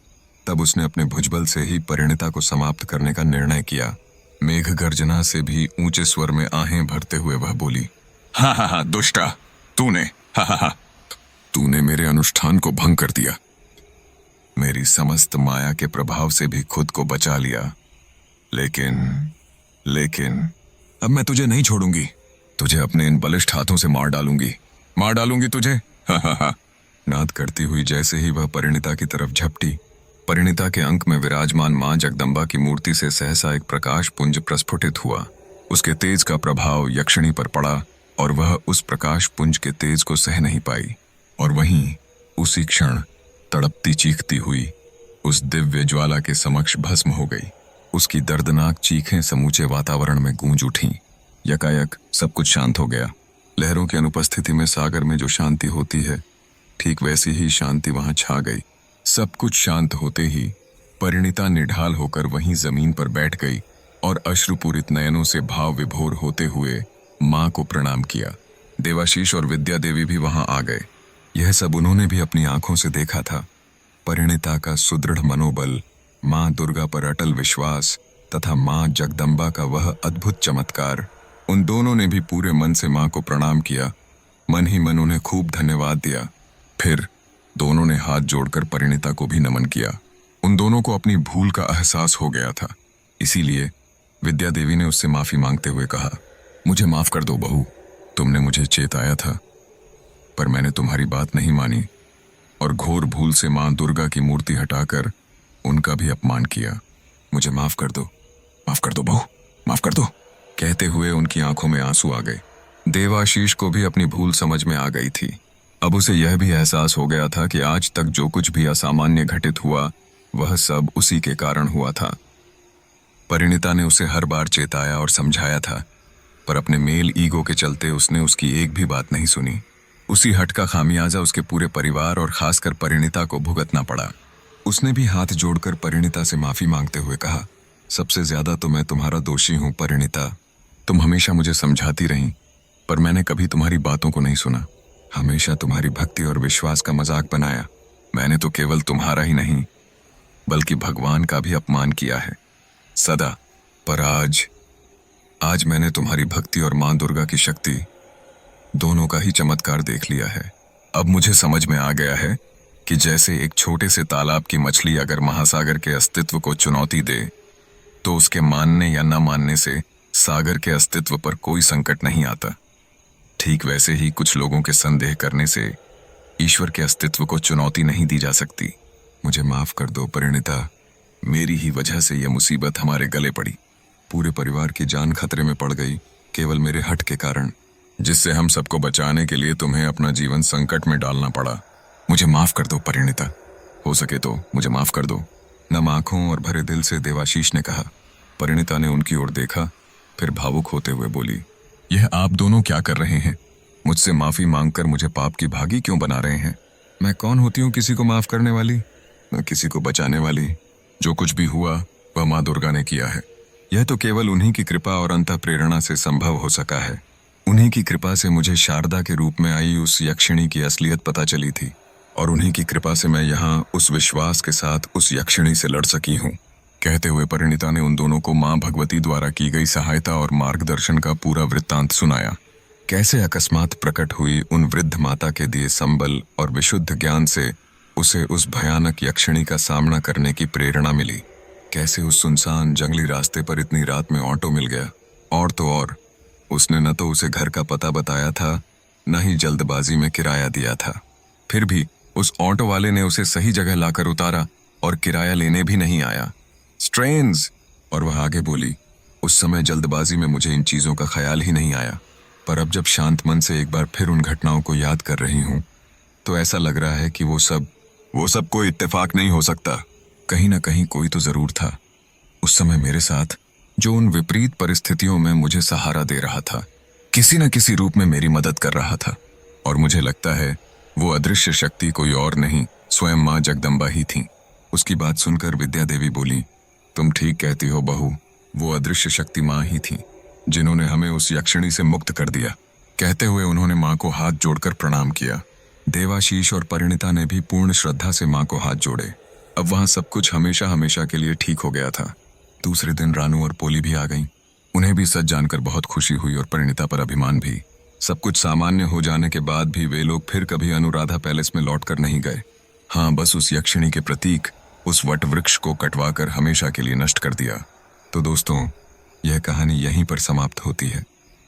तब उसने अपने भुजबल से ही परिणीता को समाप्त करने का निर्णय किया। मेघ गर्जना से भी ऊंचे स्वर में आहें भरते हुए वह बोली, हा हा हा दुष्टा, तूने हा हा हा तूने मेरे अनुष्ठान को भंग कर दिया। मेरी समस्त माया के प्रभाव से भी खुद को बचा लिया, लेकिन अब मैं तुझे नहीं छोड़ूंगी। तुझे अपने इन बलिष्ठ हाथों से मार डालूंगी तुझे। हा हा हा। नाद करती हुई जैसे ही वह परिणीता की तरफ झपटी, परिणीता के अंक में विराजमान मां जगदम्बा की मूर्ति से सहसा एक प्रकाश पुंज प्रस्फुटित हुआ। उसके तेज का प्रभाव यक्षिणी पर पड़ा और वह उस प्रकाश पुंज के तेज को सह नहीं पाई, और वहीं उसी क्षण तड़पती चीखती हुई उस दिव्य ज्वाला के समक्ष भस्म हो गई। उसकी दर्दनाक चीखें समूचे वातावरण में गूंज उठीं। यकायक सब कुछ शांत हो गया। लहरों की अनुपस्थिति में सागर में जो शांति होती है, ठीक वैसी ही शांति वहां छा गई। सब कुछ शांत होते ही परिणीता निढाल होकर वहीं जमीन पर बैठ गई और अश्रुपूरित नयनों से भाव विभोर होते हुए मां को प्रणाम किया। देवाशीष और विद्या देवी भी वहां आ गए। यह सब उन्होंने भी अपनी आंखों से देखा था। परिणीता का सुदृढ़ मनोबल, मां दुर्गा पर अटल विश्वास तथा मां जगदम्बा का वह अद्भुत चमत्कार, उन दोनों ने भी पूरे मन से मां को प्रणाम किया। मन ही मन उन्हें खूब धन्यवाद दिया। फिर दोनों ने हाथ जोड़कर परिणीता को भी नमन किया। उन दोनों को अपनी भूल का एहसास हो गया था। इसीलिए विद्या देवी ने उससे माफी मांगते हुए कहा, मुझे माफ कर दो बहू, तुमने मुझे चेताया था पर मैंने तुम्हारी बात नहीं मानी और घोर भूल से मां दुर्गा की मूर्ति हटाकर उनका भी अपमान किया। मुझे माफ कर दो बहू, माफ कर दो। कहते हुए उनकी आंखों में आंसू आ गए। देवाशीष को भी अपनी भूल समझ में आ गई थी। अब उसे यह भी एहसास हो गया था कि आज तक जो कुछ भी असामान्य घटित हुआ वह सब उसी के कारण हुआ था। परिणीता ने उसे हर बार चेताया और समझाया था, पर अपने मेल ईगो के चलते उसने उसकी एक भी बात नहीं सुनी। उसी हट का खामियाजा उसके पूरे परिवार और खासकर परिणीता को भुगतना पड़ा। उसने भी हाथ जोड़कर परिणीता से माफी मांगते हुए कहा, सबसे ज्यादा तो मैं तुम्हारा दोषी हूं परिणीता। तुम हमेशा मुझे समझाती रही, पर मैंने कभी तुम्हारी बातों को नहीं सुना। हमेशा तुम्हारी भक्ति और विश्वास का मजाक बनाया। मैंने तो केवल तुम्हारा ही नहीं बल्कि भगवान का भी अपमान किया है सदा। पर आज मैंने तुम्हारी भक्ति और मां दुर्गा की शक्ति दोनों का ही चमत्कार देख लिया है। अब मुझे समझ में आ गया है कि जैसे एक छोटे से तालाब की मछली अगर महासागर के अस्तित्व को चुनौती दे तो उसके मानने या न मानने से सागर के अस्तित्व पर कोई संकट नहीं आता, ठीक वैसे ही कुछ लोगों के संदेह करने से ईश्वर के अस्तित्व को चुनौती नहीं दी जा सकती। मुझे माफ कर दो परिणीता, मेरी ही वजह से यह मुसीबत हमारे गले पड़ी। पूरे परिवार की जान खतरे में पड़ गई केवल मेरे हट के कारण, जिससे हम सबको बचाने के लिए तुम्हें अपना जीवन संकट में डालना पड़ा। मुझे माफ कर दो परिणीता, हो सके तो मुझे माफ कर दो। नम आंखों और भरे दिल से देवाशीष ने कहा। परिणीता ने उनकी ओर देखा, फिर भावुक होते हुए बोली, यह आप दोनों क्या कर रहे हैं? मुझसे माफी मांगकर मुझे पाप की भागी क्यों बना रहे हैं? मैं कौन होती हूँ किसी को माफ करने वाली, न किसी को बचाने वाली। जो कुछ भी हुआ वह माँ दुर्गा ने किया है। यह तो केवल उन्हीं की कृपा और अंतः प्रेरणा से संभव हो सका है। उन्हीं की कृपा से मुझे शारदा के रूप में आई उस यक्षिणी की असलियत पता चली थी, और उन्हीं की कृपा से मैं यहाँ उस विश्वास के साथ उस यक्षिणी से लड़ सकी हूँ। कहते हुए परिणीता ने उन दोनों को मां भगवती द्वारा की गई सहायता और मार्गदर्शन का पूरा वृत्तांत सुनाया। कैसे अकस्मात प्रकट हुई उन वृद्ध माता के दिए संबल और विशुद्ध ज्ञान से उसे उस भयानक यक्षिणी का सामना करने की प्रेरणा मिली। कैसे उस सुनसान जंगली रास्ते पर इतनी रात में ऑटो मिल गया, और तो और उसने न तो उसे घर का पता बताया था, न ही जल्दबाजी में किराया दिया था। फिर भी उस ऑटो वाले ने उसे सही जगह लाकर उतारा और किराया लेने भी नहीं आया। स्ट्रेंज। और वह आगे बोली, उस समय जल्दबाजी में मुझे इन चीजों का ख्याल ही नहीं आया, पर अब जब शांत मन से एक बार फिर उन घटनाओं को याद कर रही हूं तो ऐसा लग रहा है कि वो सब कोई इत्तेफाक नहीं हो सकता। कहीं ना कहीं कोई तो जरूर था उस समय मेरे साथ, जो उन विपरीत परिस्थितियों में मुझे सहारा दे रहा था, किसी न किसी रूप में मेरी मदद कर रहा था। और मुझे लगता है वो अदृश्य शक्ति कोई और नहीं, स्वयं मां जगदम्बा ही थी। उसकी बात सुनकर विद्या देवी बोली, तुम ठीक कहती हो बहू, वो अदृश्य शक्ति मां ही थी जिन्होंने हमें उस यक्षिणी से मुक्त कर दिया। कहते हुए उन्होंने मां को हाथ जोड़कर प्रणाम किया। देवाशीष और परिणीता ने भी पूर्ण श्रद्धा से मां को हाथ जोड़े। अब वहां सब कुछ हमेशा हमेशा के लिए ठीक हो गया था। दूसरे दिन रानू और पोली भी आ गईं। उन्हें भी सच जानकर बहुत खुशी हुई और परिणीता पर अभिमान भी। सब कुछ सामान्य हो जाने के बाद भी वे लोग फिर कभी अनुराधा पैलेस में लौटकर नहीं गए। हाँ, बस उस यक्षिणी के प्रतीक, उस वट वृक्ष को कटवाकर हमेशा के लिए नष्ट कर दिया। तो दोस्तों, यह कहानी यहीं पर समाप्त होती है।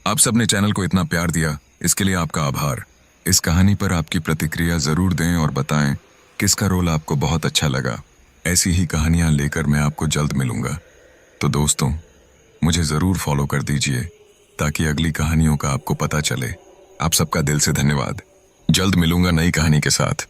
आप सबने चैनल को इतना प्यार दिया, इसके लिए आपका आभार। इस कहानी पर आपकी प्रतिक्रिया जरूर दें और बताएं किसका रोल आपको बहुत अच्छा लगा। ऐसी ही कहानियां लेकर मैं आपको जल्द मिलूंगा। तो दोस्तों, मुझे ज़रूर फॉलो कर दीजिए ताकि अगली कहानियों का आपको पता चले। आप सबका दिल से धन्यवाद। जल्द मिलूंगा नई कहानी के साथ।